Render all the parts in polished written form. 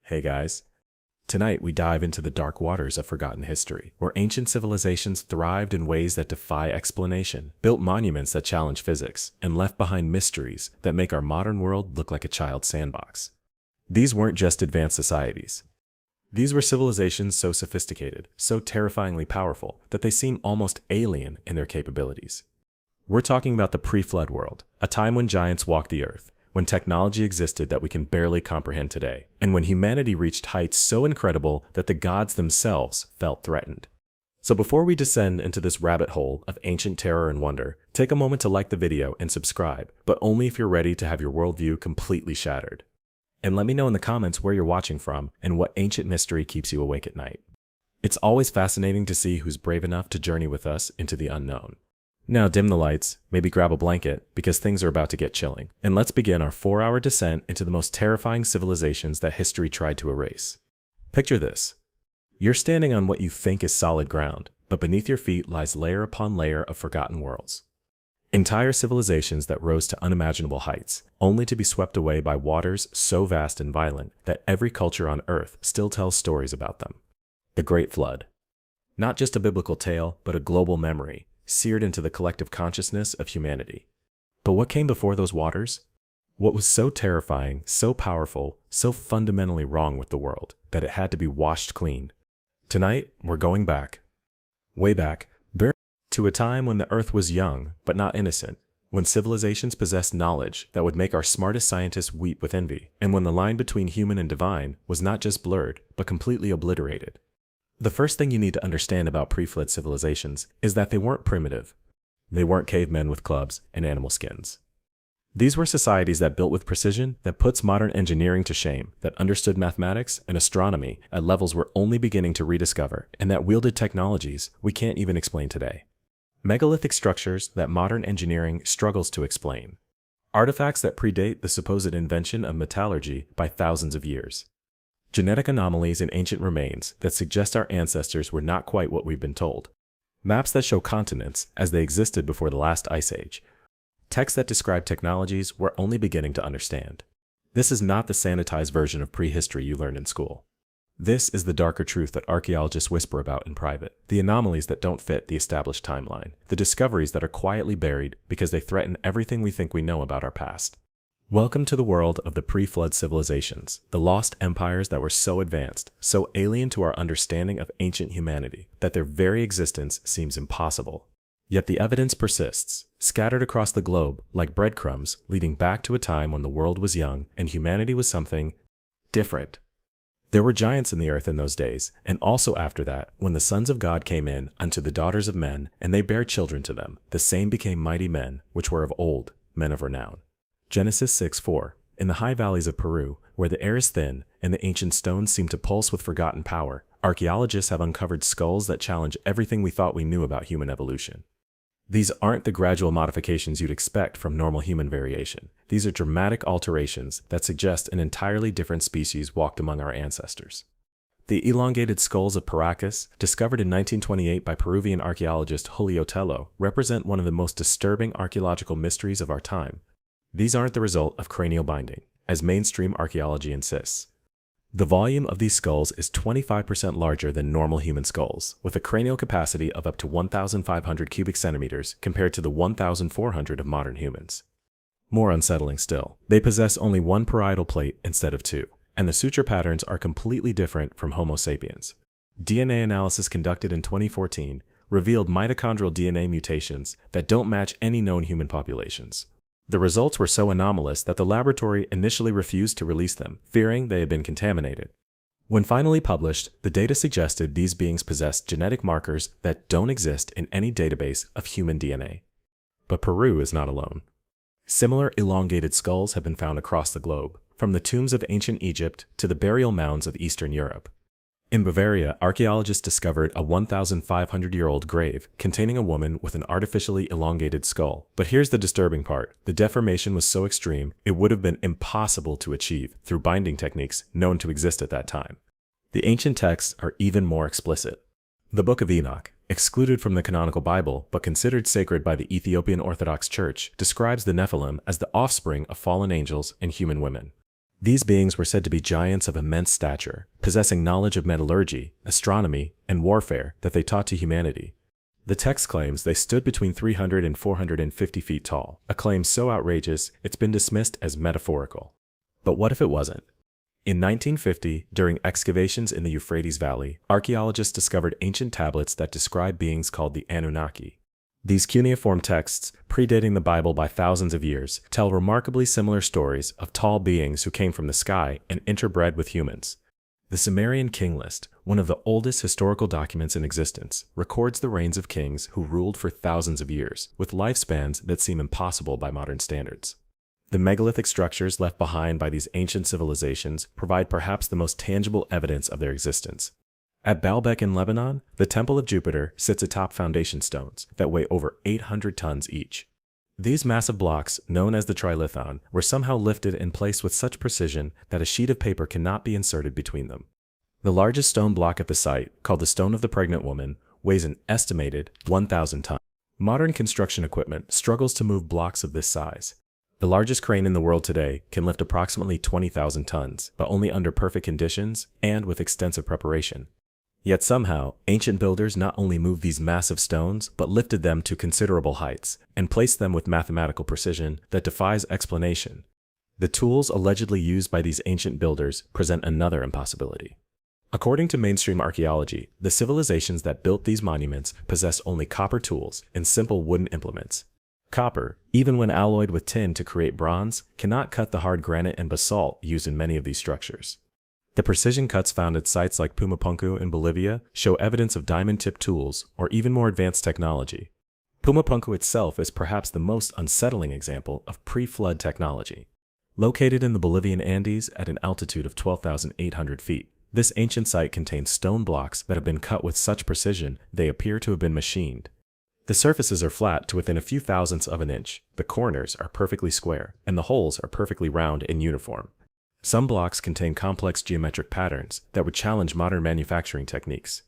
Hey guys. Tonight we dive into the dark waters of forgotten history, where ancient civilizations thrived in ways that defy explanation, built monuments that challenge physics, and left behind mysteries that make our modern world look like a child's sandbox. These weren't just advanced societies. These were civilizations so sophisticated, so terrifyingly powerful, that they seem almost alien in their capabilities. We're talking about the pre-flood world, a time when giants walked the earth, when technology existed that we can barely comprehend today, and when humanity reached heights so incredible that the gods themselves felt threatened. So before we descend into this rabbit hole of ancient terror and wonder, take a moment to like the video and subscribe, but only if you're ready to have your worldview completely shattered. And let me know in the comments where you're watching from and what ancient mystery keeps you awake at night. It's always fascinating to see who's brave enough to journey with us into the unknown. Now dim the lights, maybe grab a blanket, because things are about to get chilling. And let's begin our 4-hour descent into the most terrifying civilizations that history tried to erase. Picture this. You're standing on what you think is solid ground, but beneath your feet lies layer upon layer of forgotten worlds. Entire civilizations that rose to unimaginable heights, only to be swept away by waters so vast and violent that every culture on Earth still tells stories about them. The Great Flood. Not just a biblical tale, but a global memory, seared into the collective consciousness of humanity. But what came before those waters? What was so terrifying, so powerful, so fundamentally wrong with the world, that it had to be washed clean? Tonight, we're going back. Way back, to a time when the earth was young, but not innocent, when civilizations possessed knowledge that would make our smartest scientists weep with envy, and when the line between human and divine was not just blurred, but completely obliterated. The first thing you need to understand about pre-flood civilizations is that they weren't primitive. They weren't cavemen with clubs and animal skins. These were societies that built with precision, that puts modern engineering to shame, that understood mathematics and astronomy at levels we're only beginning to rediscover, and that wielded technologies we can't even explain today. Megalithic structures that modern engineering struggles to explain. Artifacts that predate the supposed invention of metallurgy by thousands of years. Genetic anomalies in ancient remains that suggest our ancestors were not quite what we've been told. Maps that show continents as they existed before the last ice age. Texts that describe technologies we're only beginning to understand. This is not the sanitized version of prehistory you learned in school. This is the darker truth that archaeologists whisper about in private, the anomalies that don't fit the established timeline, the discoveries that are quietly buried because they threaten everything we think we know about our past. Welcome to the world of the pre-flood civilizations, the lost empires that were so advanced, so alien to our understanding of ancient humanity, that their very existence seems impossible. Yet the evidence persists, scattered across the globe like breadcrumbs leading back to a time when the world was young and humanity was something different. There were giants in the earth in those days, and also after that, when the sons of God came in unto the daughters of men, and they bare children to them, the same became mighty men, which were of old, men of renown. Genesis 6:4. In the high valleys of Peru, where the air is thin and the ancient stones seem to pulse with forgotten power, archaeologists have uncovered skulls that challenge everything we thought we knew about human evolution. These aren't the gradual modifications you'd expect from normal human variation. These are dramatic alterations that suggest an entirely different species walked among our ancestors. The elongated skulls of Paracas, discovered in 1928 by Peruvian archaeologist Julio Tello, represent one of the most disturbing archaeological mysteries of our time. These aren't the result of cranial binding, as mainstream archaeology insists. The volume of these skulls is 25% larger than normal human skulls, with a cranial capacity of up to 1,500 cubic centimeters compared to the 1,400 of modern humans. More unsettling still, they possess only one parietal plate instead of two, and the suture patterns are completely different from Homo sapiens. DNA analysis conducted in 2014 revealed mitochondrial DNA mutations that don't match any known human populations. The results were so anomalous that the laboratory initially refused to release them, fearing they had been contaminated. When finally published, the data suggested these beings possessed genetic markers that don't exist in any database of human DNA. But Peru is not alone. Similar elongated skulls have been found across the globe, from the tombs of ancient Egypt to the burial mounds of Eastern Europe. In Bavaria, archaeologists discovered a 1,500-year-old grave containing a woman with an artificially elongated skull. But here's the disturbing part. The deformation was so extreme, it would have been impossible to achieve through binding techniques known to exist at that time. The ancient texts are even more explicit. The Book of Enoch, excluded from the canonical Bible but considered sacred by the Ethiopian Orthodox Church, describes the Nephilim as the offspring of fallen angels and human women. These beings were said to be giants of immense stature, possessing knowledge of metallurgy, astronomy, and warfare that they taught to humanity. The text claims they stood between 300 and 450 feet tall, a claim so outrageous it's been dismissed as metaphorical. But what if it wasn't? In 1950, during excavations in the Euphrates Valley, archaeologists discovered ancient tablets that describe beings called the Anunnaki. These cuneiform texts, predating the Bible by thousands of years, tell remarkably similar stories of tall beings who came from the sky and interbred with humans. The Sumerian king list, one of the oldest historical documents in existence, records the reigns of kings who ruled for thousands of years, with lifespans that seem impossible by modern standards. The megalithic structures left behind by these ancient civilizations provide perhaps the most tangible evidence of their existence. At Baalbek in Lebanon, the Temple of Jupiter sits atop foundation stones that weigh over 800 tons each. These massive blocks, known as the trilithon, were somehow lifted and placed with such precision that a sheet of paper cannot be inserted between them. The largest stone block at the site, called the Stone of the Pregnant Woman, weighs an estimated 1,000 tons. Modern construction equipment struggles to move blocks of this size. The largest crane in the world today can lift approximately 20,000 tons, but only under perfect conditions and with extensive preparation. Yet somehow, ancient builders not only moved these massive stones, but lifted them to considerable heights and placed them with mathematical precision that defies explanation. The tools allegedly used by these ancient builders present another impossibility. According to mainstream archaeology, the civilizations that built these monuments possessed only copper tools and simple wooden implements. Copper, even when alloyed with tin to create bronze, cannot cut the hard granite and basalt used in many of these structures. The precision cuts found at sites like Pumapunku in Bolivia show evidence of diamond-tipped tools or even more advanced technology. Pumapunku itself is perhaps the most unsettling example of pre-flood technology. Located in the Bolivian Andes at an altitude of 12,800 feet, this ancient site contains stone blocks that have been cut with such precision they appear to have been machined. The surfaces are flat to within a few thousandths of an inch, the corners are perfectly square, and the holes are perfectly round and uniform. Some blocks contain complex geometric patterns that would challenge modern manufacturing techniques.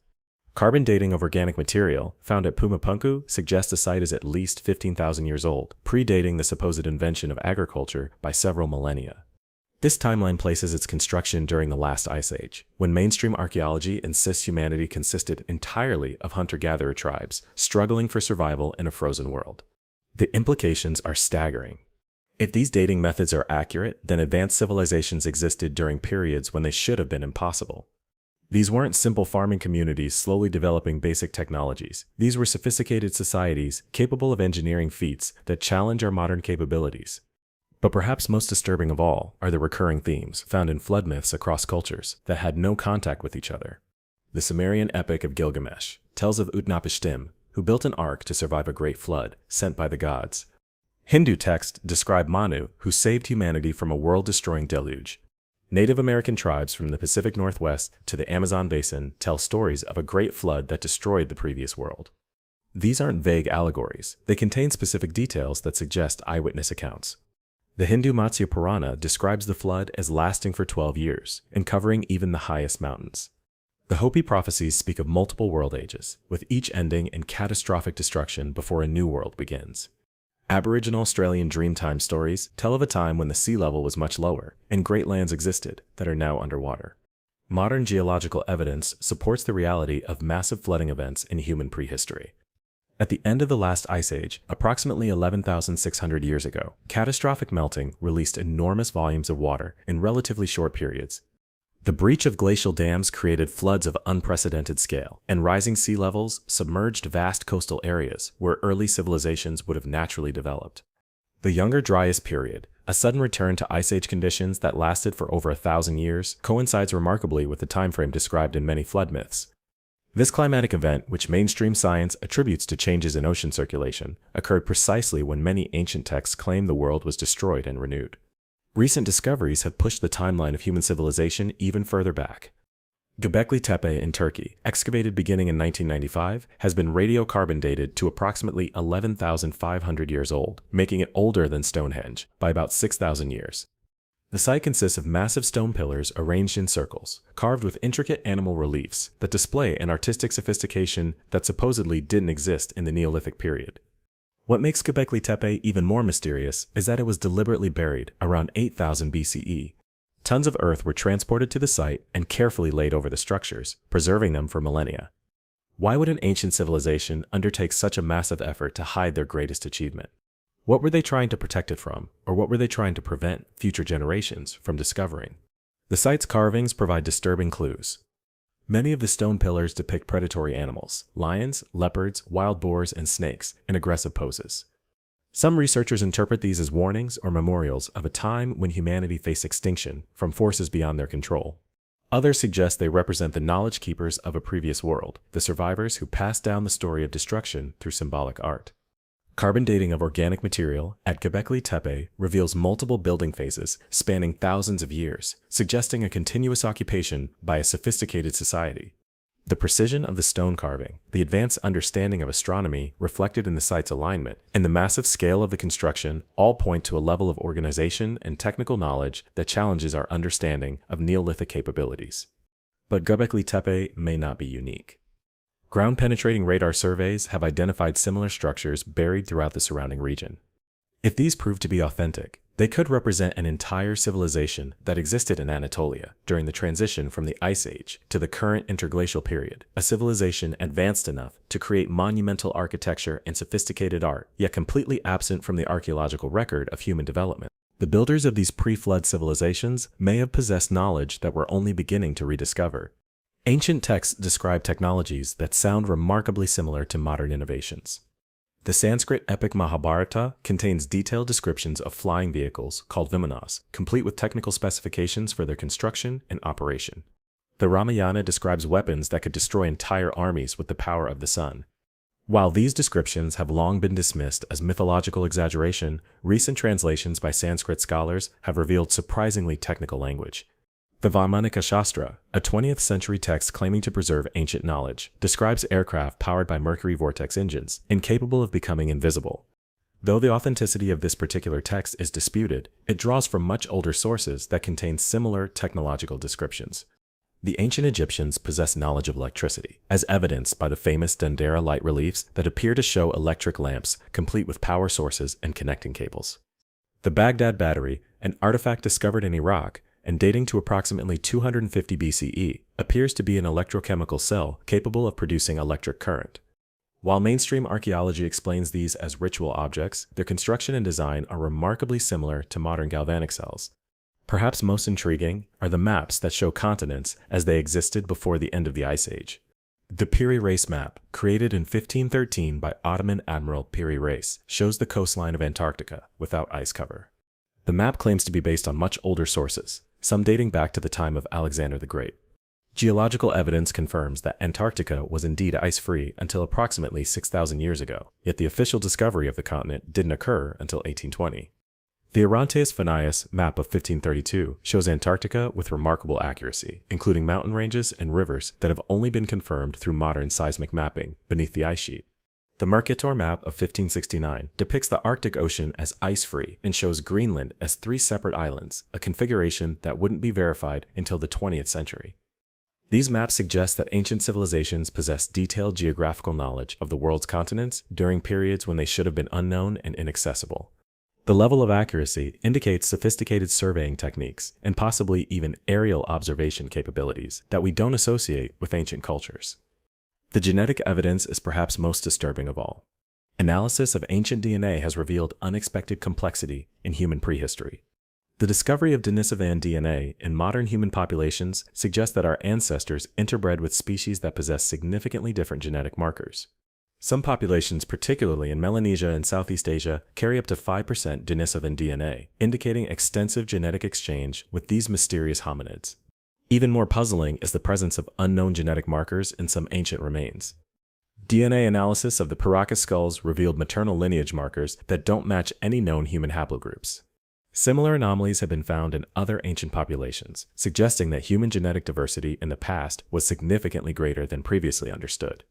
Carbon dating of organic material found at Pumapunku suggests the site is at least 15,000 years old, predating the supposed invention of agriculture by several millennia. This timeline places its construction during the last ice age, when mainstream archaeology insists humanity consisted entirely of hunter-gatherer tribes struggling for survival in a frozen world. The implications are staggering. If these dating methods are accurate, then advanced civilizations existed during periods when they should have been impossible. These weren't simple farming communities slowly developing basic technologies. These were sophisticated societies capable of engineering feats that challenge our modern capabilities. But perhaps most disturbing of all are the recurring themes found in flood myths across cultures that had no contact with each other. The Sumerian epic of Gilgamesh tells of Utnapishtim, who built an ark to survive a great flood sent by the gods. Hindu texts describe Manu, who saved humanity from a world-destroying deluge. Native American tribes from the Pacific Northwest to the Amazon basin tell stories of a great flood that destroyed the previous world. These aren't vague allegories. They contain specific details that suggest eyewitness accounts. The Hindu Matsya Purana describes the flood as lasting for 12 years and covering even the highest mountains. The Hopi prophecies speak of multiple world ages, with each ending in catastrophic destruction before a new world begins. Aboriginal Australian Dreamtime stories tell of a time when the sea level was much lower and great lands existed that are now underwater. Modern geological evidence supports the reality of massive flooding events in human prehistory. At the end of the last ice age, approximately 11,600 years ago, catastrophic melting released enormous volumes of water in relatively short periods. The breach of glacial dams created floods of unprecedented scale, and rising sea levels submerged vast coastal areas where early civilizations would have naturally developed. The Younger Dryas period, a sudden return to ice age conditions that lasted for over 1,000 years, coincides remarkably with the timeframe described in many flood myths. This climatic event, which mainstream science attributes to changes in ocean circulation, occurred precisely when many ancient texts claim the world was destroyed and renewed. Recent discoveries have pushed the timeline of human civilization even further back. Göbekli Tepe in Turkey, excavated beginning in 1995, has been radiocarbon dated to approximately 11,500 years old, making it older than Stonehenge by about 6,000 years. The site consists of massive stone pillars arranged in circles, carved with intricate animal reliefs that display an artistic sophistication that supposedly didn't exist in the Neolithic period. What makes Göbekli Tepe even more mysterious is that it was deliberately buried around 8,000 BCE. Tons of earth were transported to the site and carefully laid over the structures, preserving them for millennia. Why would an ancient civilization undertake such a massive effort to hide their greatest achievement? What were they trying to protect it from, or what were they trying to prevent future generations from discovering? The site's carvings provide disturbing clues. Many of the stone pillars depict predatory animals: lions, leopards, wild boars, and snakes in aggressive poses. Some researchers interpret these as warnings or memorials of a time when humanity faced extinction from forces beyond their control. Others suggest they represent the knowledge keepers of a previous world, the survivors who passed down the story of destruction through symbolic art. Carbon dating of organic material at Göbekli Tepe reveals multiple building phases spanning thousands of years, suggesting a continuous occupation by a sophisticated society. The precision of the stone carving, the advanced understanding of astronomy reflected in the site's alignment, and the massive scale of the construction all point to a level of organization and technical knowledge that challenges our understanding of Neolithic capabilities. But Göbekli Tepe may not be unique. Ground-penetrating radar surveys have identified similar structures buried throughout the surrounding region. If these prove to be authentic, they could represent an entire civilization that existed in Anatolia during the transition from the Ice Age to the current interglacial period, a civilization advanced enough to create monumental architecture and sophisticated art, yet completely absent from the archaeological record of human development. The builders of these pre-flood civilizations may have possessed knowledge that we're only beginning to rediscover. Ancient texts describe technologies that sound remarkably similar to modern innovations. The Sanskrit epic Mahabharata contains detailed descriptions of flying vehicles called vimanas, complete with technical specifications for their construction and operation. The Ramayana describes weapons that could destroy entire armies with the power of the sun. While these descriptions have long been dismissed as mythological exaggeration, recent translations by Sanskrit scholars have revealed surprisingly technical language. The Vaimanika Shastra, a 20th century text claiming to preserve ancient knowledge, describes aircraft powered by mercury vortex engines, incapable of becoming invisible. Though the authenticity of this particular text is disputed, it draws from much older sources that contain similar technological descriptions. The ancient Egyptians possessed knowledge of electricity, as evidenced by the famous Dendera light reliefs that appear to show electric lamps complete with power sources and connecting cables. The Baghdad Battery, an artifact discovered in Iraq, and dating to approximately 250 BCE, appears to be an electrochemical cell capable of producing electric current. While mainstream archaeology explains these as ritual objects, their construction and design are remarkably similar to modern galvanic cells. Perhaps most intriguing are the maps that show continents as they existed before the end of the Ice Age. The Piri Reis map, created in 1513 by Ottoman Admiral Piri Reis, shows the coastline of Antarctica without ice cover. The map claims to be based on much older sources, some dating back to the time of Alexander the Great. Geological evidence confirms that Antarctica was indeed ice-free until approximately 6,000 years ago, yet the official discovery of the continent didn't occur until 1820. The Orontes Phanaios map of 1532 shows Antarctica with remarkable accuracy, including mountain ranges and rivers that have only been confirmed through modern seismic mapping beneath the ice sheet. The Mercator map of 1569 depicts the Arctic Ocean as ice-free and shows Greenland as 3 separate islands, a configuration that wouldn't be verified until the 20th century. These maps suggest that ancient civilizations possessed detailed geographical knowledge of the world's continents during periods when they should have been unknown and inaccessible. The level of accuracy indicates sophisticated surveying techniques and possibly even aerial observation capabilities that we don't associate with ancient cultures. The genetic evidence is perhaps most disturbing of all. Analysis of ancient DNA has revealed unexpected complexity in human prehistory. The discovery of Denisovan DNA in modern human populations suggests that our ancestors interbred with species that possess significantly different genetic markers. Some populations, particularly in Melanesia and Southeast Asia, carry up to 5% Denisovan DNA, indicating extensive genetic exchange with these mysterious hominids. Even more puzzling is the presence of unknown genetic markers in some ancient remains. DNA analysis of the Paracas skulls revealed maternal lineage markers that don't match any known human haplogroups. Similar anomalies have been found in other ancient populations, suggesting that human genetic diversity in the past was significantly greater than previously understood.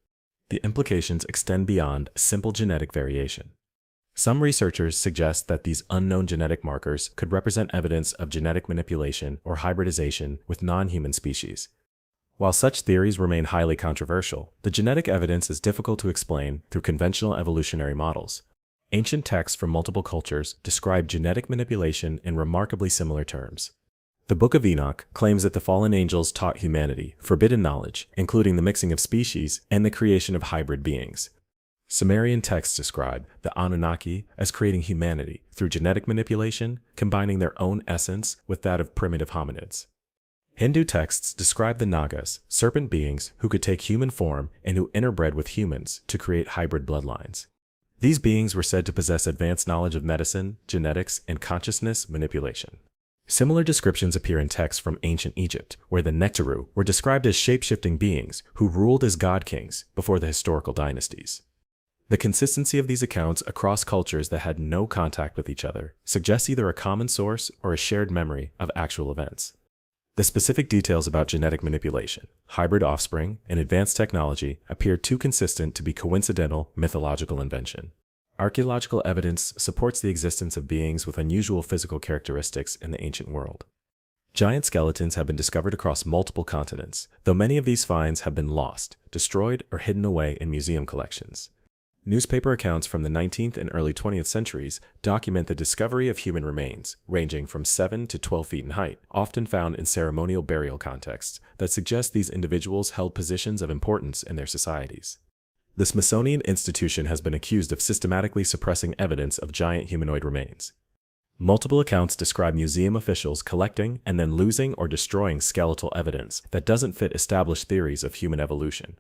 The implications extend beyond simple genetic variation. Some researchers suggest that these unknown genetic markers could represent evidence of genetic manipulation or hybridization with non-human species. While such theories remain highly controversial, the genetic evidence is difficult to explain through conventional evolutionary models. Ancient texts from multiple cultures describe genetic manipulation in remarkably similar terms. The Book of Enoch claims that the fallen angels taught humanity forbidden knowledge, including the mixing of species and the creation of hybrid beings. Sumerian texts describe the Anunnaki as creating humanity through genetic manipulation, combining their own essence with that of primitive hominids. Hindu texts describe the Nagas, serpent beings who could take human form and who interbred with humans to create hybrid bloodlines. These beings were said to possess advanced knowledge of medicine, genetics, and consciousness manipulation. Similar descriptions appear in texts from ancient Egypt, where the Nectaru were described as shape-shifting beings who ruled as god-kings before the historical dynasties. The consistency of these accounts across cultures that had no contact with each other suggests either a common source or a shared memory of actual events. The specific details about genetic manipulation, hybrid offspring, and advanced technology appear too consistent to be coincidental mythological invention. Archaeological evidence supports the existence of beings with unusual physical characteristics in the ancient world. Giant skeletons have been discovered across multiple continents, though many of these finds have been lost, destroyed, or hidden away in museum collections. Newspaper accounts from the 19th and early 20th centuries document the discovery of human remains, ranging from 7 to 12 feet in height, often found in ceremonial burial contexts, that suggest these individuals held positions of importance in their societies. The Smithsonian Institution has been accused of systematically suppressing evidence of giant humanoid remains. Multiple accounts describe museum officials collecting and then losing or destroying skeletal evidence that doesn't fit established theories of human evolution.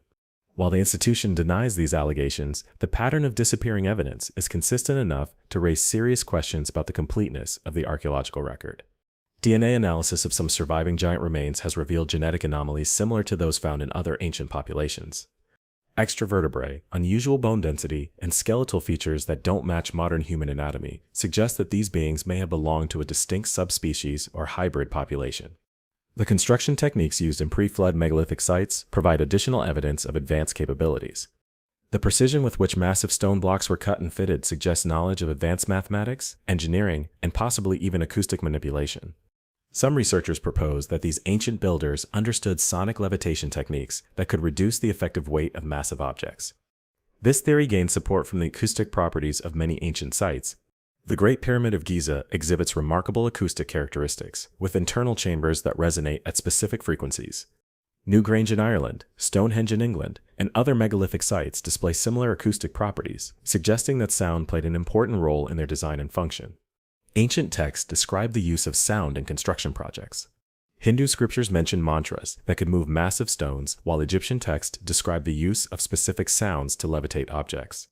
While the institution denies these allegations, the pattern of disappearing evidence is consistent enough to raise serious questions about the completeness of the archaeological record. DNA analysis of some surviving giant remains has revealed genetic anomalies similar to those found in other ancient populations. Extra vertebrae, unusual bone density, and skeletal features that don't match modern human anatomy suggest that these beings may have belonged to a distinct subspecies or hybrid population. The construction techniques used in pre-flood megalithic sites provide additional evidence of advanced capabilities. The precision with which massive stone blocks were cut and fitted suggests knowledge of advanced mathematics, engineering, and possibly even acoustic manipulation. Some researchers propose that these ancient builders understood sonic levitation techniques that could reduce the effective weight of massive objects. This theory gains support from the acoustic properties of many ancient sites. The Great Pyramid of Giza exhibits remarkable acoustic characteristics, with internal chambers that resonate at specific frequencies. Newgrange in Ireland, Stonehenge in England, and other megalithic sites display similar acoustic properties, suggesting that sound played an important role in their design and function. Ancient texts describe the use of sound in construction projects. Hindu scriptures mention mantras that could move massive stones, while Egyptian texts describe the use of specific sounds to levitate objects.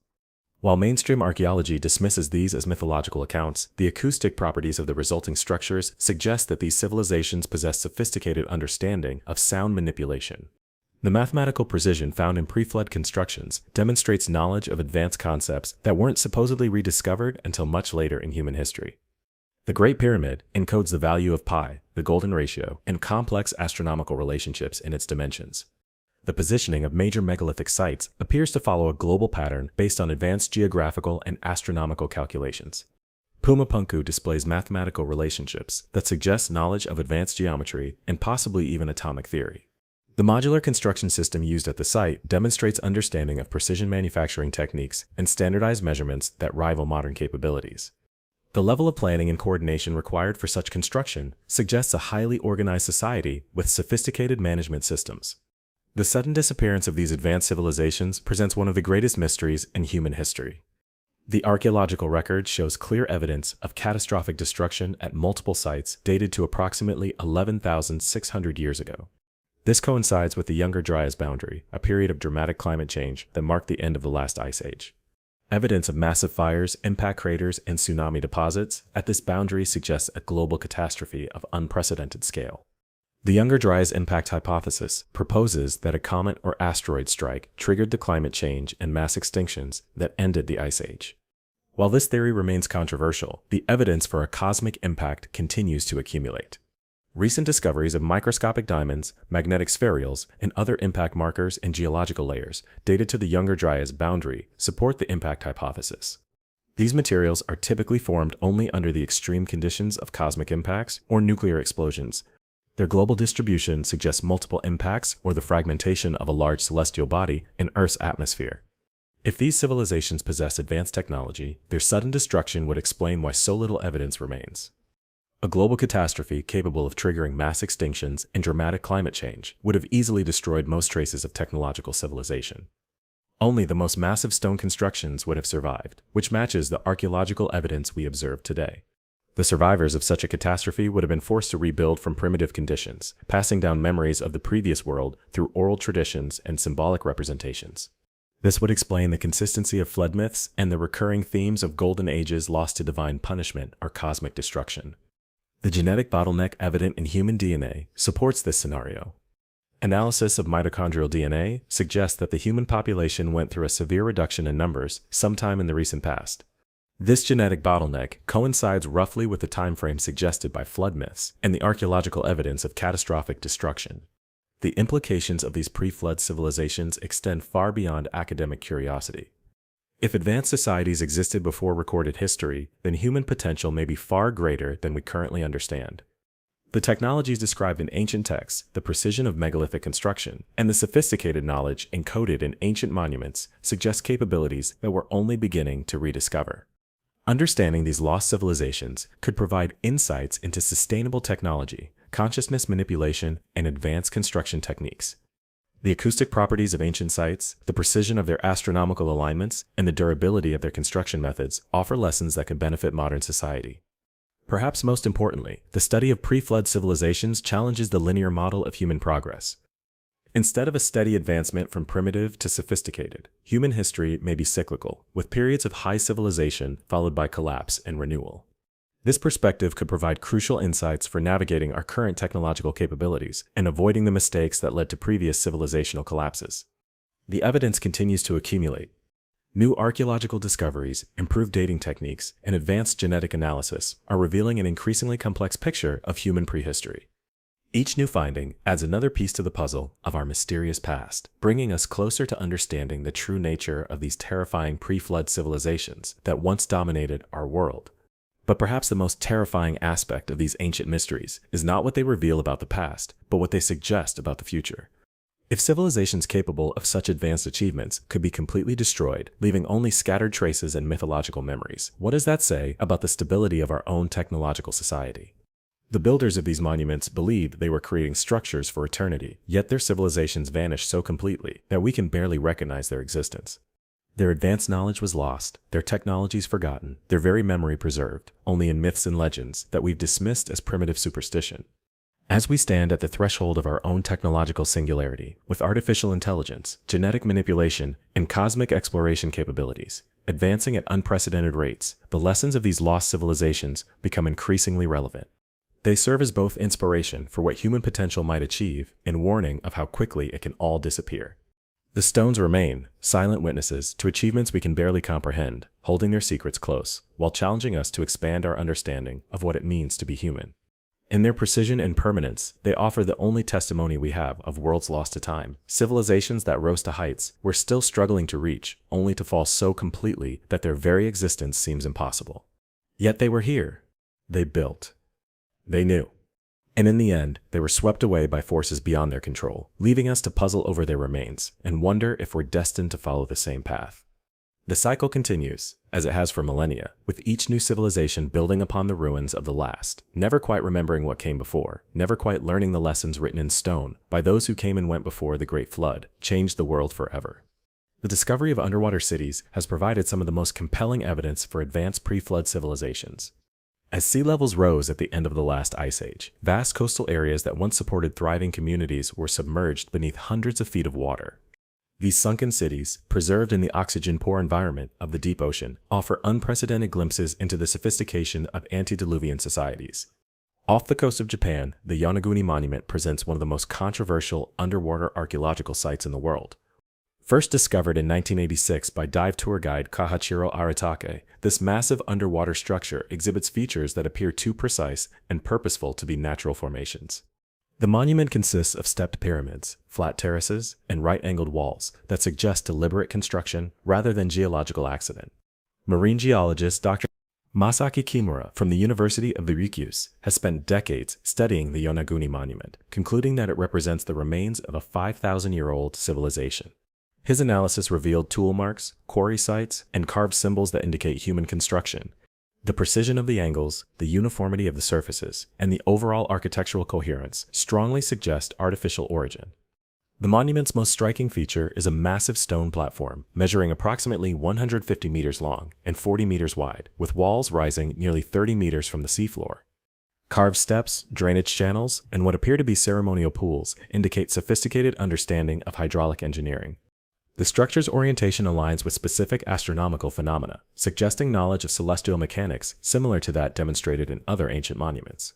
While mainstream archaeology dismisses these as mythological accounts, the acoustic properties of the resulting structures suggest that these civilizations possess sophisticated understanding of sound manipulation. The mathematical precision found in pre-flood constructions demonstrates knowledge of advanced concepts that weren't supposedly rediscovered until much later in human history. The Great Pyramid encodes the value of pi, the golden ratio, and complex astronomical relationships in its dimensions. The positioning of major megalithic sites appears to follow a global pattern based on advanced geographical and astronomical calculations. Pumapunku displays mathematical relationships that suggest knowledge of advanced geometry and possibly even atomic theory. The modular construction system used at the site demonstrates understanding of precision manufacturing techniques and standardized measurements that rival modern capabilities. The level of planning and coordination required for such construction suggests a highly organized society with sophisticated management systems. The sudden disappearance of these advanced civilizations presents one of the greatest mysteries in human history. The archaeological record shows clear evidence of catastrophic destruction at multiple sites dated to approximately 11,600 years ago. This coincides with the Younger Dryas boundary, a period of dramatic climate change that marked the end of the last ice age. Evidence of massive fires, impact craters, and tsunami deposits at this boundary suggests a global catastrophe of unprecedented scale. The Younger Dryas impact hypothesis proposes that a comet or asteroid strike triggered the climate change and mass extinctions that ended the ice age. While this theory remains controversial, the evidence for a cosmic impact continues to accumulate. Recent discoveries of microscopic diamonds, magnetic spherules, and other impact markers in geological layers dated to the Younger Dryas boundary support the impact hypothesis. These materials are typically formed only under the extreme conditions of cosmic impacts or nuclear explosions. Their global distribution suggests multiple impacts or the fragmentation of a large celestial body in Earth's atmosphere. If these civilizations possess advanced technology, their sudden destruction would explain why so little evidence remains. A global catastrophe capable of triggering mass extinctions and dramatic climate change would have easily destroyed most traces of technological civilization. Only the most massive stone constructions would have survived, which matches the archaeological evidence we observe today. The survivors of such a catastrophe would have been forced to rebuild from primitive conditions, passing down memories of the previous world through oral traditions and symbolic representations. This would explain the consistency of flood myths and the recurring themes of golden ages lost to divine punishment or cosmic destruction. The genetic bottleneck evident in human DNA supports this scenario. Analysis of mitochondrial DNA suggests that the human population went through a severe reduction in numbers sometime in the recent past. This genetic bottleneck coincides roughly with the time frame suggested by flood myths and the archaeological evidence of catastrophic destruction. The implications of these pre-flood civilizations extend far beyond academic curiosity. If advanced societies existed before recorded history, then human potential may be far greater than we currently understand. The technologies described in ancient texts, the precision of megalithic construction, and the sophisticated knowledge encoded in ancient monuments suggest capabilities that we're only beginning to rediscover. Understanding these lost civilizations could provide insights into sustainable technology, consciousness manipulation, and advanced construction techniques. The acoustic properties of ancient sites, the precision of their astronomical alignments, and the durability of their construction methods offer lessons that could benefit modern society. Perhaps most importantly, the study of pre-flood civilizations challenges the linear model of human progress. Instead of a steady advancement from primitive to sophisticated, human history may be cyclical, with periods of high civilization followed by collapse and renewal. This perspective could provide crucial insights for navigating our current technological capabilities and avoiding the mistakes that led to previous civilizational collapses. The evidence continues to accumulate. New archaeological discoveries, improved dating techniques, and advanced genetic analysis are revealing an increasingly complex picture of human prehistory. Each new finding adds another piece to the puzzle of our mysterious past, bringing us closer to understanding the true nature of these terrifying pre-flood civilizations that once dominated our world. But perhaps the most terrifying aspect of these ancient mysteries is not what they reveal about the past, but what they suggest about the future. If civilizations capable of such advanced achievements could be completely destroyed, leaving only scattered traces and mythological memories, what does that say about the stability of our own technological society? The builders of these monuments believed they were creating structures for eternity, yet their civilizations vanished so completely that we can barely recognize their existence. Their advanced knowledge was lost, their technologies forgotten, their very memory preserved, only in myths and legends that we've dismissed as primitive superstition. As we stand at the threshold of our own technological singularity, with artificial intelligence, genetic manipulation, and cosmic exploration capabilities, advancing at unprecedented rates, the lessons of these lost civilizations become increasingly relevant. They serve as both inspiration for what human potential might achieve and warning of how quickly it can all disappear. The stones remain, silent witnesses to achievements we can barely comprehend, holding their secrets close, while challenging us to expand our understanding of what it means to be human. In their precision and permanence, they offer the only testimony we have of worlds lost to time, civilizations that rose to heights we're still struggling to reach, only to fall so completely that their very existence seems impossible. Yet they were here. They built. They knew. And in the end, they were swept away by forces beyond their control, leaving us to puzzle over their remains and wonder if we're destined to follow the same path. The cycle continues, as it has for millennia, with each new civilization building upon the ruins of the last, never quite remembering what came before, never quite learning the lessons written in stone by those who came and went before the Great Flood, changed the world forever. The discovery of underwater cities has provided some of the most compelling evidence for advanced pre-flood civilizations. As sea levels rose at the end of the last ice age, vast coastal areas that once supported thriving communities were submerged beneath hundreds of feet of water. These sunken cities, preserved in the oxygen-poor environment of the deep ocean, offer unprecedented glimpses into the sophistication of antediluvian societies. Off the coast of Japan, the Yonaguni Monument presents one of the most controversial underwater archaeological sites in the world. First discovered in 1986 by dive tour guide Kahachiro Aratake, this massive underwater structure exhibits features that appear too precise and purposeful to be natural formations. The monument consists of stepped pyramids, flat terraces, and right-angled walls that suggest deliberate construction rather than geological accident. Marine geologist Dr. Masaki Kimura from the University of the Ryukyus has spent decades studying the Yonaguni Monument, concluding that it represents the remains of a 5,000-year-old civilization. His analysis revealed tool marks, quarry sites, and carved symbols that indicate human construction. The precision of the angles, the uniformity of the surfaces, and the overall architectural coherence strongly suggest artificial origin. The monument's most striking feature is a massive stone platform measuring approximately 150 meters long and 40 meters wide, with walls rising nearly 30 meters from the seafloor. Carved steps, drainage channels, and what appear to be ceremonial pools indicate sophisticated understanding of hydraulic engineering. The structure's orientation aligns with specific astronomical phenomena, suggesting knowledge of celestial mechanics similar to that demonstrated in other ancient monuments.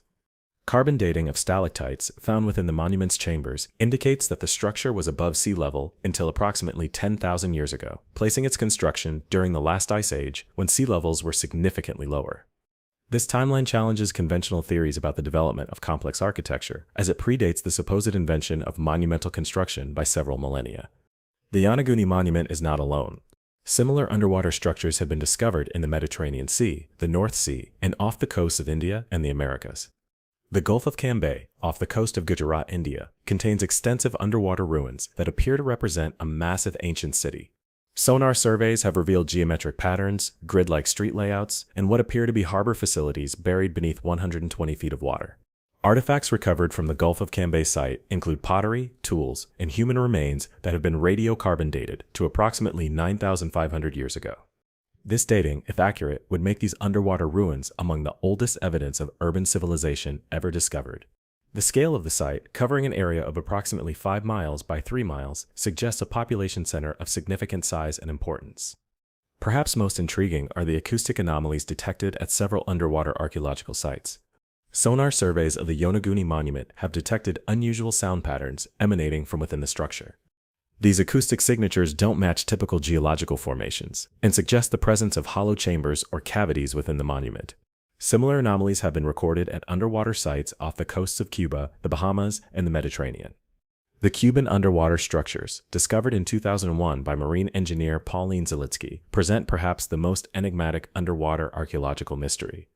Carbon dating of stalactites found within the monument's chambers indicates that the structure was above sea level until approximately 10,000 years ago, placing its construction during the last ice age when sea levels were significantly lower. This timeline challenges conventional theories about the development of complex architecture, as it predates the supposed invention of monumental construction by several millennia. The Yonaguni Monument is not alone. Similar underwater structures have been discovered in the Mediterranean Sea, the North Sea, and off the coasts of India and the Americas. The Gulf of Cambay, off the coast of Gujarat, India, contains extensive underwater ruins that appear to represent a massive ancient city. Sonar surveys have revealed geometric patterns, grid-like street layouts, and what appear to be harbor facilities buried beneath 120 feet of water. Artifacts recovered from the Gulf of Cambay site include pottery, tools, and human remains that have been radiocarbon dated to approximately 9,500 years ago. This dating, if accurate, would make these underwater ruins among the oldest evidence of urban civilization ever discovered. The scale of the site, covering an area of approximately 5 miles by 3 miles, suggests a population center of significant size and importance. Perhaps most intriguing are the acoustic anomalies detected at several underwater archaeological sites. Sonar surveys of the Yonaguni Monument have detected unusual sound patterns emanating from within the structure. These acoustic signatures don't match typical geological formations and suggest the presence of hollow chambers or cavities within the monument. Similar anomalies have been recorded at underwater sites off the coasts of Cuba, the Bahamas, and the Mediterranean. The Cuban underwater structures, discovered in 2001 by marine engineer Pauline Zalitsky, present perhaps the most enigmatic underwater archaeological mystery.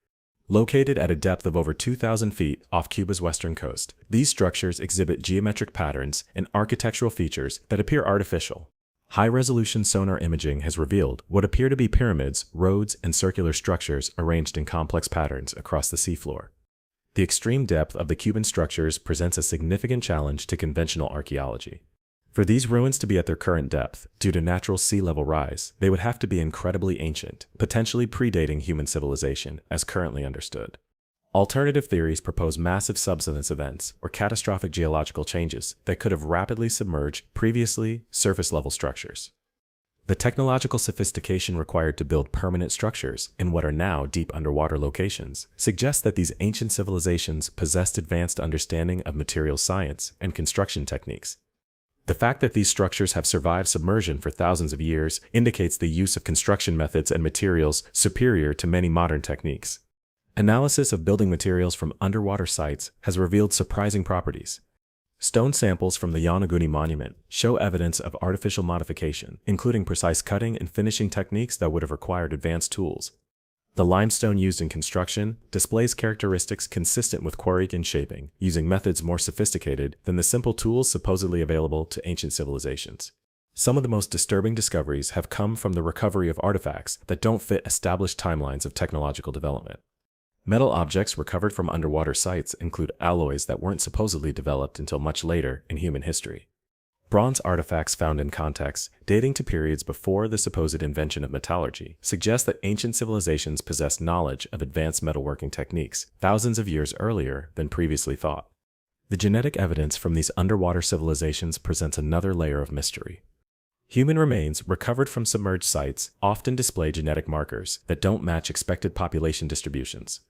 Located at a depth of over 2,000 feet off Cuba's western coast, these structures exhibit geometric patterns and architectural features that appear artificial. High-resolution sonar imaging has revealed what appear to be pyramids, roads, and circular structures arranged in complex patterns across the seafloor. The extreme depth of the Cuban structures presents a significant challenge to conventional archaeology. For these ruins to be at their current depth, due to natural sea level rise, they would have to be incredibly ancient, potentially predating human civilization as currently understood. Alternative theories propose massive subsidence events or catastrophic geological changes that could have rapidly submerged previously surface-level structures. The technological sophistication required to build permanent structures in what are now deep underwater locations suggests that these ancient civilizations possessed advanced understanding of materials science and construction techniques. The fact that these structures have survived submersion for thousands of years indicates the use of construction methods and materials superior to many modern techniques. Analysis of building materials from underwater sites has revealed surprising properties. Stone samples from the Yonaguni Monument show evidence of artificial modification, including precise cutting and finishing techniques that would have required advanced tools. The limestone used in construction displays characteristics consistent with quarrying and shaping, using methods more sophisticated than the simple tools supposedly available to ancient civilizations. Some of the most disturbing discoveries have come from the recovery of artifacts that don't fit established timelines of technological development. Metal objects recovered from underwater sites include alloys that weren't supposedly developed until much later in human history. Bronze artifacts found in contexts dating to periods before the supposed invention of metallurgy suggest that ancient civilizations possessed knowledge of advanced metalworking techniques thousands of years earlier than previously thought. The genetic evidence from these underwater civilizations presents another layer of mystery. Human remains recovered from submerged sites often display genetic markers that don't match expected population distributions.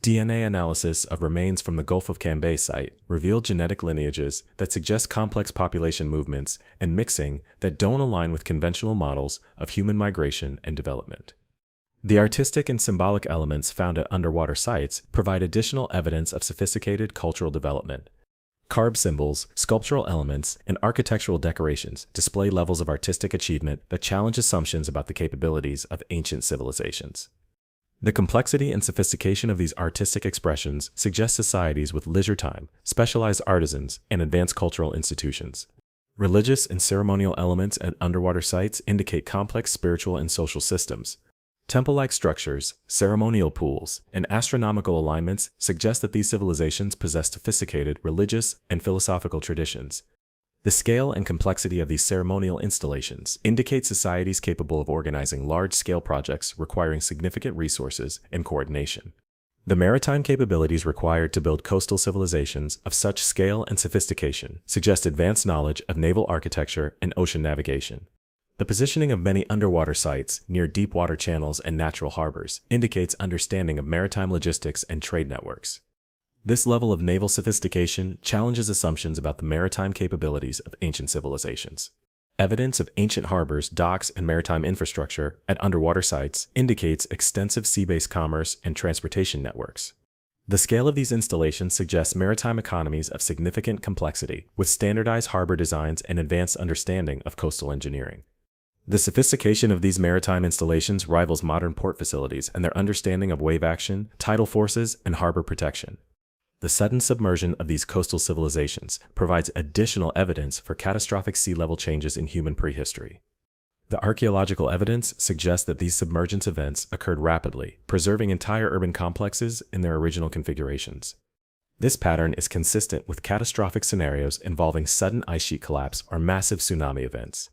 DNA analysis of remains from the Gulf of Cambay site revealed genetic lineages that suggest complex population movements and mixing that don't align with conventional models of human migration and development. The artistic and symbolic elements found at underwater sites provide additional evidence of sophisticated cultural development. Carved symbols, sculptural elements, and architectural decorations display levels of artistic achievement that challenge assumptions about the capabilities of ancient civilizations. The complexity and sophistication of these artistic expressions suggest societies with leisure time, specialized artisans, and advanced cultural institutions. Religious and ceremonial elements at underwater sites indicate complex spiritual and social systems. Temple-like structures, ceremonial pools, and astronomical alignments suggest that these civilizations possess sophisticated religious and philosophical traditions. The scale and complexity of these ceremonial installations indicate societies capable of organizing large-scale projects requiring significant resources and coordination. The maritime capabilities required to build coastal civilizations of such scale and sophistication suggest advanced knowledge of naval architecture and ocean navigation. The positioning of many underwater sites near deep water channels and natural harbors indicates understanding of maritime logistics and trade networks. This level of naval sophistication challenges assumptions about the maritime capabilities of ancient civilizations. Evidence of ancient harbors, docks, and maritime infrastructure at underwater sites indicates extensive sea-based commerce and transportation networks. The scale of these installations suggests maritime economies of significant complexity, with standardized harbor designs and advanced understanding of coastal engineering. The sophistication of these maritime installations rivals modern port facilities and their understanding of wave action, tidal forces, and harbor protection. The sudden submersion of these coastal civilizations provides additional evidence for catastrophic sea level changes in human prehistory. The archaeological evidence suggests that these submergence events occurred rapidly, preserving entire urban complexes in their original configurations. This pattern is consistent with catastrophic scenarios involving sudden ice sheet collapse or massive tsunami events.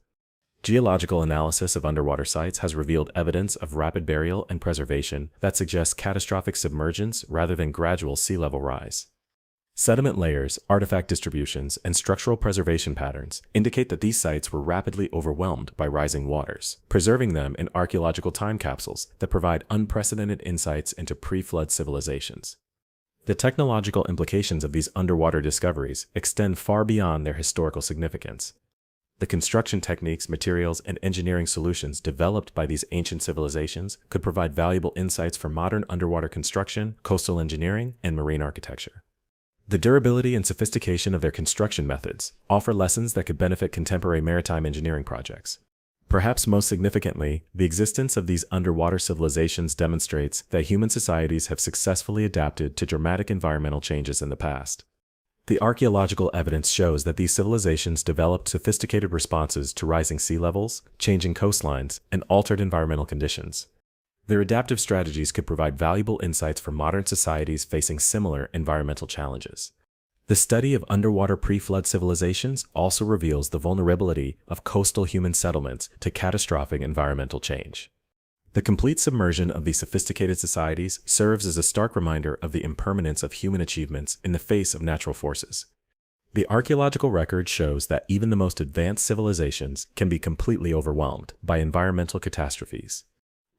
Geological analysis of underwater sites has revealed evidence of rapid burial and preservation that suggests catastrophic submergence rather than gradual sea level rise. Sediment layers, artifact distributions, and structural preservation patterns indicate that these sites were rapidly overwhelmed by rising waters, preserving them in archaeological time capsules that provide unprecedented insights into pre-flood civilizations. The technological implications of these underwater discoveries extend far beyond their historical significance. The construction techniques, materials, and engineering solutions developed by these ancient civilizations could provide valuable insights for modern underwater construction, coastal engineering, and marine architecture. The durability and sophistication of their construction methods offer lessons that could benefit contemporary maritime engineering projects. Perhaps most significantly, the existence of these underwater civilizations demonstrates that human societies have successfully adapted to dramatic environmental changes in the past. The archaeological evidence shows that these civilizations developed sophisticated responses to rising sea levels, changing coastlines, and altered environmental conditions. Their adaptive strategies could provide valuable insights for modern societies facing similar environmental challenges. The study of underwater pre-flood civilizations also reveals the vulnerability of coastal human settlements to catastrophic environmental change. The complete submersion of these sophisticated societies serves as a stark reminder of the impermanence of human achievements in the face of natural forces. The archaeological record shows that even the most advanced civilizations can be completely overwhelmed by environmental catastrophes.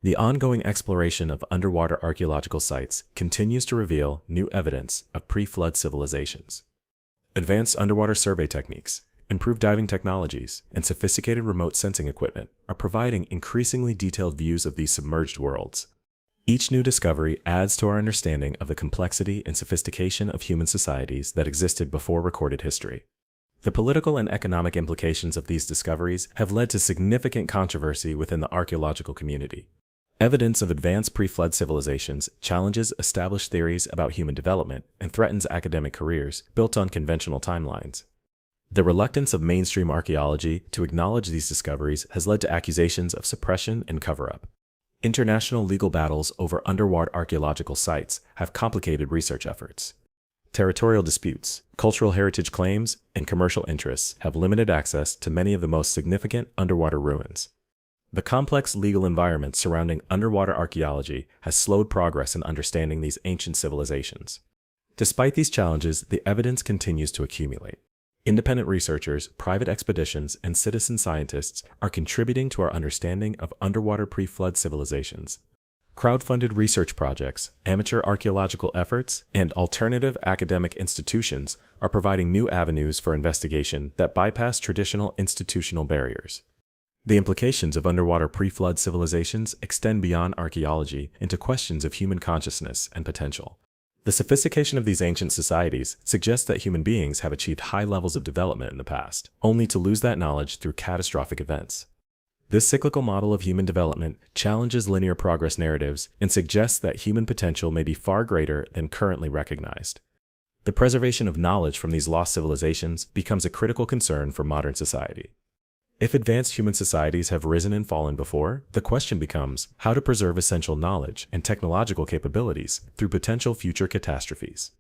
The ongoing exploration of underwater archaeological sites continues to reveal new evidence of pre-flood civilizations. Advanced underwater survey techniques, improved diving technologies, and sophisticated remote sensing equipment are providing increasingly detailed views of these submerged worlds. Each new discovery adds to our understanding of the complexity and sophistication of human societies that existed before recorded history. The political and economic implications of these discoveries have led to significant controversy within the archaeological community. Evidence of advanced pre-flood civilizations challenges established theories about human development and threatens academic careers built on conventional timelines. The reluctance of mainstream archaeology to acknowledge these discoveries has led to accusations of suppression and cover-up. International legal battles over underwater archaeological sites have complicated research efforts. Territorial disputes, cultural heritage claims, and commercial interests have limited access to many of the most significant underwater ruins. The complex legal environment surrounding underwater archaeology has slowed progress in understanding these ancient civilizations. Despite these challenges, the evidence continues to accumulate. Independent researchers, private expeditions, and citizen scientists are contributing to our understanding of underwater pre-flood civilizations. Crowd-funded research projects, amateur archaeological efforts, and alternative academic institutions are providing new avenues for investigation that bypass traditional institutional barriers. The implications of underwater pre-flood civilizations extend beyond archaeology into questions of human consciousness and potential. The sophistication of these ancient societies suggests that human beings have achieved high levels of development in the past, only to lose that knowledge through catastrophic events. This cyclical model of human development challenges linear progress narratives and suggests that human potential may be far greater than currently recognized. The preservation of knowledge from these lost civilizations becomes a critical concern for modern society. If advanced human societies have risen and fallen before, the question becomes how to preserve essential knowledge and technological capabilities through potential future catastrophes.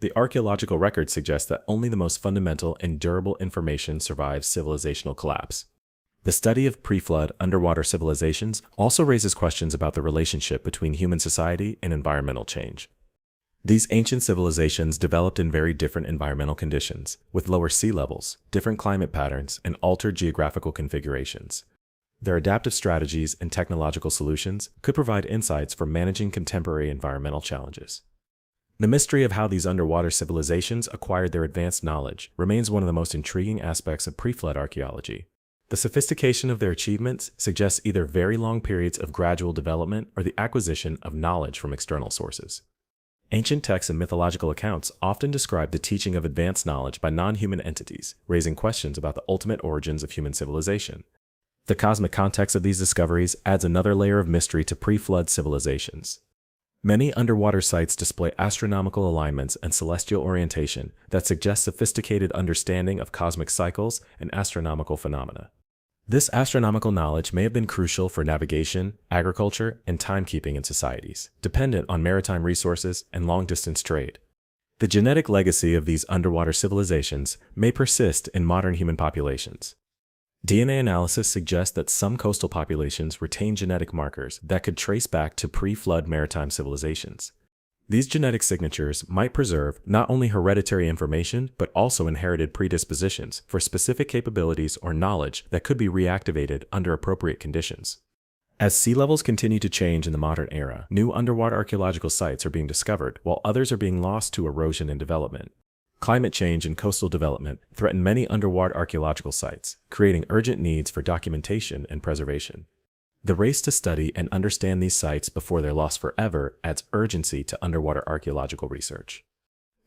The archaeological record suggests that only the most fundamental and durable information survives civilizational collapse. The study of pre-flood underwater civilizations also raises questions about the relationship between human society and environmental change. These ancient civilizations developed in very different environmental conditions, with lower sea levels, different climate patterns, and altered geographical configurations. Their adaptive strategies and technological solutions could provide insights for managing contemporary environmental challenges. The mystery of how these underwater civilizations acquired their advanced knowledge remains one of the most intriguing aspects of pre-flood archaeology. The sophistication of their achievements suggests either very long periods of gradual development or the acquisition of knowledge from external sources. Ancient texts and mythological accounts often describe the teaching of advanced knowledge by non-human entities, raising questions about the ultimate origins of human civilization. The cosmic context of these discoveries adds another layer of mystery to pre-flood civilizations. Many underwater sites display astronomical alignments and celestial orientation that suggest sophisticated understanding of cosmic cycles and astronomical phenomena. This astronomical knowledge may have been crucial for navigation, agriculture, and timekeeping in societies, dependent on maritime resources and long-distance trade. The genetic legacy of these underwater civilizations may persist in modern human populations. DNA analysis suggests that some coastal populations retain genetic markers that could trace back to pre-flood maritime civilizations. These genetic signatures might preserve not only hereditary information, but also inherited predispositions for specific capabilities or knowledge that could be reactivated under appropriate conditions. As sea levels continue to change in the modern era, new underwater archaeological sites are being discovered, while others are being lost to erosion and development. Climate change and coastal development threaten many underwater archaeological sites, creating urgent needs for documentation and preservation. The race to study and understand these sites before they're lost forever adds urgency to underwater archaeological research.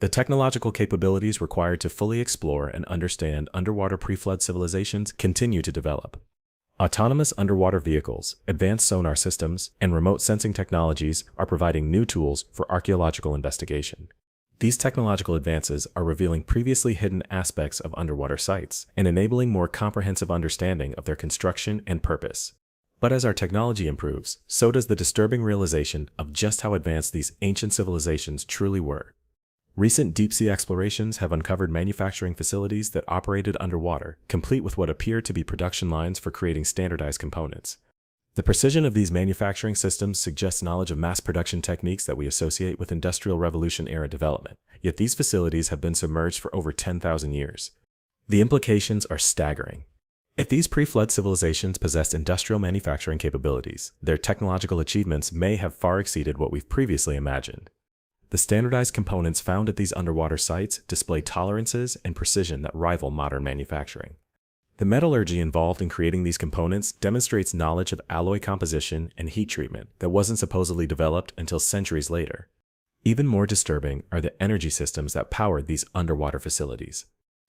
The technological capabilities required to fully explore and understand underwater pre-flood civilizations continue to develop. Autonomous underwater vehicles, advanced sonar systems, and remote sensing technologies are providing new tools for archaeological investigation. These technological advances are revealing previously hidden aspects of underwater sites and enabling more comprehensive understanding of their construction and purpose. But as our technology improves, so does the disturbing realization of just how advanced these ancient civilizations truly were. Recent deep-sea explorations have uncovered manufacturing facilities that operated underwater, complete with what appear to be production lines for creating standardized components. The precision of these manufacturing systems suggests knowledge of mass production techniques that we associate with Industrial Revolution-era development, yet these facilities have been submerged for over 10,000 years. The implications are staggering. If these pre-flood civilizations possessed industrial manufacturing capabilities, their technological achievements may have far exceeded what we've previously imagined. The standardized components found at these underwater sites display tolerances and precision that rival modern manufacturing. The metallurgy involved in creating these components demonstrates knowledge of alloy composition and heat treatment that wasn't supposedly developed until centuries later. Even more disturbing are the energy systems that powered these underwater facilities.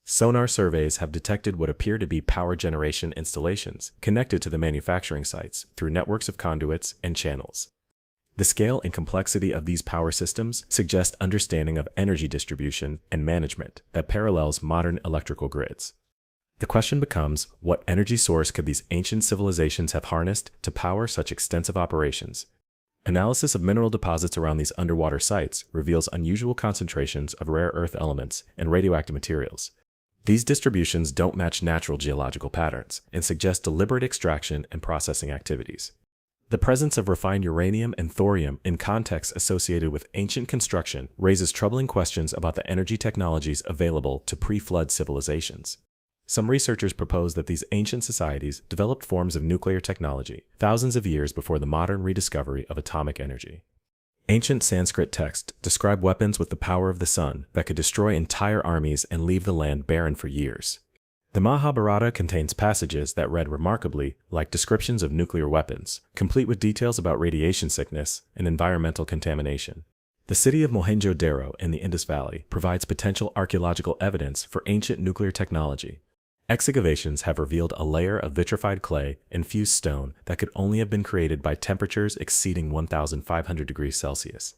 Sonar surveys have detected what appear to be power generation installations connected to the manufacturing sites through networks of conduits and channels. The scale and complexity of these power systems suggest understanding of energy distribution and management that parallels modern electrical grids. The question becomes, what energy source could these ancient civilizations have harnessed to power such extensive operations? Analysis of mineral deposits around these underwater sites reveals unusual concentrations of rare earth elements and radioactive materials. These distributions don't match natural geological patterns and suggest deliberate extraction and processing activities. The presence of refined uranium and thorium in contexts associated with ancient construction raises troubling questions about the energy technologies available to pre-flood civilizations. Some researchers propose that these ancient societies developed forms of nuclear technology thousands of years before the modern rediscovery of atomic energy. Ancient Sanskrit texts describe weapons with the power of the sun that could destroy entire armies and leave the land barren for years. The Mahabharata contains passages that read remarkably like descriptions of nuclear weapons, complete with details about radiation sickness and environmental contamination. The city of Mohenjo-Daro in the Indus Valley provides potential archaeological evidence for ancient nuclear technology. Excavations have revealed a layer of vitrified clay and fused stone that could only have been created by temperatures exceeding 1,500 degrees Celsius.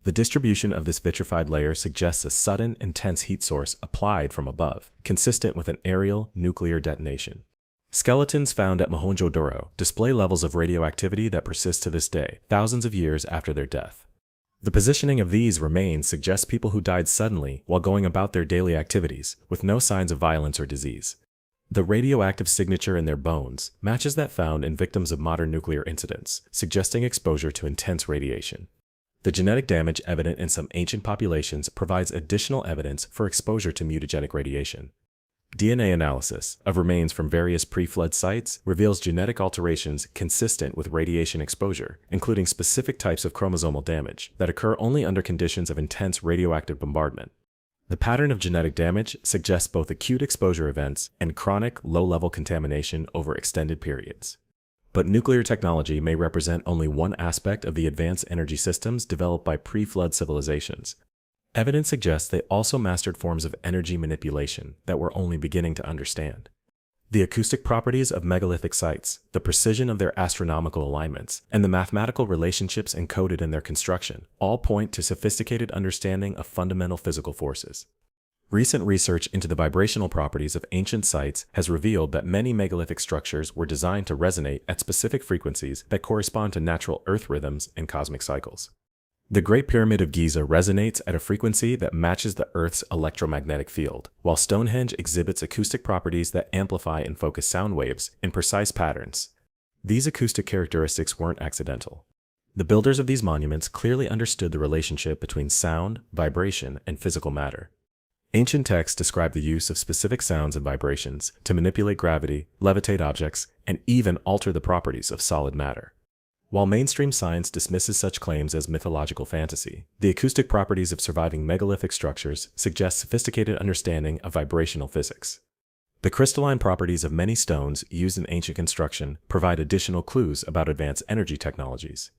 The distribution of this vitrified layer suggests a sudden, intense heat source applied from above, consistent with an aerial nuclear detonation. Skeletons found at Mohenjo-daro display levels of radioactivity that persist to this day, thousands of years after their death. The positioning of these remains suggests people who died suddenly while going about their daily activities, with no signs of violence or disease. The radioactive signature in their bones matches that found in victims of modern nuclear incidents, suggesting exposure to intense radiation. The genetic damage evident in some ancient populations provides additional evidence for exposure to mutagenic radiation. DNA analysis of remains from various pre-flood sites reveals genetic alterations consistent with radiation exposure, including specific types of chromosomal damage that occur only under conditions of intense radioactive bombardment. The pattern of genetic damage suggests both acute exposure events and chronic, low-level contamination over extended periods. But nuclear technology may represent only one aspect of the advanced energy systems developed by pre-flood civilizations. Evidence suggests they also mastered forms of energy manipulation that we're only beginning to understand. The acoustic properties of megalithic sites, the precision of their astronomical alignments, and the mathematical relationships encoded in their construction all point to sophisticated understanding of fundamental physical forces. Recent research into the vibrational properties of ancient sites has revealed that many megalithic structures were designed to resonate at specific frequencies that correspond to natural Earth rhythms and cosmic cycles. The Great Pyramid of Giza resonates at a frequency that matches the Earth's electromagnetic field, while Stonehenge exhibits acoustic properties that amplify and focus sound waves in precise patterns. These acoustic characteristics weren't accidental. The builders of these monuments clearly understood the relationship between sound, vibration, and physical matter. Ancient texts describe the use of specific sounds and vibrations to manipulate gravity, levitate objects, and even alter the properties of solid matter. While mainstream science dismisses such claims as mythological fantasy, the acoustic properties of surviving megalithic structures suggest sophisticated understanding of vibrational physics. The crystalline properties of many stones used in ancient construction provide additional clues about advanced energy technologies.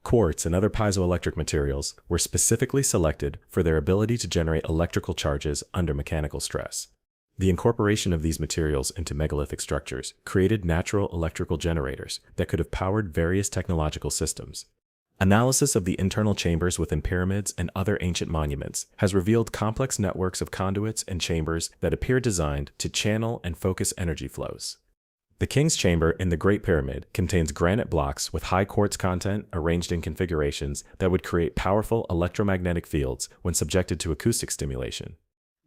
Quartz and other piezoelectric materials were specifically selected for their ability to generate electrical charges under mechanical stress. The incorporation of these materials into megalithic structures created natural electrical generators that could have powered various technological systems. Analysis of the internal chambers within pyramids and other ancient monuments has revealed complex networks of conduits and chambers that appear designed to channel and focus energy flows. The King's Chamber in the Great Pyramid contains granite blocks with high quartz content arranged in configurations that would create powerful electromagnetic fields when subjected to acoustic stimulation.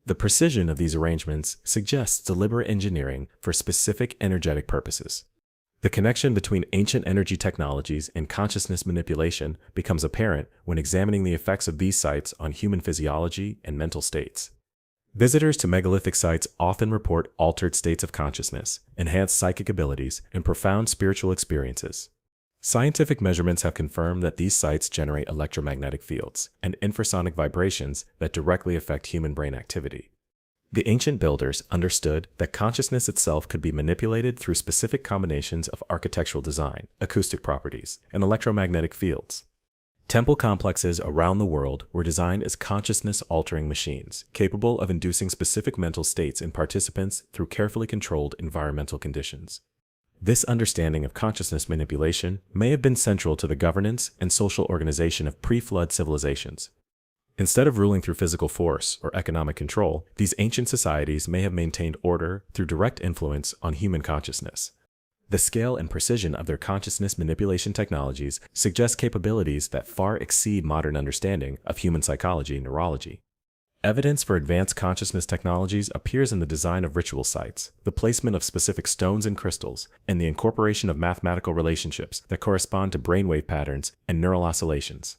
The precision of these arrangements suggests deliberate engineering for specific energetic purposes. The connection between ancient energy technologies and consciousness manipulation becomes apparent when examining the effects of these sites on human physiology and mental states. Visitors to megalithic sites often report altered states of consciousness, enhanced psychic abilities, and profound spiritual experiences. Scientific measurements have confirmed that these sites generate electromagnetic fields and infrasonic vibrations that directly affect human brain activity. The ancient builders understood that consciousness itself could be manipulated through specific combinations of architectural design, acoustic properties, and electromagnetic fields. Temple complexes around the world were designed as consciousness-altering machines, capable of inducing specific mental states in participants through carefully controlled environmental conditions. This understanding of consciousness manipulation may have been central to the governance and social organization of pre-flood civilizations. Instead of ruling through physical force or economic control, these ancient societies may have maintained order through direct influence on human consciousness. The scale and precision of their consciousness manipulation technologies suggest capabilities that far exceed modern understanding of human psychology and neurology. Evidence for advanced consciousness technologies appears in the design of ritual sites, the placement of specific stones and crystals, and the incorporation of mathematical relationships that correspond to brainwave patterns and neural oscillations.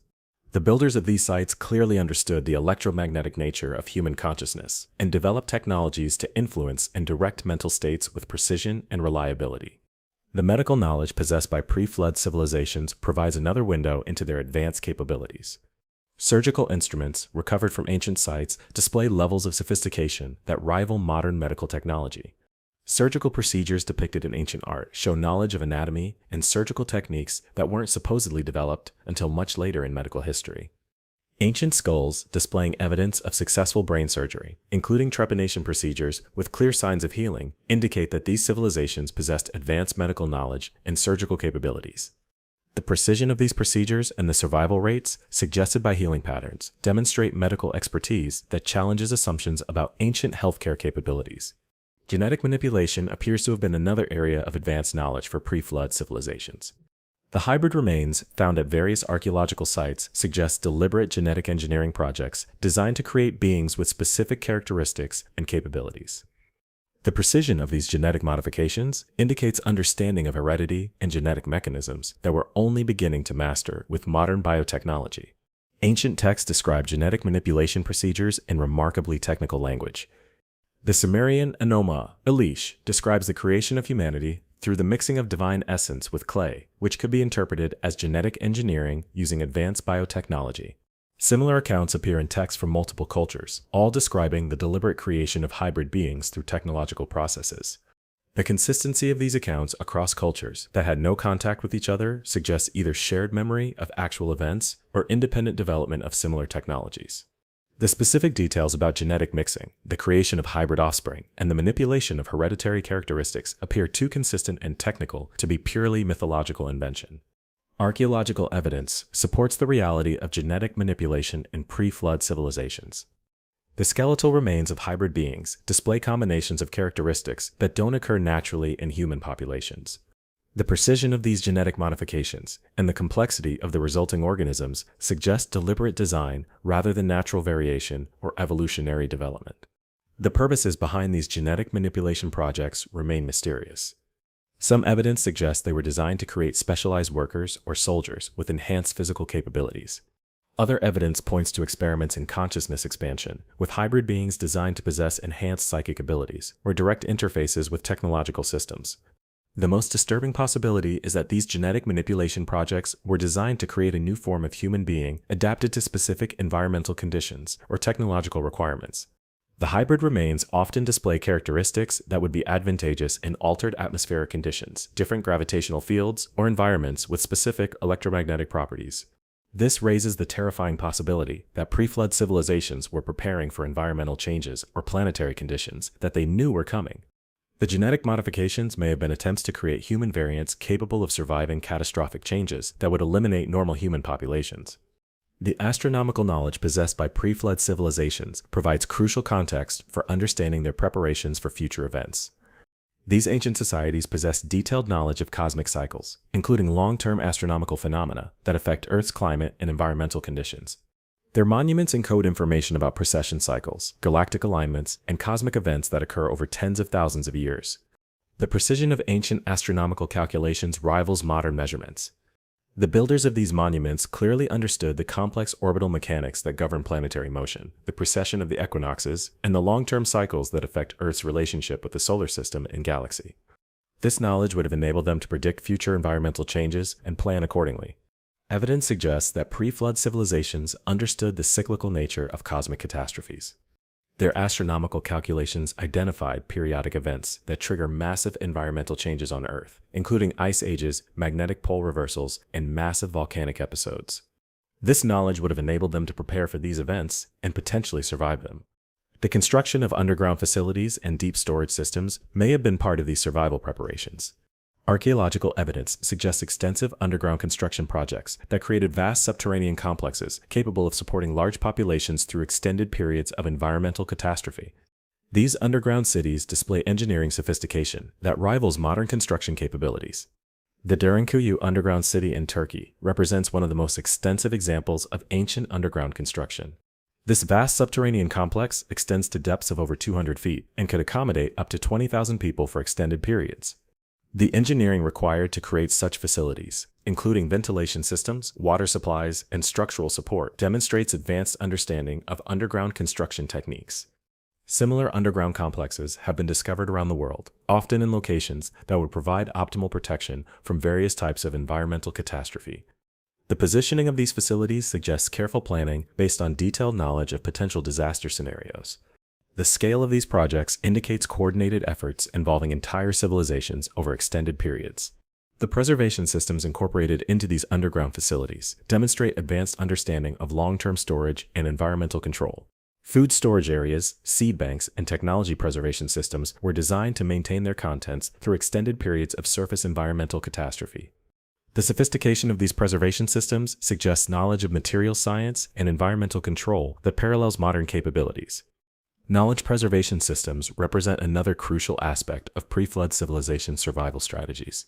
The builders of these sites clearly understood the electromagnetic nature of human consciousness and developed technologies to influence and direct mental states with precision and reliability. The medical knowledge possessed by pre-flood civilizations provides another window into their advanced capabilities. Surgical instruments recovered from ancient sites display levels of sophistication that rival modern medical technology. Surgical procedures depicted in ancient art show knowledge of anatomy and surgical techniques that weren't supposedly developed until much later in medical history. Ancient skulls displaying evidence of successful brain surgery, including trepanation procedures with clear signs of healing, indicate that these civilizations possessed advanced medical knowledge and surgical capabilities. The precision of these procedures and the survival rates suggested by healing patterns demonstrate medical expertise that challenges assumptions about ancient healthcare capabilities. Genetic manipulation appears to have been another area of advanced knowledge for pre-flood civilizations. The hybrid remains found at various archaeological sites suggest deliberate genetic engineering projects designed to create beings with specific characteristics and capabilities. The precision of these genetic modifications indicates understanding of heredity and genetic mechanisms that we're only beginning to master with modern biotechnology. Ancient texts describe genetic manipulation procedures in remarkably technical language. The Sumerian Enoma Elish describes the creation of humanity through the mixing of divine essence with clay, which could be interpreted as genetic engineering using advanced biotechnology. Similar accounts appear in texts from multiple cultures, all describing the deliberate creation of hybrid beings through technological processes. The consistency of these accounts across cultures that had no contact with each other suggests either shared memory of actual events or independent development of similar technologies. The specific details about genetic mixing, the creation of hybrid offspring, and the manipulation of hereditary characteristics appear too consistent and technical to be purely mythological invention. Archaeological evidence supports the reality of genetic manipulation in pre-flood civilizations. The skeletal remains of hybrid beings display combinations of characteristics that don't occur naturally in human populations. The precision of these genetic modifications and the complexity of the resulting organisms suggest deliberate design rather than natural variation or evolutionary development. The purposes behind these genetic manipulation projects remain mysterious. Some evidence suggests they were designed to create specialized workers or soldiers with enhanced physical capabilities. Other evidence points to experiments in consciousness expansion, with hybrid beings designed to possess enhanced psychic abilities or direct interfaces with technological systems. The most disturbing possibility is that these genetic manipulation projects were designed to create a new form of human being adapted to specific environmental conditions or technological requirements. The hybrid remains often display characteristics that would be advantageous in altered atmospheric conditions, different gravitational fields, or environments with specific electromagnetic properties. This raises the terrifying possibility that pre-flood civilizations were preparing for environmental changes or planetary conditions that they knew were coming. The genetic modifications may have been attempts to create human variants capable of surviving catastrophic changes that would eliminate normal human populations. The astronomical knowledge possessed by pre-flood civilizations provides crucial context for understanding their preparations for future events. These ancient societies possessed detailed knowledge of cosmic cycles, including long-term astronomical phenomena that affect Earth's climate and environmental conditions. Their monuments encode information about precession cycles, galactic alignments, and cosmic events that occur over tens of thousands of years. The precision of ancient astronomical calculations rivals modern measurements. The builders of these monuments clearly understood the complex orbital mechanics that govern planetary motion, the precession of the equinoxes, and the long-term cycles that affect Earth's relationship with the solar system and galaxy. This knowledge would have enabled them to predict future environmental changes and plan accordingly. Evidence suggests that pre-flood civilizations understood the cyclical nature of cosmic catastrophes. Their astronomical calculations identified periodic events that trigger massive environmental changes on Earth, including ice ages, magnetic pole reversals, and massive volcanic episodes. This knowledge would have enabled them to prepare for these events and potentially survive them. The construction of underground facilities and deep storage systems may have been part of these survival preparations. Archaeological evidence suggests extensive underground construction projects that created vast subterranean complexes capable of supporting large populations through extended periods of environmental catastrophe. These underground cities display engineering sophistication that rivals modern construction capabilities. The Derinkuyu underground city in Turkey represents one of the most extensive examples of ancient underground construction. This vast subterranean complex extends to depths of over 200 feet and could accommodate up to 20,000 people for extended periods. The engineering required to create such facilities, including ventilation systems, water supplies, and structural support, demonstrates advanced understanding of underground construction techniques. Similar underground complexes have been discovered around the world, often in locations that would provide optimal protection from various types of environmental catastrophe. The positioning of these facilities suggests careful planning based on detailed knowledge of potential disaster scenarios. The scale of these projects indicates coordinated efforts involving entire civilizations over extended periods. The preservation systems incorporated into these underground facilities demonstrate advanced understanding of long-term storage and environmental control. Food storage areas, seed banks, and technology preservation systems were designed to maintain their contents through extended periods of surface environmental catastrophe. The sophistication of these preservation systems suggests knowledge of material science and environmental control that parallels modern capabilities. Knowledge preservation systems represent another crucial aspect of pre-flood civilization survival strategies.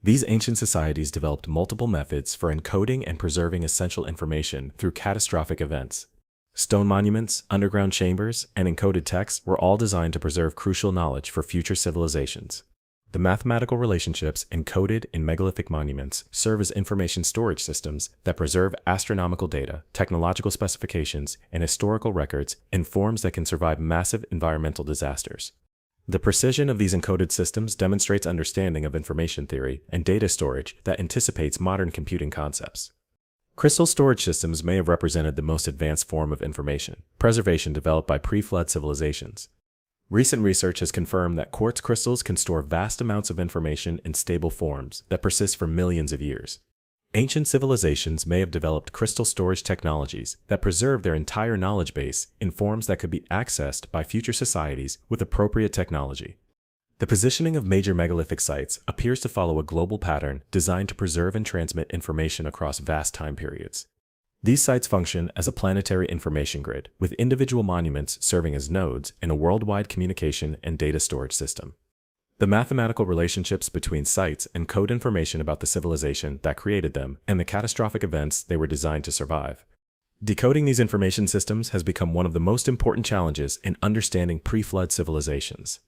These ancient societies developed multiple methods for encoding and preserving essential information through catastrophic events. Stone monuments, underground chambers, and encoded texts were all designed to preserve crucial knowledge for future civilizations. The mathematical relationships encoded in megalithic monuments serve as information storage systems that preserve astronomical data, technological specifications, and historical records in forms that can survive massive environmental disasters. The precision of these encoded systems demonstrates understanding of information theory and data storage that anticipates modern computing concepts. Crystal storage systems may have represented the most advanced form of information preservation developed by pre-flood civilizations. Recent research has confirmed that quartz crystals can store vast amounts of information in stable forms that persist for millions of years. Ancient civilizations may have developed crystal storage technologies that preserve their entire knowledge base in forms that could be accessed by future societies with appropriate technology. The positioning of major megalithic sites appears to follow a global pattern designed to preserve and transmit information across vast time periods. These sites function as a planetary information grid, with individual monuments serving as nodes in a worldwide communication and data storage system. The mathematical relationships between sites encode information about the civilization that created them and the catastrophic events they were designed to survive. Decoding these information systems has become one of the most important challenges in understanding pre-flood civilizations.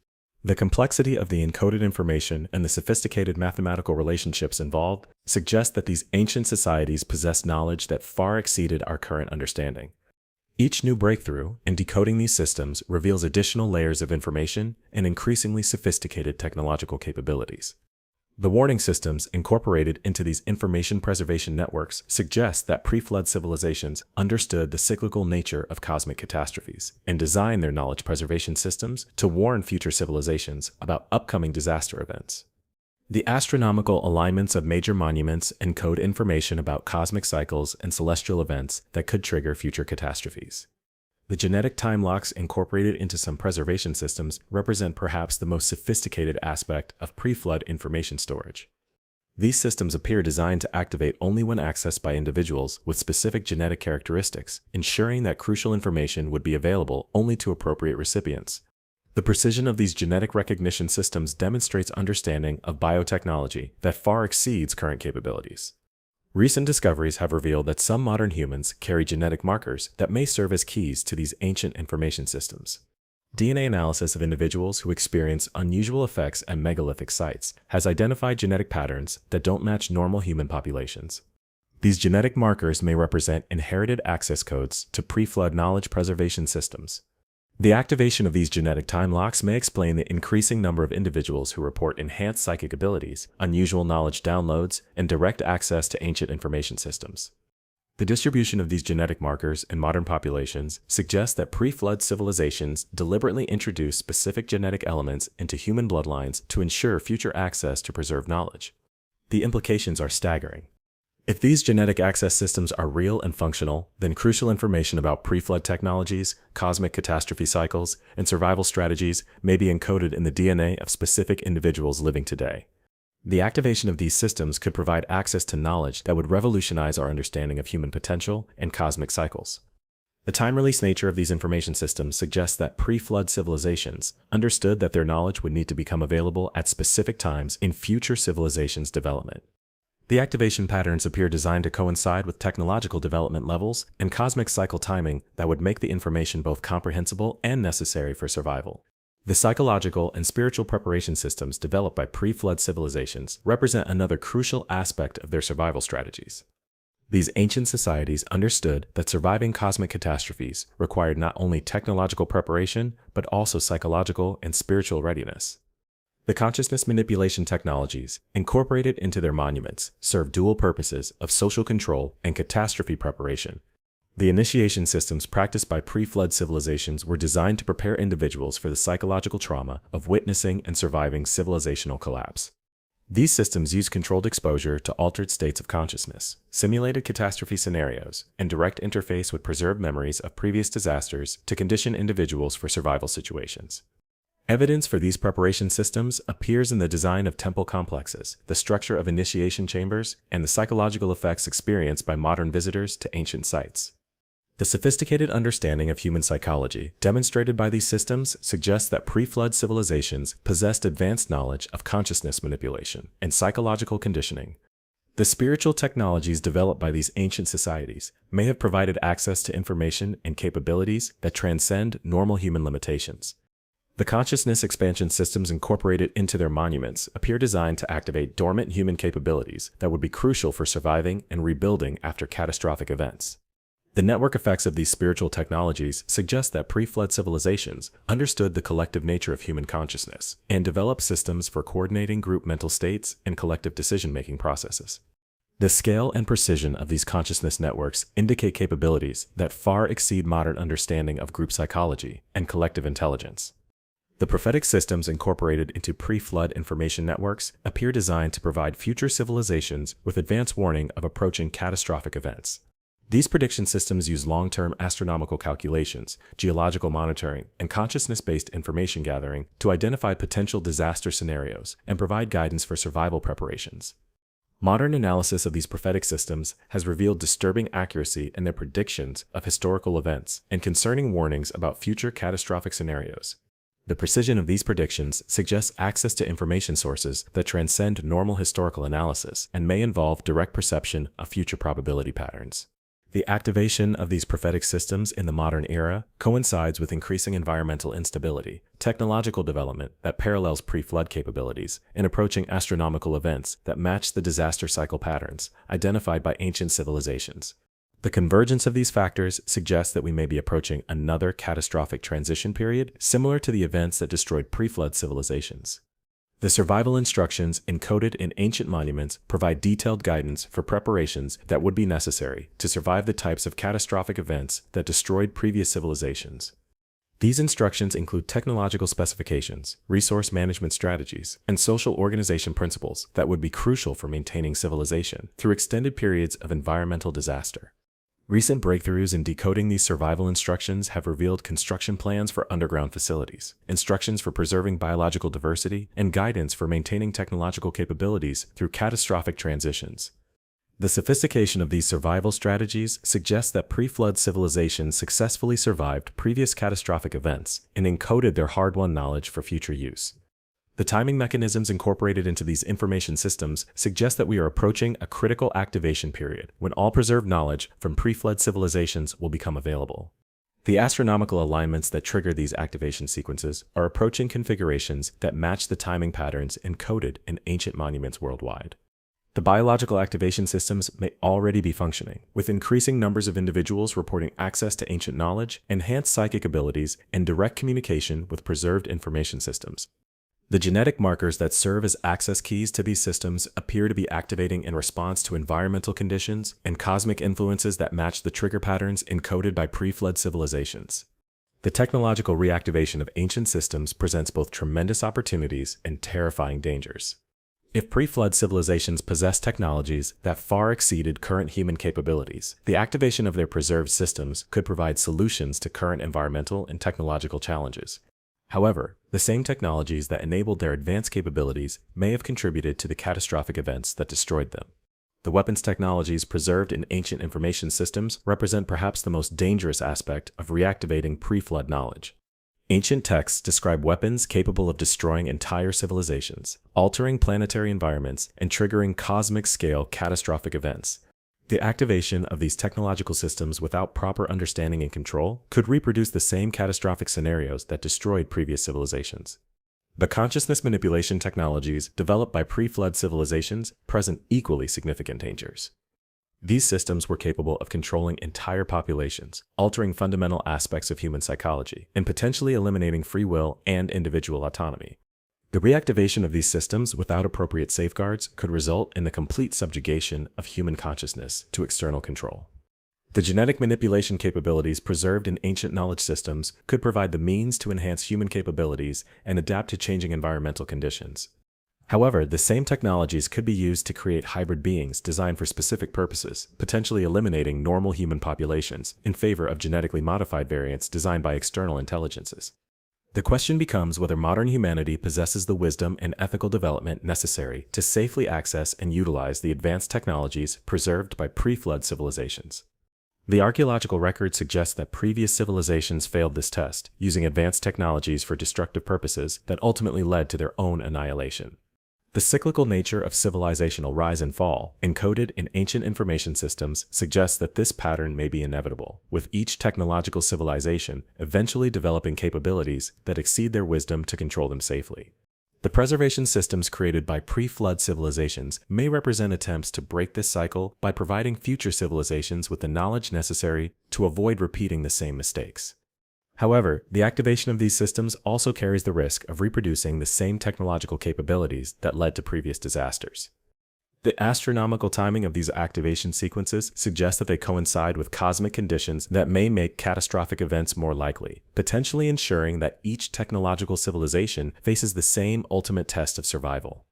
The complexity of the encoded information and the sophisticated mathematical relationships involved suggest that these ancient societies possessed knowledge that far exceeded our current understanding. Each new breakthrough in decoding these systems reveals additional layers of information and increasingly sophisticated technological capabilities. The warning systems incorporated into these information preservation networks suggest that pre-flood civilizations understood the cyclical nature of cosmic catastrophes and designed their knowledge preservation systems to warn future civilizations about upcoming disaster events. The astronomical alignments of major monuments encode information about cosmic cycles and celestial events that could trigger future catastrophes. The genetic time locks incorporated into some preservation systems represent perhaps the most sophisticated aspect of pre-flood information storage. These systems appear designed to activate only when accessed by individuals with specific genetic characteristics, ensuring that crucial information would be available only to appropriate recipients. The precision of these genetic recognition systems demonstrates understanding of biotechnology that far exceeds current capabilities. Recent discoveries have revealed that some modern humans carry genetic markers that may serve as keys to these ancient information systems. DNA analysis of individuals who experience unusual effects at megalithic sites has identified genetic patterns that don't match normal human populations. These genetic markers may represent inherited access codes to pre-flood knowledge preservation systems. The activation of these genetic time locks may explain the increasing number of individuals who report enhanced psychic abilities, unusual knowledge downloads, and direct access to ancient information systems. The distribution of these genetic markers in modern populations suggests that pre-flood civilizations deliberately introduced specific genetic elements into human bloodlines to ensure future access to preserved knowledge. The implications are staggering. If these genetic access systems are real and functional, then crucial information about pre-flood technologies, cosmic catastrophe cycles, and survival strategies may be encoded in the DNA of specific individuals living today. The activation of these systems could provide access to knowledge that would revolutionize our understanding of human potential and cosmic cycles. The time-release nature of these information systems suggests that pre-flood civilizations understood that their knowledge would need to become available at specific times in future civilizations' development. The activation patterns appear designed to coincide with technological development levels and cosmic cycle timing that would make the information both comprehensible and necessary for survival. The psychological and spiritual preparation systems developed by pre-flood civilizations represent another crucial aspect of their survival strategies. These ancient societies understood that surviving cosmic catastrophes required not only technological preparation, but also psychological and spiritual readiness. The consciousness manipulation technologies incorporated into their monuments serve dual purposes of social control and catastrophe preparation. The initiation systems practiced by pre-flood civilizations were designed to prepare individuals for the psychological trauma of witnessing and surviving civilizational collapse. These systems use controlled exposure to altered states of consciousness, simulated catastrophe scenarios, and direct interface with preserved memories of previous disasters to condition individuals for survival situations. Evidence for these preparation systems appears in the design of temple complexes, the structure of initiation chambers, and the psychological effects experienced by modern visitors to ancient sites. The sophisticated understanding of human psychology demonstrated by these systems suggests that pre-flood civilizations possessed advanced knowledge of consciousness manipulation and psychological conditioning. The spiritual technologies developed by these ancient societies may have provided access to information and capabilities that transcend normal human limitations. The consciousness expansion systems incorporated into their monuments appear designed to activate dormant human capabilities that would be crucial for surviving and rebuilding after catastrophic events. The network effects of these spiritual technologies suggest that pre-flood civilizations understood the collective nature of human consciousness and developed systems for coordinating group mental states and collective decision-making processes. The scale and precision of these consciousness networks indicate capabilities that far exceed modern understanding of group psychology and collective intelligence. The prophetic systems incorporated into pre-flood information networks appear designed to provide future civilizations with advance warning of approaching catastrophic events. These prediction systems use long-term astronomical calculations, geological monitoring, and consciousness-based information gathering to identify potential disaster scenarios and provide guidance for survival preparations. Modern analysis of these prophetic systems has revealed disturbing accuracy in their predictions of historical events and concerning warnings about future catastrophic scenarios. The precision of these predictions suggests access to information sources that transcend normal historical analysis and may involve direct perception of future probability patterns. The activation of these prophetic systems in the modern era coincides with increasing environmental instability, technological development that parallels pre-flood capabilities, and approaching astronomical events that match the disaster cycle patterns identified by ancient civilizations. The convergence of these factors suggests that we may be approaching another catastrophic transition period similar to the events that destroyed pre-flood civilizations. The survival instructions encoded in ancient monuments provide detailed guidance for preparations that would be necessary to survive the types of catastrophic events that destroyed previous civilizations. These instructions include technological specifications, resource management strategies, and social organization principles that would be crucial for maintaining civilization through extended periods of environmental disaster. Recent breakthroughs in decoding these survival instructions have revealed construction plans for underground facilities, instructions for preserving biological diversity, and guidance for maintaining technological capabilities through catastrophic transitions. The sophistication of these survival strategies suggests that pre-flood civilizations successfully survived previous catastrophic events and encoded their hard-won knowledge for future use. The timing mechanisms incorporated into these information systems suggest that we are approaching a critical activation period when all preserved knowledge from pre-flood civilizations will become available. The astronomical alignments that trigger these activation sequences are approaching configurations that match the timing patterns encoded in ancient monuments worldwide. The biological activation systems may already be functioning, with increasing numbers of individuals reporting access to ancient knowledge, enhanced psychic abilities, and direct communication with preserved information systems. The genetic markers that serve as access keys to these systems appear to be activating in response to environmental conditions and cosmic influences that match the trigger patterns encoded by pre-flood civilizations. The technological reactivation of ancient systems presents both tremendous opportunities and terrifying dangers. If pre-flood civilizations possess technologies that far exceeded current human capabilities, the activation of their preserved systems could provide solutions to current environmental and technological challenges. However, the same technologies that enabled their advanced capabilities may have contributed to the catastrophic events that destroyed them. The weapons technologies preserved in ancient information systems represent perhaps the most dangerous aspect of reactivating pre-flood knowledge. Ancient texts describe weapons capable of destroying entire civilizations, altering planetary environments, and triggering cosmic-scale catastrophic events. The activation of these technological systems without proper understanding and control could reproduce the same catastrophic scenarios that destroyed previous civilizations. The consciousness manipulation technologies developed by pre-flood civilizations present equally significant dangers. These systems were capable of controlling entire populations, altering fundamental aspects of human psychology, and potentially eliminating free will and individual autonomy. The reactivation of these systems without appropriate safeguards could result in the complete subjugation of human consciousness to external control. The genetic manipulation capabilities preserved in ancient knowledge systems could provide the means to enhance human capabilities and adapt to changing environmental conditions. However, the same technologies could be used to create hybrid beings designed for specific purposes, potentially eliminating normal human populations in favor of genetically modified variants designed by external intelligences. The question becomes whether modern humanity possesses the wisdom and ethical development necessary to safely access and utilize the advanced technologies preserved by pre-flood civilizations. The archaeological record suggests that previous civilizations failed this test, using advanced technologies for destructive purposes that ultimately led to their own annihilation. The cyclical nature of civilizational rise and fall, encoded in ancient information systems, suggests that this pattern may be inevitable, with each technological civilization eventually developing capabilities that exceed their wisdom to control them safely. The preservation systems created by pre-flood civilizations may represent attempts to break this cycle by providing future civilizations with the knowledge necessary to avoid repeating the same mistakes. However, the activation of these systems also carries the risk of reproducing the same technological capabilities that led to previous disasters. The astronomical timing of these activation sequences suggests that they coincide with cosmic conditions that may make catastrophic events more likely, potentially ensuring that each technological civilization faces the same ultimate test of survival.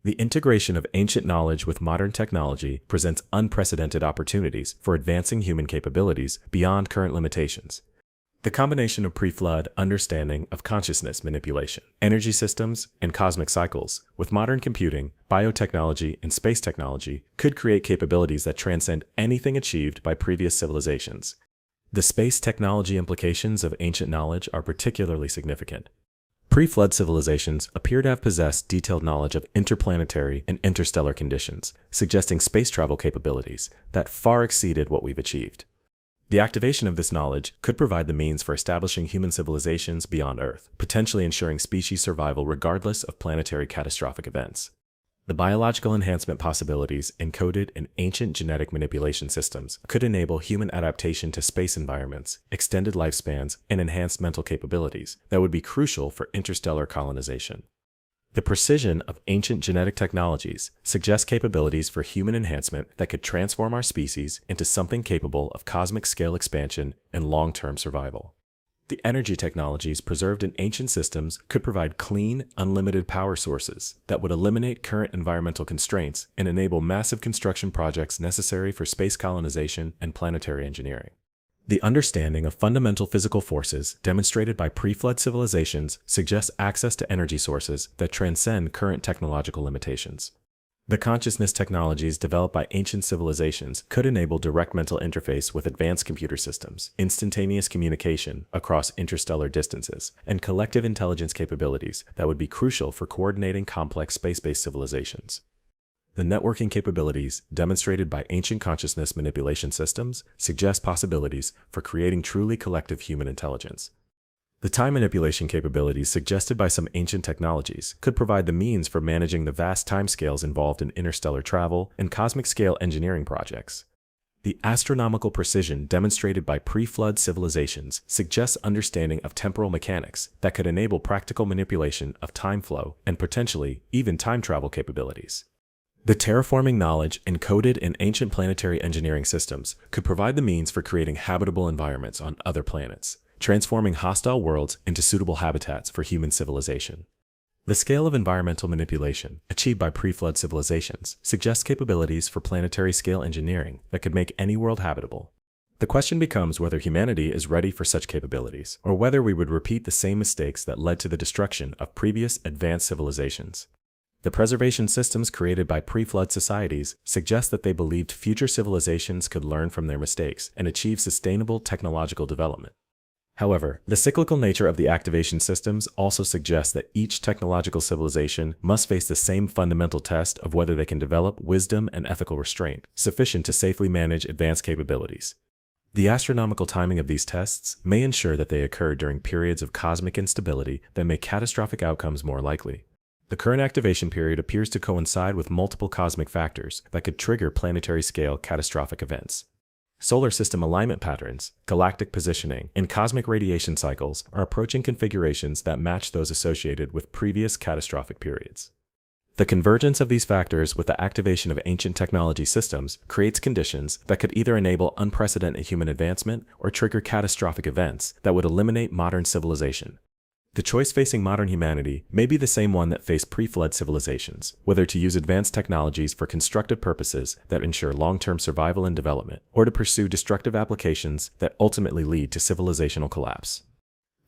The integration of ancient knowledge with modern technology presents unprecedented opportunities for advancing human capabilities beyond current limitations. The combination of pre-flood understanding of consciousness manipulation, energy systems, and cosmic cycles with modern computing, biotechnology, and space technology could create capabilities that transcend anything achieved by previous civilizations. The space technology implications of ancient knowledge are particularly significant. Pre-flood civilizations appear to have possessed detailed knowledge of interplanetary and interstellar conditions, suggesting space travel capabilities that far exceeded what we've achieved. The activation of this knowledge could provide the means for establishing human civilizations beyond Earth, potentially ensuring species survival regardless of planetary catastrophic events. The biological enhancement possibilities encoded in ancient genetic manipulation systems could enable human adaptation to space environments, extended lifespans, and enhanced mental capabilities that would be crucial for interstellar colonization. The precision of ancient genetic technologies suggests capabilities for human enhancement that could transform our species into something capable of cosmic scale expansion and long-term survival. The energy technologies preserved in ancient systems could provide clean, unlimited power sources that would eliminate current environmental constraints and enable massive construction projects necessary for space colonization and planetary engineering. The understanding of fundamental physical forces demonstrated by pre-flood civilizations suggests access to energy sources that transcend current technological limitations. The consciousness technologies developed by ancient civilizations could enable direct mental interface with advanced computer systems, instantaneous communication across interstellar distances, and collective intelligence capabilities that would be crucial for coordinating complex space-based civilizations. The networking capabilities demonstrated by ancient consciousness manipulation systems suggest possibilities for creating truly collective human intelligence. The time manipulation capabilities suggested by some ancient technologies could provide the means for managing the vast timescales involved in interstellar travel and cosmic-scale engineering projects. The astronomical precision demonstrated by pre-flood civilizations suggests understanding of temporal mechanics that could enable practical manipulation of time flow and potentially even time travel capabilities. The terraforming knowledge encoded in ancient planetary engineering systems could provide the means for creating habitable environments on other planets, transforming hostile worlds into suitable habitats for human civilization. The scale of environmental manipulation achieved by pre-flood civilizations suggests capabilities for planetary-scale engineering that could make any world habitable. The question becomes whether humanity is ready for such capabilities, or whether we would repeat the same mistakes that led to the destruction of previous advanced civilizations. The preservation systems created by pre-flood societies suggest that they believed future civilizations could learn from their mistakes and achieve sustainable technological development. However, the cyclical nature of the activation systems also suggests that each technological civilization must face the same fundamental test of whether they can develop wisdom and ethical restraint sufficient to safely manage advanced capabilities. The astronomical timing of these tests may ensure that they occur during periods of cosmic instability that make catastrophic outcomes more likely. The current activation period appears to coincide with multiple cosmic factors that could trigger planetary-scale catastrophic events. Solar system alignment patterns, galactic positioning, and cosmic radiation cycles are approaching configurations that match those associated with previous catastrophic periods. The convergence of these factors with the activation of ancient technology systems creates conditions that could either enable unprecedented human advancement or trigger catastrophic events that would eliminate modern civilization. The choice facing modern humanity may be the same one that faced pre-flood civilizations, whether to use advanced technologies for constructive purposes that ensure long-term survival and development, or to pursue destructive applications that ultimately lead to civilizational collapse.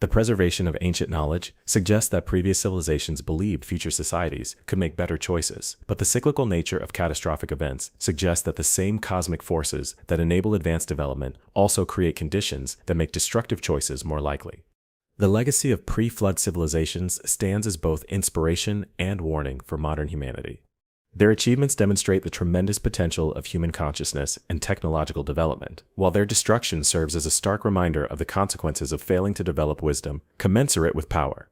The preservation of ancient knowledge suggests that previous civilizations believed future societies could make better choices, but the cyclical nature of catastrophic events suggests that the same cosmic forces that enable advanced development also create conditions that make destructive choices more likely. The legacy of pre-flood civilizations stands as both inspiration and warning for modern humanity. Their achievements demonstrate the tremendous potential of human consciousness and technological development, while their destruction serves as a stark reminder of the consequences of failing to develop wisdom commensurate with power.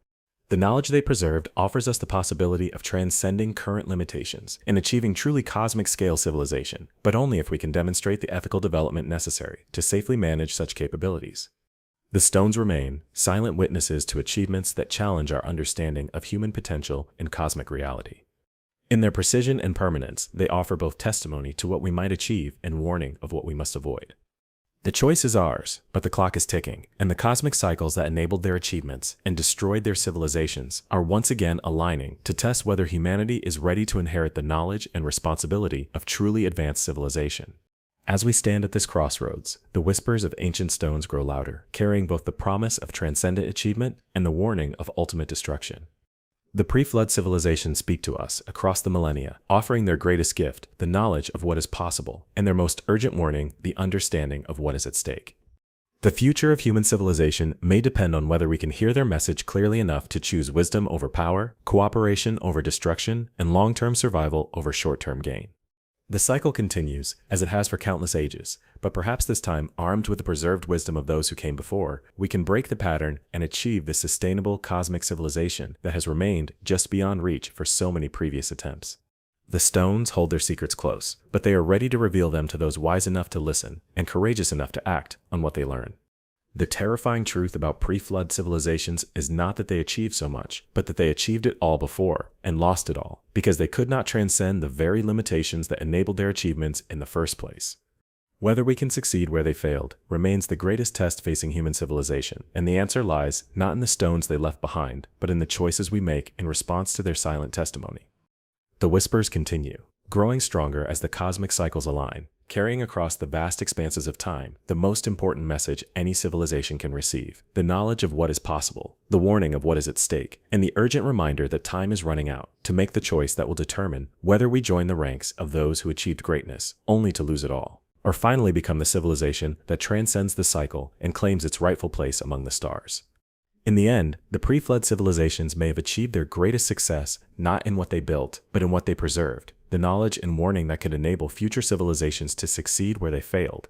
The knowledge they preserved offers us the possibility of transcending current limitations and achieving truly cosmic-scale civilization, but only if we can demonstrate the ethical development necessary to safely manage such capabilities. The stones remain silent witnesses to achievements that challenge our understanding of human potential and cosmic reality. In their precision and permanence, they offer both testimony to what we might achieve and warning of what we must avoid. The choice is ours, but the clock is ticking, and the cosmic cycles that enabled their achievements and destroyed their civilizations are once again aligning to test whether humanity is ready to inherit the knowledge and responsibility of truly advanced civilization. As we stand at this crossroads, the whispers of ancient stones grow louder, carrying both the promise of transcendent achievement and the warning of ultimate destruction. The pre-flood civilizations speak to us across the millennia, offering their greatest gift, the knowledge of what is possible, and their most urgent warning, the understanding of what is at stake. The future of human civilization may depend on whether we can hear their message clearly enough to choose wisdom over power, cooperation over destruction, and long-term survival over short-term gain. The cycle continues, as it has for countless ages, but perhaps this time, armed with the preserved wisdom of those who came before, we can break the pattern and achieve the sustainable cosmic civilization that has remained just beyond reach for so many previous attempts. The stones hold their secrets close, but they are ready to reveal them to those wise enough to listen and courageous enough to act on what they learn. The terrifying truth about pre-flood civilizations is not that they achieved so much, but that they achieved it all before and lost it all, because they could not transcend the very limitations that enabled their achievements in the first place. Whether we can succeed where they failed remains the greatest test facing human civilization, and the answer lies not in the stones they left behind, but in the choices we make in response to their silent testimony. The whispers continue, growing stronger as the cosmic cycles align, carrying across the vast expanses of time the most important message any civilization can receive, the knowledge of what is possible, the warning of what is at stake, and the urgent reminder that time is running out to make the choice that will determine whether we join the ranks of those who achieved greatness only to lose it all, or finally become the civilization that transcends the cycle and claims its rightful place among the stars. In the end, the pre-flood civilizations may have achieved their greatest success not in what they built, but in what they preserved, the knowledge and warning that could enable future civilizations to succeed where they failed.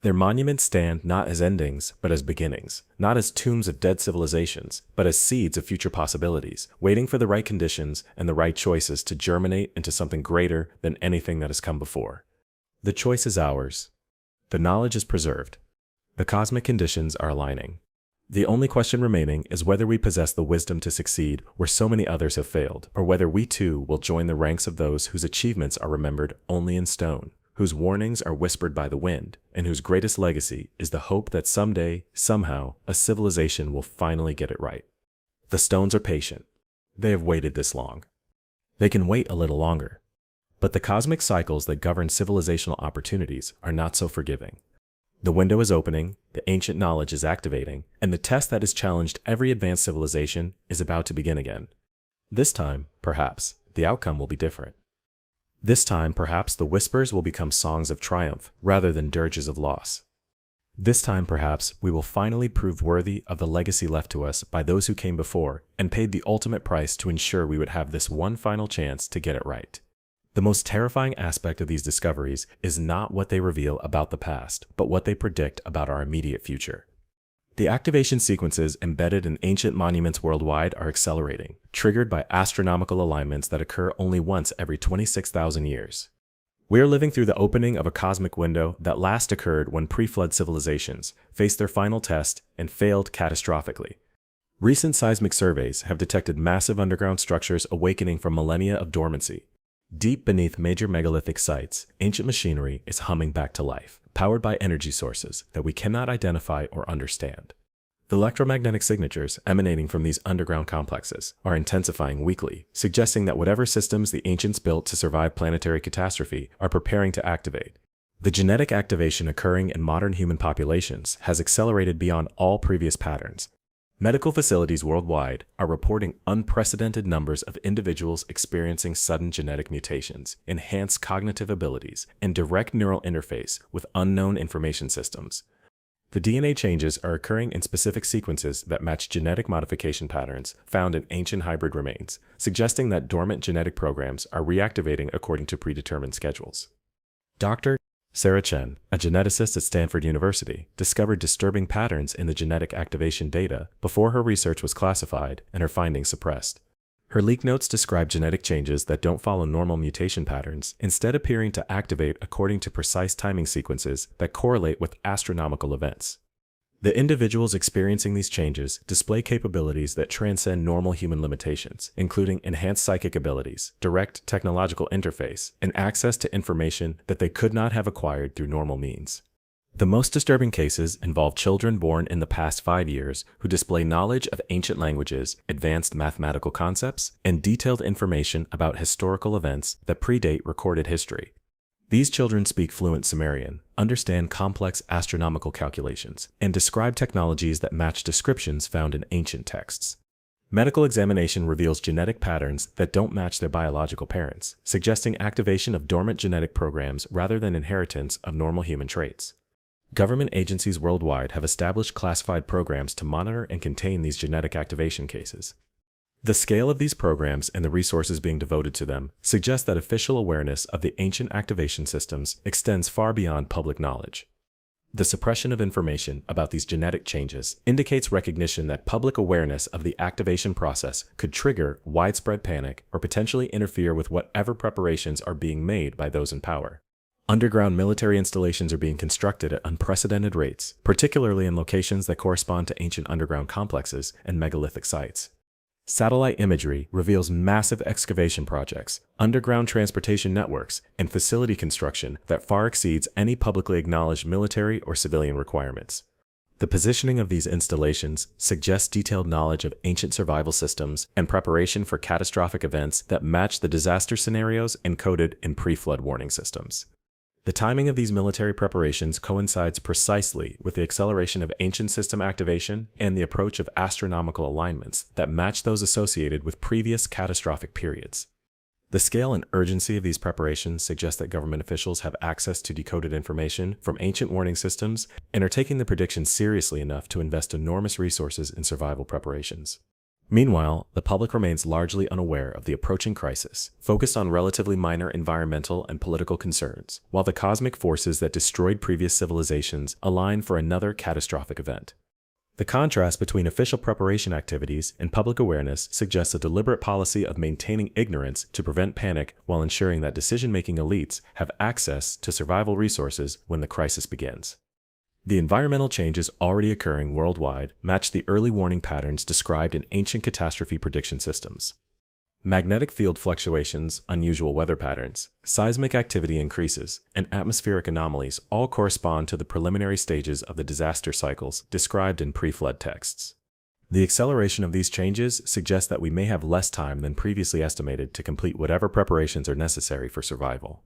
Their monuments stand not as endings, but as beginnings, not as tombs of dead civilizations, but as seeds of future possibilities, waiting for the right conditions and the right choices to germinate into something greater than anything that has come before. The choice is ours. The knowledge is preserved. The cosmic conditions are aligning. The only question remaining is whether we possess the wisdom to succeed where so many others have failed, or whether we too will join the ranks of those whose achievements are remembered only in stone, whose warnings are whispered by the wind, and whose greatest legacy is the hope that someday, somehow, a civilization will finally get it right. The stones are patient. They have waited this long. They can wait a little longer. But the cosmic cycles that govern civilizational opportunities are not so forgiving. The window is opening, the ancient knowledge is activating, and the test that has challenged every advanced civilization is about to begin again. This time, perhaps, the outcome will be different. This time, perhaps, the whispers will become songs of triumph rather than dirges of loss. This time, perhaps, we will finally prove worthy of the legacy left to us by those who came before and paid the ultimate price to ensure we would have this one final chance to get it right. The most terrifying aspect of these discoveries is not what they reveal about the past, but what they predict about our immediate future. The activation sequences embedded in ancient monuments worldwide are accelerating, triggered by astronomical alignments that occur only once every 26,000 years. We are living through the opening of a cosmic window that last occurred when pre-flood civilizations faced their final test and failed catastrophically. Recent seismic surveys have detected massive underground structures awakening from millennia of dormancy. Deep beneath major megalithic sites, ancient machinery is humming back to life, powered by energy sources that we cannot identify or understand. The electromagnetic signatures emanating from these underground complexes are intensifying weekly, suggesting that whatever systems the ancients built to survive planetary catastrophe are preparing to activate. The genetic activation occurring in modern human populations has accelerated beyond all previous patterns. Medical facilities worldwide are reporting unprecedented numbers of individuals experiencing sudden genetic mutations, enhanced cognitive abilities, and direct neural interface with unknown information systems. The DNA changes are occurring in specific sequences that match genetic modification patterns found in ancient hybrid remains, suggesting that dormant genetic programs are reactivating according to predetermined schedules. Dr. Sarah Chen, a geneticist at Stanford University, discovered disturbing patterns in the genetic activation data before her research was classified and her findings suppressed. Her leak notes describe genetic changes that don't follow normal mutation patterns, instead appearing to activate according to precise timing sequences that correlate with astronomical events. The individuals experiencing these changes display capabilities that transcend normal human limitations, including enhanced psychic abilities, direct technological interface, and access to information that they could not have acquired through normal means. The most disturbing cases involve children born in the past 5 years who display knowledge of ancient languages, advanced mathematical concepts, and detailed information about historical events that predate recorded history. These children speak fluent Sumerian, understand complex astronomical calculations, and describe technologies that match descriptions found in ancient texts. Medical examination reveals genetic patterns that don't match their biological parents, suggesting activation of dormant genetic programs rather than inheritance of normal human traits. Government agencies worldwide have established classified programs to monitor and contain these genetic activation cases. The scale of these programs and the resources being devoted to them suggest that official awareness of the ancient activation systems extends far beyond public knowledge. The suppression of information about these genetic changes indicates recognition that public awareness of the activation process could trigger widespread panic or potentially interfere with whatever preparations are being made by those in power. Underground military installations are being constructed at unprecedented rates, particularly in locations that correspond to ancient underground complexes and megalithic sites. Satellite imagery reveals massive excavation projects, underground transportation networks, and facility construction that far exceeds any publicly acknowledged military or civilian requirements. The positioning of these installations suggests detailed knowledge of ancient survival systems and preparation for catastrophic events that match the disaster scenarios encoded in pre-flood warning systems. The timing of these military preparations coincides precisely with the acceleration of ancient system activation and the approach of astronomical alignments that match those associated with previous catastrophic periods. The scale and urgency of these preparations suggest that government officials have access to decoded information from ancient warning systems and are taking the predictions seriously enough to invest enormous resources in survival preparations. Meanwhile, the public remains largely unaware of the approaching crisis, focused on relatively minor environmental and political concerns, while the cosmic forces that destroyed previous civilizations align for another catastrophic event. The contrast between official preparation activities and public awareness suggests a deliberate policy of maintaining ignorance to prevent panic while ensuring that decision-making elites have access to survival resources when the crisis begins. The environmental changes already occurring worldwide match the early warning patterns described in ancient catastrophe prediction systems. Magnetic field fluctuations, unusual weather patterns, seismic activity increases, and atmospheric anomalies all correspond to the preliminary stages of the disaster cycles described in pre-flood texts. The acceleration of these changes suggests that we may have less time than previously estimated to complete whatever preparations are necessary for survival.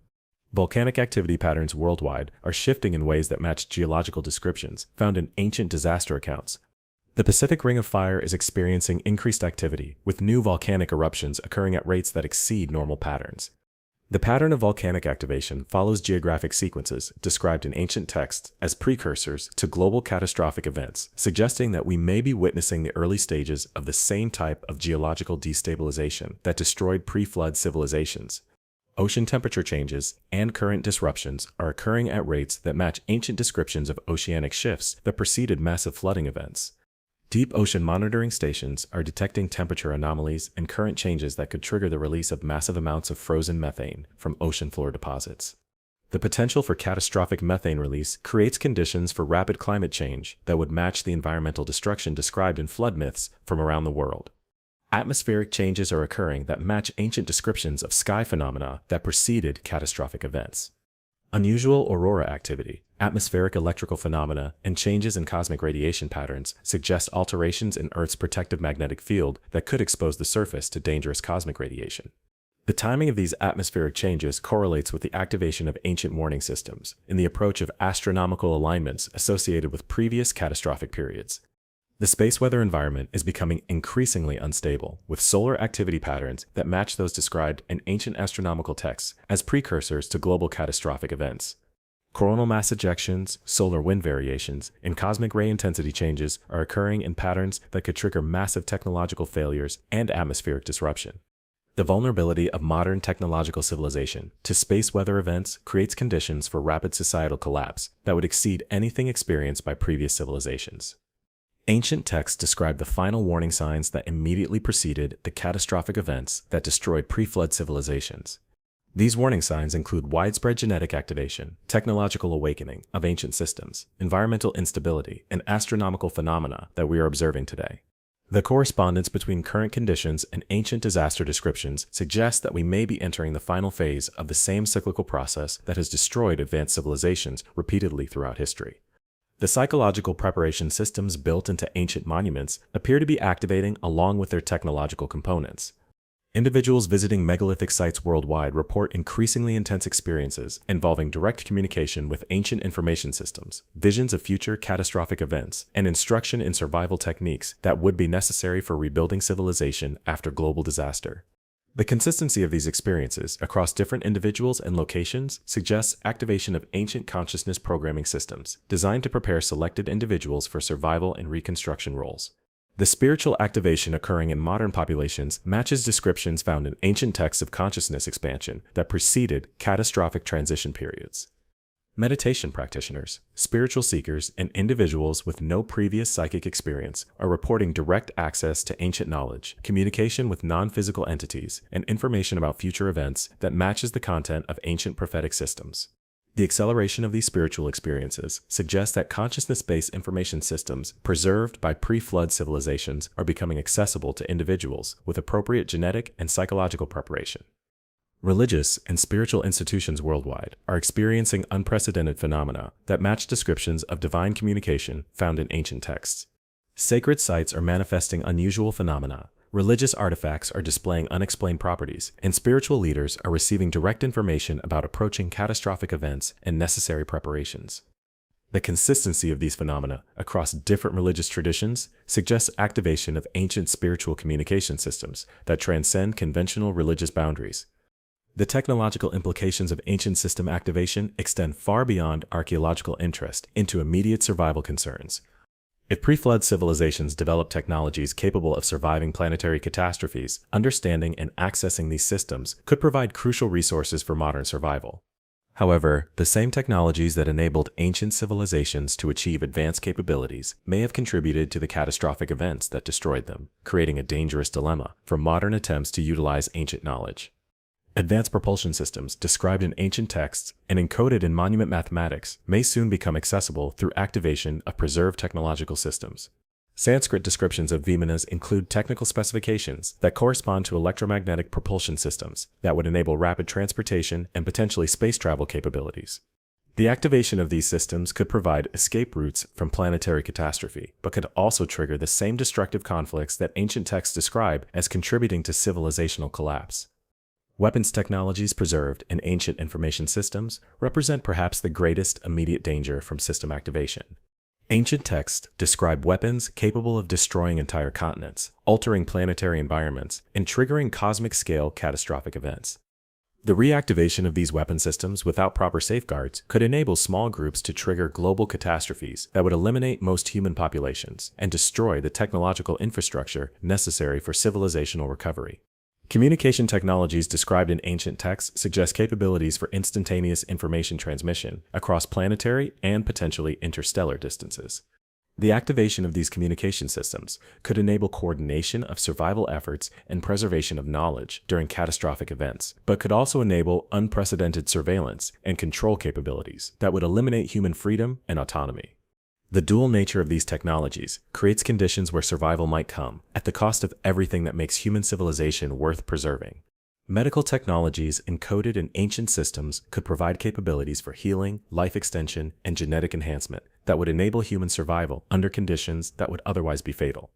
Volcanic activity patterns worldwide are shifting in ways that match geological descriptions found in ancient disaster accounts. The Pacific Ring of Fire is experiencing increased activity, with new volcanic eruptions occurring at rates that exceed normal patterns. The pattern of volcanic activation follows geographic sequences described in ancient texts as precursors to global catastrophic events, suggesting that we may be witnessing the early stages of the same type of geological destabilization that destroyed pre-flood civilizations. Ocean temperature changes and current disruptions are occurring at rates that match ancient descriptions of oceanic shifts that preceded massive flooding events. Deep ocean monitoring stations are detecting temperature anomalies and current changes that could trigger the release of massive amounts of frozen methane from ocean floor deposits. The potential for catastrophic methane release creates conditions for rapid climate change that would match the environmental destruction described in flood myths from around the world. Atmospheric changes are occurring that match ancient descriptions of sky phenomena that preceded catastrophic events. Unusual aurora activity, atmospheric electrical phenomena, and changes in cosmic radiation patterns suggest alterations in Earth's protective magnetic field that could expose the surface to dangerous cosmic radiation. The timing of these atmospheric changes correlates with the activation of ancient warning systems and the approach of astronomical alignments associated with previous catastrophic periods. The space weather environment is becoming increasingly unstable, with solar activity patterns that match those described in ancient astronomical texts as precursors to global catastrophic events. Coronal mass ejections, solar wind variations, and cosmic ray intensity changes are occurring in patterns that could trigger massive technological failures and atmospheric disruption. The vulnerability of modern technological civilization to space weather events creates conditions for rapid societal collapse that would exceed anything experienced by previous civilizations. Ancient texts describe the final warning signs that immediately preceded the catastrophic events that destroyed pre-flood civilizations. These warning signs include widespread genetic activation, technological awakening of ancient systems, environmental instability, and astronomical phenomena that we are observing today. The correspondence between current conditions and ancient disaster descriptions suggests that we may be entering the final phase of the same cyclical process that has destroyed advanced civilizations repeatedly throughout history. The psychological preparation systems built into ancient monuments appear to be activating along with their technological components. Individuals visiting megalithic sites worldwide report increasingly intense experiences involving direct communication with ancient information systems, visions of future catastrophic events, and instruction in survival techniques that would be necessary for rebuilding civilization after global disaster. The consistency of these experiences across different individuals and locations suggests activation of ancient consciousness programming systems designed to prepare selected individuals for survival and reconstruction roles. The spiritual activation occurring in modern populations matches descriptions found in ancient texts of consciousness expansion that preceded catastrophic transition periods. Meditation practitioners, spiritual seekers, and individuals with no previous psychic experience are reporting direct access to ancient knowledge, communication with non-physical entities, and information about future events that matches the content of ancient prophetic systems. The acceleration of these spiritual experiences suggests that consciousness-based information systems preserved by pre-flood civilizations are becoming accessible to individuals with appropriate genetic and psychological preparation. Religious and spiritual institutions worldwide are experiencing unprecedented phenomena that match descriptions of divine communication found in ancient texts. Sacred sites are manifesting unusual phenomena, religious artifacts are displaying unexplained properties, and spiritual leaders are receiving direct information about approaching catastrophic events and necessary preparations. The consistency of these phenomena across different religious traditions suggests activation of ancient spiritual communication systems that transcend conventional religious boundaries. The technological implications of ancient system activation extend far beyond archaeological interest into immediate survival concerns. If pre-flood civilizations developed technologies capable of surviving planetary catastrophes, understanding and accessing these systems could provide crucial resources for modern survival. However, the same technologies that enabled ancient civilizations to achieve advanced capabilities may have contributed to the catastrophic events that destroyed them, creating a dangerous dilemma for modern attempts to utilize ancient knowledge. Advanced propulsion systems described in ancient texts and encoded in monument mathematics may soon become accessible through activation of preserved technological systems. Sanskrit descriptions of Vimanas include technical specifications that correspond to electromagnetic propulsion systems that would enable rapid transportation and potentially space travel capabilities. The activation of these systems could provide escape routes from planetary catastrophe, but could also trigger the same destructive conflicts that ancient texts describe as contributing to civilizational collapse. Weapons technologies preserved in ancient information systems represent perhaps the greatest immediate danger from system activation. Ancient texts describe weapons capable of destroying entire continents, altering planetary environments, and triggering cosmic-scale catastrophic events. The reactivation of these weapon systems without proper safeguards could enable small groups to trigger global catastrophes that would eliminate most human populations and destroy the technological infrastructure necessary for civilizational recovery. Communication technologies described in ancient texts suggest capabilities for instantaneous information transmission across planetary and potentially interstellar distances. The activation of these communication systems could enable coordination of survival efforts and preservation of knowledge during catastrophic events, but could also enable unprecedented surveillance and control capabilities that would eliminate human freedom and autonomy. The dual nature of these technologies creates conditions where survival might come at the cost of everything that makes human civilization worth preserving. Medical technologies encoded in ancient systems could provide capabilities for healing, life extension, and genetic enhancement that would enable human survival under conditions that would otherwise be fatal.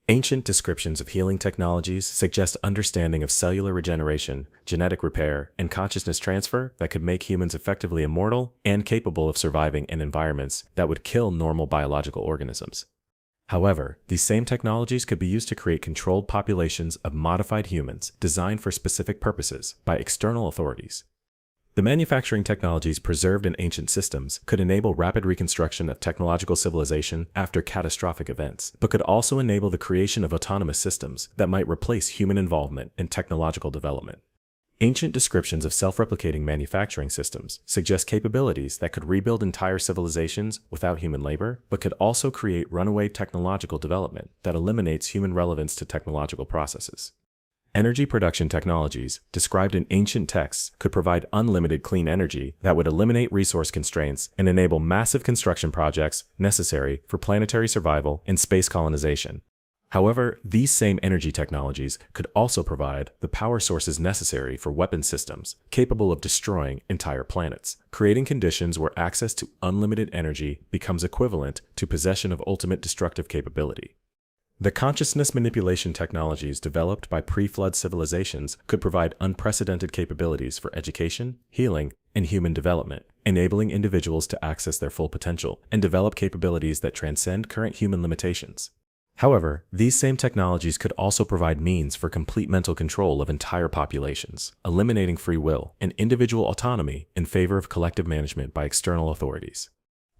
Ancient descriptions of healing technologies suggest understanding of cellular regeneration, genetic repair, and consciousness transfer that could make humans effectively immortal and capable of surviving in environments that would kill normal biological organisms. However, these same technologies could be used to create controlled populations of modified humans designed for specific purposes by external authorities. The manufacturing technologies preserved in ancient systems could enable rapid reconstruction of technological civilization after catastrophic events, but could also enable the creation of autonomous systems that might replace human involvement in technological development. Ancient descriptions of self-replicating manufacturing systems suggest capabilities that could rebuild entire civilizations without human labor, but could also create runaway technological development that eliminates human relevance to technological processes. Energy production technologies, described in ancient texts, could provide unlimited clean energy that would eliminate resource constraints and enable massive construction projects necessary for planetary survival and space colonization. However, these same energy technologies could also provide the power sources necessary for weapon systems capable of destroying entire planets, creating conditions where access to unlimited energy becomes equivalent to possession of ultimate destructive capability. The consciousness manipulation technologies developed by pre-flood civilizations could provide unprecedented capabilities for education, healing, and human development, enabling individuals to access their full potential and develop capabilities that transcend current human limitations. However, these same technologies could also provide means for complete mental control of entire populations, eliminating free will and individual autonomy in favor of collective management by external authorities.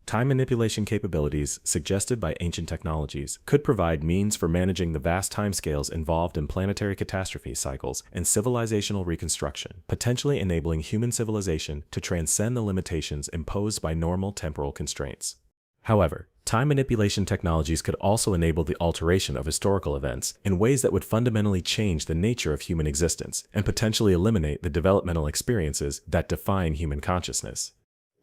Time manipulation capabilities suggested by ancient technologies could provide means for managing the vast timescales involved in planetary catastrophe cycles and civilizational reconstruction, potentially enabling human civilization to transcend the limitations imposed by normal temporal constraints. However, time manipulation technologies could also enable the alteration of historical events in ways that would fundamentally change the nature of human existence and potentially eliminate the developmental experiences that define human consciousness.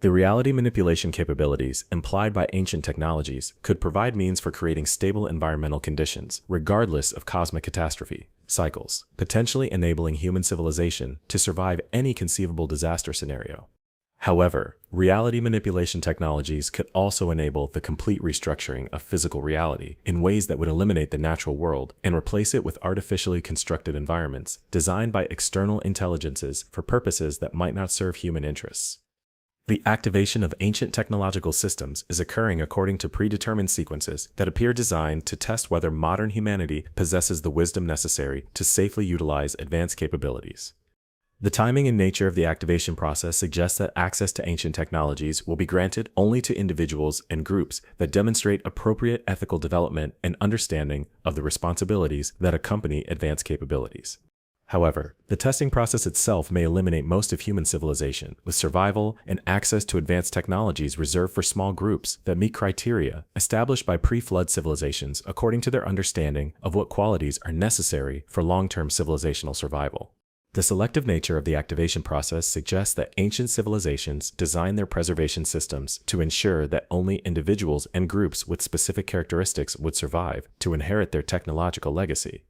The reality manipulation capabilities implied by ancient technologies could provide means for creating stable environmental conditions, regardless of cosmic catastrophe cycles, potentially enabling human civilization to survive any conceivable disaster scenario. However, reality manipulation technologies could also enable the complete restructuring of physical reality in ways that would eliminate the natural world and replace it with artificially constructed environments designed by external intelligences for purposes that might not serve human interests. The activation of ancient technological systems is occurring according to predetermined sequences that appear designed to test whether modern humanity possesses the wisdom necessary to safely utilize advanced capabilities. The timing and nature of the activation process suggests that access to ancient technologies will be granted only to individuals and groups that demonstrate appropriate ethical development and understanding of the responsibilities that accompany advanced capabilities. However, the testing process itself may eliminate most of human civilization, with survival and access to advanced technologies reserved for small groups that meet criteria established by pre-flood civilizations according to their understanding of what qualities are necessary for long-term civilizational survival. The selective nature of the activation process suggests that ancient civilizations designed their preservation systems to ensure that only individuals and groups with specific characteristics would survive to inherit their technological legacy.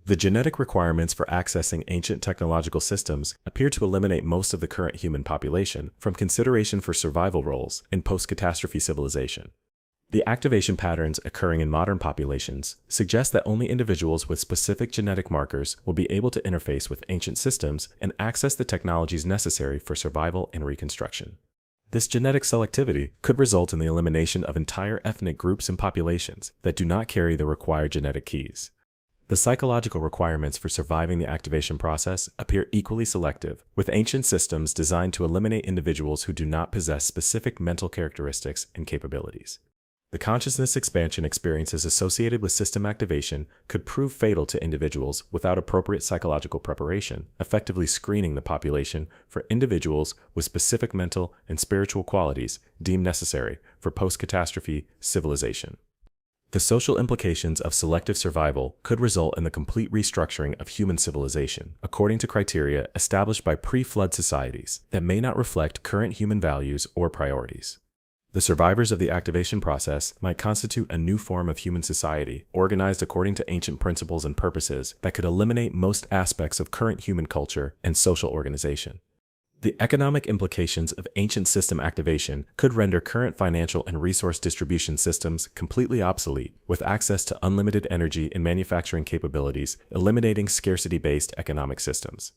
The genetic requirements for accessing ancient technological systems appear to eliminate most of the current human population from consideration for survival roles in post-catastrophe civilization. The activation patterns occurring in modern populations suggest that only individuals with specific genetic markers will be able to interface with ancient systems and access the technologies necessary for survival and reconstruction. This genetic selectivity could result in the elimination of entire ethnic groups and populations that do not carry the required genetic keys. The psychological requirements for surviving the activation process appear equally selective, with ancient systems designed to eliminate individuals who do not possess specific mental characteristics and capabilities. The consciousness expansion experiences associated with system activation could prove fatal to individuals without appropriate psychological preparation, effectively screening the population for individuals with specific mental and spiritual qualities deemed necessary for post-catastrophe civilization. The social implications of selective survival could result in the complete restructuring of human civilization, according to criteria established by pre-flood societies that may not reflect current human values or priorities. The survivors of the activation process might constitute a new form of human society, organized according to ancient principles and purposes that could eliminate most aspects of current human culture and social organization. The economic implications of ancient system activation could render current financial and resource distribution systems completely obsolete, with access to unlimited energy and manufacturing capabilities, eliminating scarcity-based economic systems.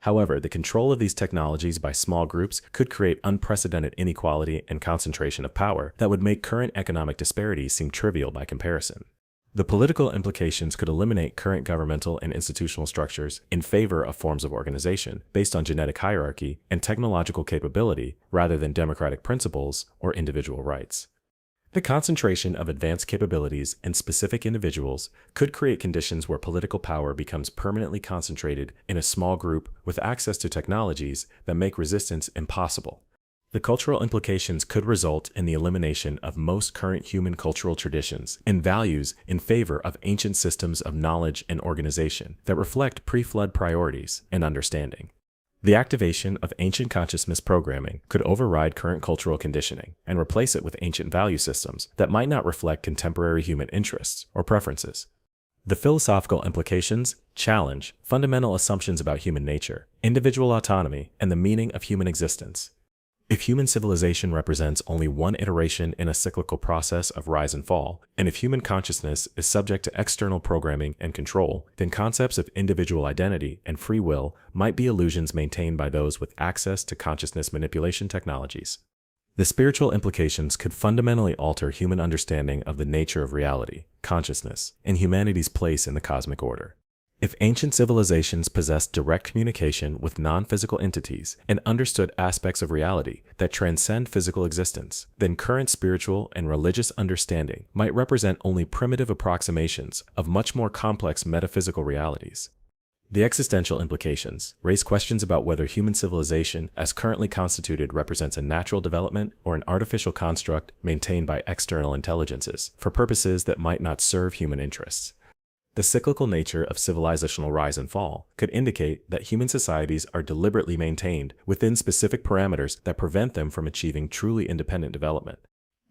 However, the control of these technologies by small groups could create unprecedented inequality and concentration of power that would make current economic disparities seem trivial by comparison. The political implications could eliminate current governmental and institutional structures in favor of forms of organization based on genetic hierarchy and technological capability rather than democratic principles or individual rights. The concentration of advanced capabilities in specific individuals could create conditions where political power becomes permanently concentrated in a small group with access to technologies that make resistance impossible. The cultural implications could result in the elimination of most current human cultural traditions and values in favor of ancient systems of knowledge and organization that reflect pre-flood priorities and understanding. The activation of ancient consciousness programming could override current cultural conditioning and replace it with ancient value systems that might not reflect contemporary human interests or preferences. The philosophical implications challenge fundamental assumptions about human nature, individual autonomy, and the meaning of human existence. If human civilization represents only one iteration in a cyclical process of rise and fall, and if human consciousness is subject to external programming and control, then concepts of individual identity and free will might be illusions maintained by those with access to consciousness manipulation technologies. The spiritual implications could fundamentally alter human understanding of the nature of reality, consciousness, and humanity's place in the cosmic order. If ancient civilizations possessed direct communication with non-physical entities and understood aspects of reality that transcend physical existence, then current spiritual and religious understanding might represent only primitive approximations of much more complex metaphysical realities. The existential implications raise questions about whether human civilization as currently constituted represents a natural development or an artificial construct maintained by external intelligences for purposes that might not serve human interests. The cyclical nature of civilizational rise and fall could indicate that human societies are deliberately maintained within specific parameters that prevent them from achieving truly independent development.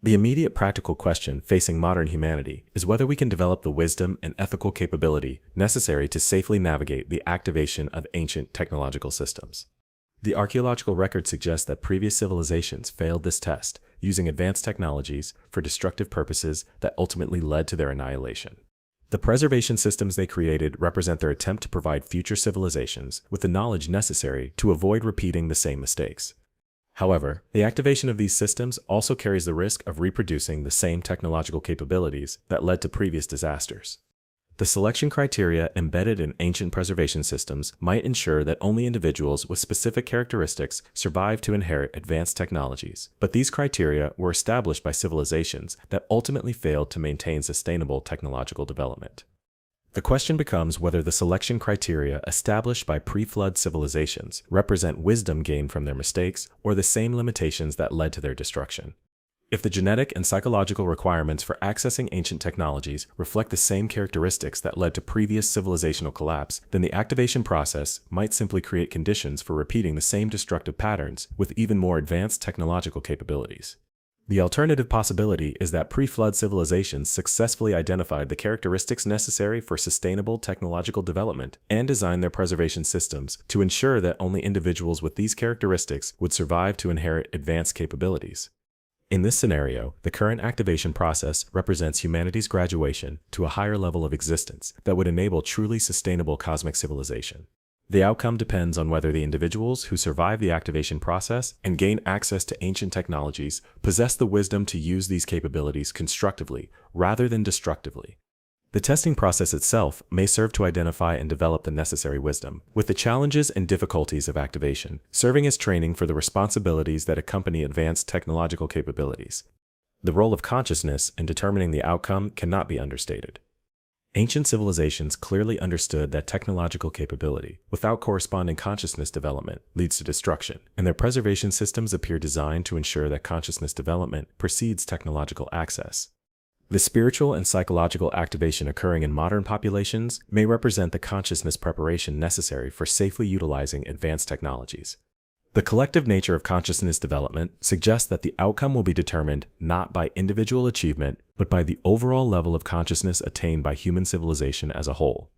The immediate practical question facing modern humanity is whether we can develop the wisdom and ethical capability necessary to safely navigate the activation of ancient technological systems. The archaeological record suggests that previous civilizations failed this test, using advanced technologies for destructive purposes that ultimately led to their annihilation. The preservation systems they created represent their attempt to provide future civilizations with the knowledge necessary to avoid repeating the same mistakes. However, the activation of these systems also carries the risk of reproducing the same technological capabilities that led to previous disasters. The selection criteria embedded in ancient preservation systems might ensure that only individuals with specific characteristics survive to inherit advanced technologies, but these criteria were established by civilizations that ultimately failed to maintain sustainable technological development. The question becomes whether the selection criteria established by pre-flood civilizations represent wisdom gained from their mistakes or the same limitations that led to their destruction. If the genetic and psychological requirements for accessing ancient technologies reflect the same characteristics that led to previous civilizational collapse, then the activation process might simply create conditions for repeating the same destructive patterns with even more advanced technological capabilities. The alternative possibility is that pre-flood civilizations successfully identified the characteristics necessary for sustainable technological development and designed their preservation systems to ensure that only individuals with these characteristics would survive to inherit advanced capabilities. In this scenario, the current activation process represents humanity's graduation to a higher level of existence that would enable truly sustainable cosmic civilization. The outcome depends on whether the individuals who survive the activation process and gain access to ancient technologies possess the wisdom to use these capabilities constructively rather than destructively. The testing process itself may serve to identify and develop the necessary wisdom, with the challenges and difficulties of activation serving as training for the responsibilities that accompany advanced technological capabilities. The role of consciousness in determining the outcome cannot be understated. Ancient civilizations clearly understood that technological capability, without corresponding consciousness development, leads to destruction, and their preservation systems appear designed to ensure that consciousness development precedes technological access. The spiritual and psychological activation occurring in modern populations may represent the consciousness preparation necessary for safely utilizing advanced technologies. The collective nature of consciousness development suggests that the outcome will be determined not by individual achievement, but by the overall level of consciousness attained by human civilization as a whole.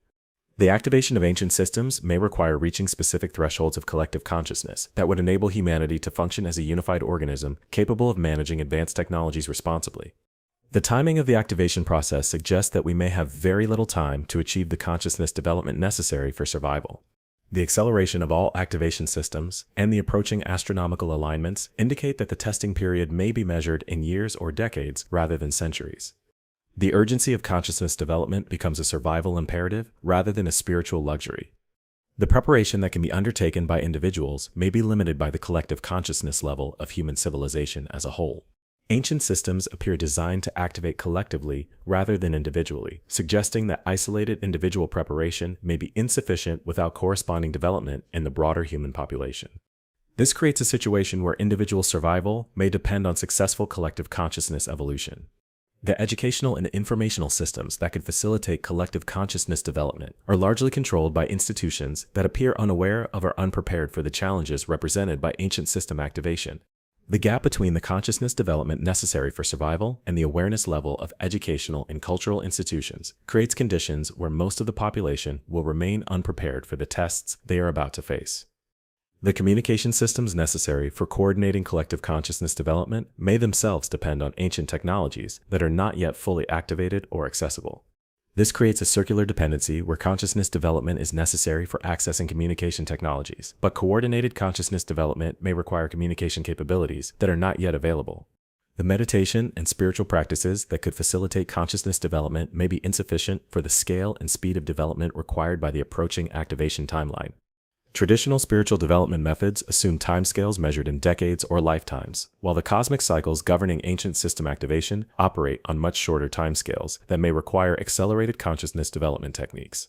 The activation of ancient systems may require reaching specific thresholds of collective consciousness that would enable humanity to function as a unified organism capable of managing advanced technologies responsibly. The timing of the activation process suggests that we may have very little time to achieve the consciousness development necessary for survival. The acceleration of all activation systems and the approaching astronomical alignments indicate that the testing period may be measured in years or decades rather than centuries. The urgency of consciousness development becomes a survival imperative rather than a spiritual luxury. The preparation that can be undertaken by individuals may be limited by the collective consciousness level of human civilization as a whole. Ancient systems appear designed to activate collectively rather than individually, suggesting that isolated individual preparation may be insufficient without corresponding development in the broader human population. This creates a situation where individual survival may depend on successful collective consciousness evolution. The educational and informational systems that could facilitate collective consciousness development are largely controlled by institutions that appear unaware of or unprepared for the challenges represented by ancient system activation. The gap between the consciousness development necessary for survival and the awareness level of educational and cultural institutions creates conditions where most of the population will remain unprepared for the tests they are about to face. The communication systems necessary for coordinating collective consciousness development may themselves depend on ancient technologies that are not yet fully activated or accessible. This creates a circular dependency where consciousness development is necessary for accessing communication technologies, but coordinated consciousness development may require communication capabilities that are not yet available. The meditation and spiritual practices that could facilitate consciousness development may be insufficient for the scale and speed of development required by the approaching activation timeline. Traditional spiritual development methods assume timescales measured in decades or lifetimes, while the cosmic cycles governing ancient system activation operate on much shorter timescales that may require accelerated consciousness development techniques.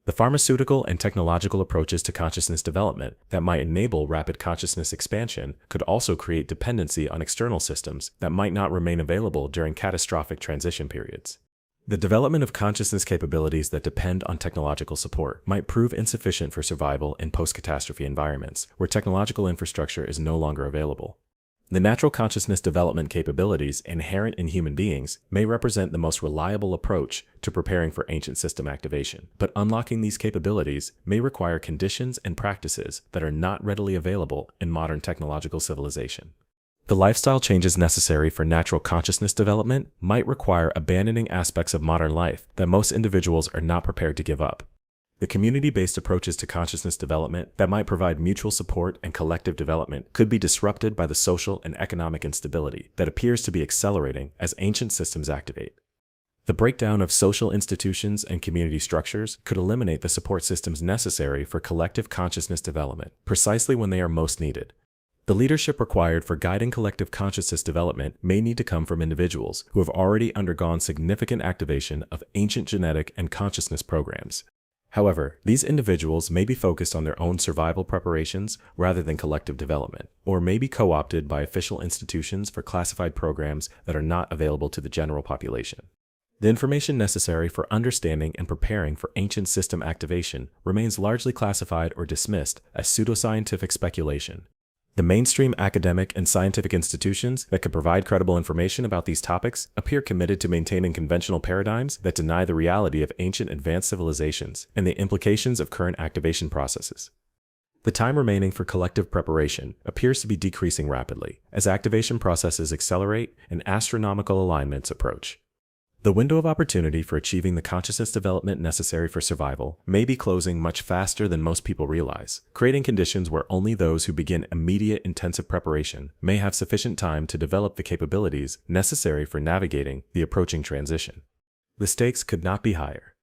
The pharmaceutical and technological approaches to consciousness development that might enable rapid consciousness expansion could also create dependency on external systems that might not remain available during catastrophic transition periods. The development of consciousness capabilities that depend on technological support might prove insufficient for survival in post-catastrophe environments where technological infrastructure is no longer available. The natural consciousness development capabilities inherent in human beings may represent the most reliable approach to preparing for ancient system activation, but unlocking these capabilities may require conditions and practices that are not readily available in modern technological civilization. The lifestyle changes necessary for natural consciousness development might require abandoning aspects of modern life that most individuals are not prepared to give up. The community-based approaches to consciousness development that might provide mutual support and collective development could be disrupted by the social and economic instability that appears to be accelerating as ancient systems activate. The breakdown of social institutions and community structures could eliminate the support systems necessary for collective consciousness development, precisely when they are most needed. The leadership required for guiding collective consciousness development may need to come from individuals who have already undergone significant activation of ancient genetic and consciousness programs. However, these individuals may be focused on their own survival preparations rather than collective development, or may be co-opted by official institutions for classified programs that are not available to the general population. The information necessary for understanding and preparing for ancient system activation remains largely classified or dismissed as pseudoscientific speculation. The mainstream academic and scientific institutions that could provide credible information about these topics appear committed to maintaining conventional paradigms that deny the reality of ancient advanced civilizations and the implications of current activation processes. The time remaining for collective preparation appears to be decreasing rapidly as activation processes accelerate and astronomical alignments approach. The window of opportunity for achieving the consciousness development necessary for survival may be closing much faster than most people realize, creating conditions where only those who begin immediate intensive preparation may have sufficient time to develop the capabilities necessary for navigating the approaching transition. The stakes could not be higher.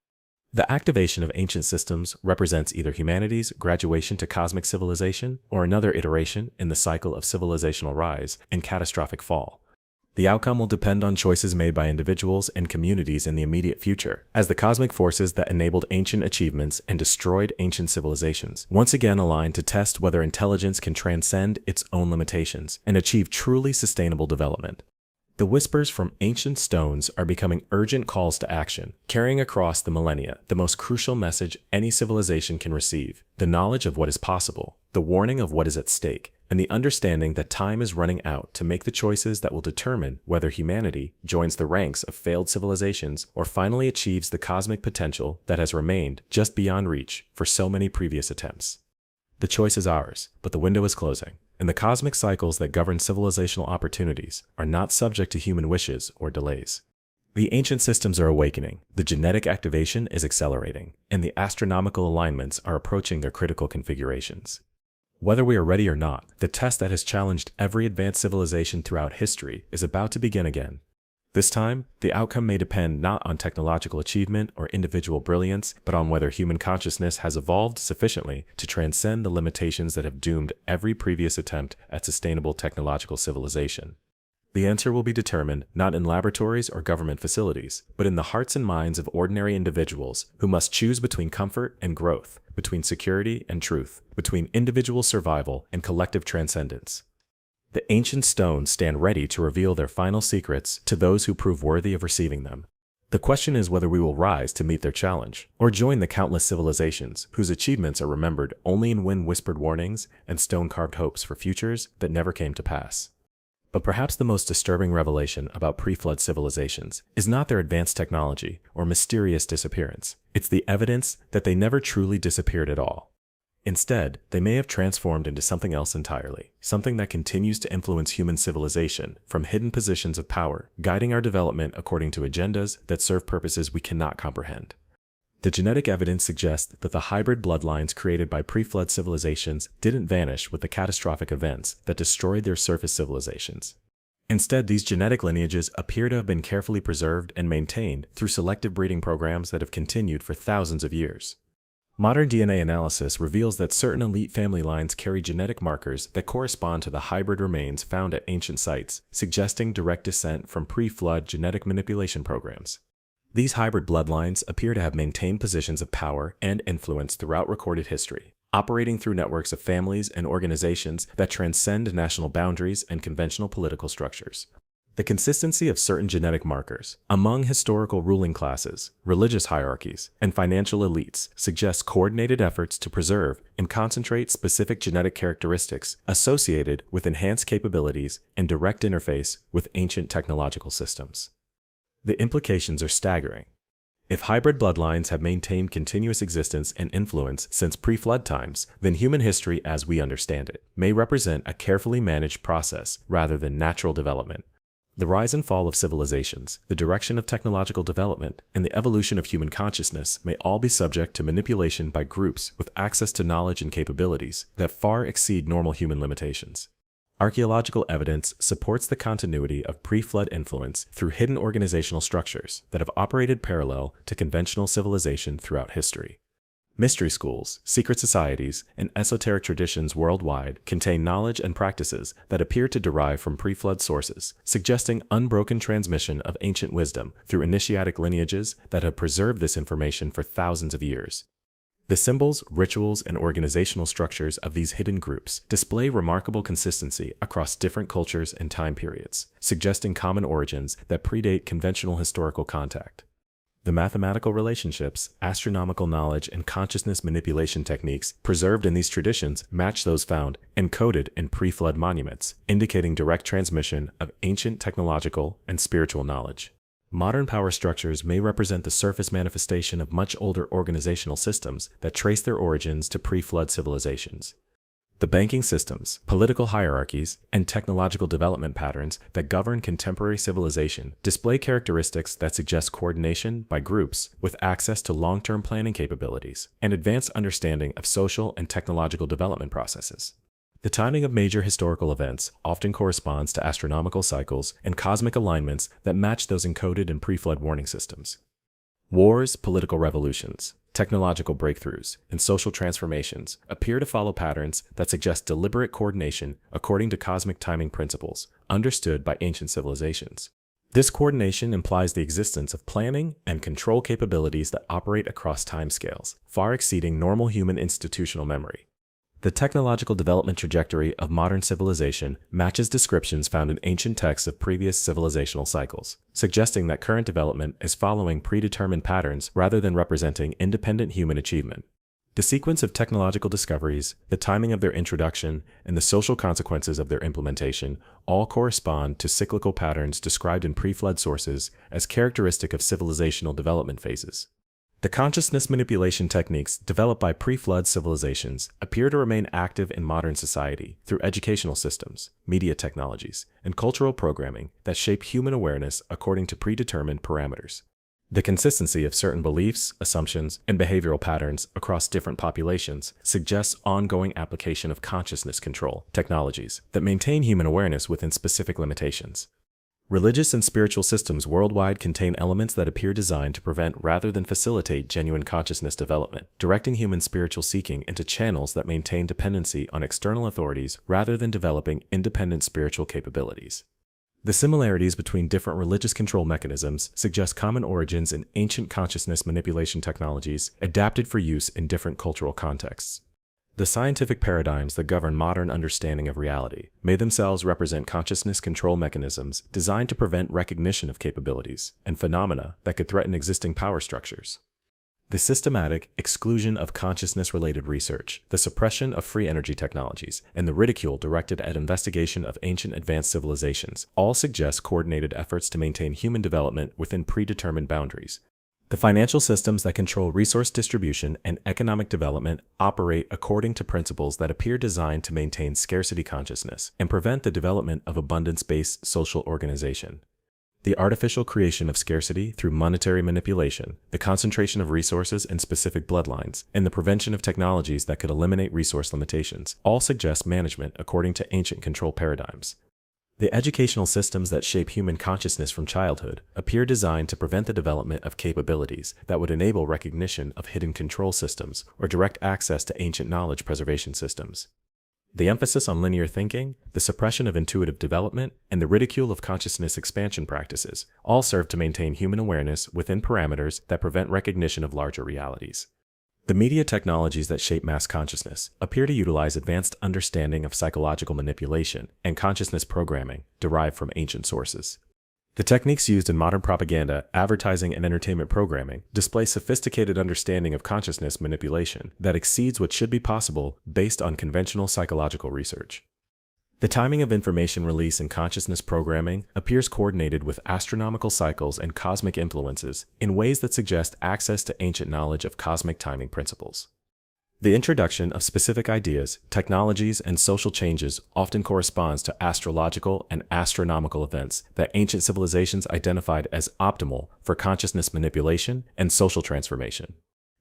The activation of ancient systems represents either humanity's graduation to cosmic civilization or another iteration in the cycle of civilizational rise and catastrophic fall. The outcome will depend on choices made by individuals and communities in the immediate future, as the cosmic forces that enabled ancient achievements and destroyed ancient civilizations once again align to test whether intelligence can transcend its own limitations and achieve truly sustainable development. The whispers from ancient stones are becoming urgent calls to action, carrying across the millennia the most crucial message any civilization can receive: the knowledge of what is possible, the warning of what is at stake, and the understanding that time is running out to make the choices that will determine whether humanity joins the ranks of failed civilizations or finally achieves the cosmic potential that has remained just beyond reach for so many previous attempts. The choice is ours, but the window is closing, and the cosmic cycles that govern civilizational opportunities are not subject to human wishes or delays. The ancient systems are awakening, the genetic activation is accelerating, and the astronomical alignments are approaching their critical configurations. Whether we are ready or not, the test that has challenged every advanced civilization throughout history is about to begin again. This time, the outcome may depend not on technological achievement or individual brilliance, but on whether human consciousness has evolved sufficiently to transcend the limitations that have doomed every previous attempt at sustainable technological civilization. The answer will be determined not in laboratories or government facilities, but in the hearts and minds of ordinary individuals who must choose between comfort and growth, between security and truth, between individual survival and collective transcendence. The ancient stones stand ready to reveal their final secrets to those who prove worthy of receiving them. The question is whether we will rise to meet their challenge, or join the countless civilizations whose achievements are remembered only in wind-whispered warnings and stone-carved hopes for futures that never came to pass. But perhaps the most disturbing revelation about pre-flood civilizations is not their advanced technology or mysterious disappearance. It's the evidence that they never truly disappeared at all. Instead, they may have transformed into something else entirely, something that continues to influence human civilization from hidden positions of power, guiding our development according to agendas that serve purposes we cannot comprehend. The genetic evidence suggests that the hybrid bloodlines created by pre-flood civilizations didn't vanish with the catastrophic events that destroyed their surface civilizations. Instead, these genetic lineages appear to have been carefully preserved and maintained through selective breeding programs that have continued for thousands of years. Modern DNA analysis reveals that certain elite family lines carry genetic markers that correspond to the hybrid remains found at ancient sites, suggesting direct descent from pre-flood genetic manipulation programs. These hybrid bloodlines appear to have maintained positions of power and influence throughout recorded history, operating through networks of families and organizations that transcend national boundaries and conventional political structures. The consistency of certain genetic markers among historical ruling classes, religious hierarchies, and financial elites suggests coordinated efforts to preserve and concentrate specific genetic characteristics associated with enhanced capabilities and direct interface with ancient technological systems. The implications are staggering. If hybrid bloodlines have maintained continuous existence and influence since pre-flood times, then human history as we understand it may represent a carefully managed process rather than natural development. The rise and fall of civilizations, the direction of technological development, and the evolution of human consciousness may all be subject to manipulation by groups with access to knowledge and capabilities that far exceed normal human limitations. Archaeological evidence supports the continuity of pre-flood influence through hidden organizational structures that have operated parallel to conventional civilization throughout history. Mystery schools, secret societies, and esoteric traditions worldwide contain knowledge and practices that appear to derive from pre-flood sources, suggesting unbroken transmission of ancient wisdom through initiatic lineages that have preserved this information for thousands of years. The symbols, rituals, and organizational structures of these hidden groups display remarkable consistency across different cultures and time periods, suggesting common origins that predate conventional historical contact. The mathematical relationships, astronomical knowledge, and consciousness manipulation techniques preserved in these traditions match those found encoded in pre-flood monuments, indicating direct transmission of ancient technological and spiritual knowledge. Modern power structures may represent the surface manifestation of much older organizational systems that trace their origins to pre-flood civilizations. The banking systems, political hierarchies, and technological development patterns that govern contemporary civilization display characteristics that suggest coordination by groups with access to long-term planning capabilities and advanced understanding of social and technological development processes. The timing of major historical events often corresponds to astronomical cycles and cosmic alignments that match those encoded in pre-flood warning systems. Wars, political revolutions, technological breakthroughs, and social transformations appear to follow patterns that suggest deliberate coordination according to cosmic timing principles understood by ancient civilizations. This coordination implies the existence of planning and control capabilities that operate across timescales, far exceeding normal human institutional memory. The technological development trajectory of modern civilization matches descriptions found in ancient texts of previous civilizational cycles, suggesting that current development is following predetermined patterns rather than representing independent human achievement. The sequence of technological discoveries, the timing of their introduction, and the social consequences of their implementation all correspond to cyclical patterns described in pre-flood sources as characteristic of civilizational development phases. The consciousness manipulation techniques developed by pre-flood civilizations appear to remain active in modern society through educational systems, media technologies, and cultural programming that shape human awareness according to predetermined parameters. The consistency of certain beliefs, assumptions, and behavioral patterns across different populations suggests ongoing application of consciousness control technologies that maintain human awareness within specific limitations. Religious and spiritual systems worldwide contain elements that appear designed to prevent rather than facilitate genuine consciousness development, directing human spiritual seeking into channels that maintain dependency on external authorities rather than developing independent spiritual capabilities. The similarities between different religious control mechanisms suggest common origins in ancient consciousness manipulation technologies adapted for use in different cultural contexts. The scientific paradigms that govern modern understanding of reality may themselves represent consciousness control mechanisms designed to prevent recognition of capabilities and phenomena that could threaten existing power structures. The systematic exclusion of consciousness-related research, the suppression of free energy technologies, and the ridicule directed at investigation of ancient advanced civilizations all suggest coordinated efforts to maintain human development within predetermined boundaries. The financial systems that control resource distribution and economic development operate according to principles that appear designed to maintain scarcity consciousness and prevent the development of abundance-based social organization. The artificial creation of scarcity through monetary manipulation, the concentration of resources in specific bloodlines, and the prevention of technologies that could eliminate resource limitations all suggest management according to ancient control paradigms. The educational systems that shape human consciousness from childhood appear designed to prevent the development of capabilities that would enable recognition of hidden control systems or direct access to ancient knowledge preservation systems. The emphasis on linear thinking, the suppression of intuitive development, and the ridicule of consciousness expansion practices all serve to maintain human awareness within parameters that prevent recognition of larger realities. The media technologies that shape mass consciousness appear to utilize advanced understanding of psychological manipulation and consciousness programming derived from ancient sources. The techniques used in modern propaganda, advertising, and entertainment programming display sophisticated understanding of consciousness manipulation that exceeds what should be possible based on conventional psychological research. The timing of information release in consciousness programming appears coordinated with astronomical cycles and cosmic influences in ways that suggest access to ancient knowledge of cosmic timing principles. The introduction of specific ideas, technologies, and social changes often corresponds to astrological and astronomical events that ancient civilizations identified as optimal for consciousness manipulation and social transformation.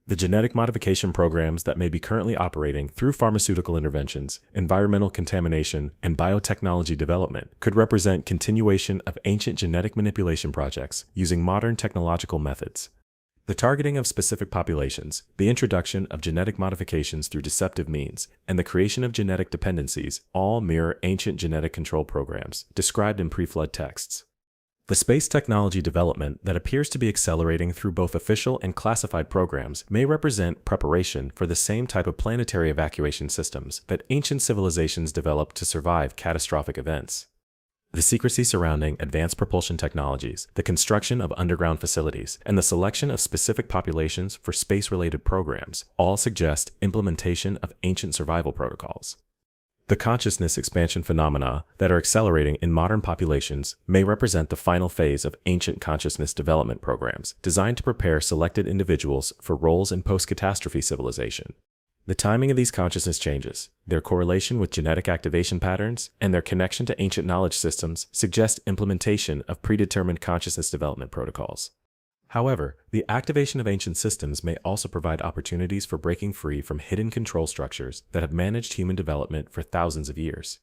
The genetic modification programs that may be currently operating through pharmaceutical interventions, environmental contamination, and biotechnology development could represent continuation of ancient genetic manipulation projects using modern technological methods. The targeting of specific populations, the introduction of genetic modifications through deceptive means, and the creation of genetic dependencies all mirror ancient genetic control programs described in pre-flood texts. The space technology development that appears to be accelerating through both official and classified programs may represent preparation for the same type of planetary evacuation systems that ancient civilizations developed to survive catastrophic events. The secrecy surrounding advanced propulsion technologies, the construction of underground facilities, and the selection of specific populations for space-related programs all suggest implementation of ancient survival protocols. The consciousness expansion phenomena that are accelerating in modern populations may represent the final phase of ancient consciousness development programs designed to prepare selected individuals for roles in post-catastrophe civilization. The timing of these consciousness changes, their correlation with genetic activation patterns, and their connection to ancient knowledge systems suggest implementation of predetermined consciousness development protocols. However, the activation of ancient systems may also provide opportunities for breaking free from hidden control structures that have managed human development for thousands of years.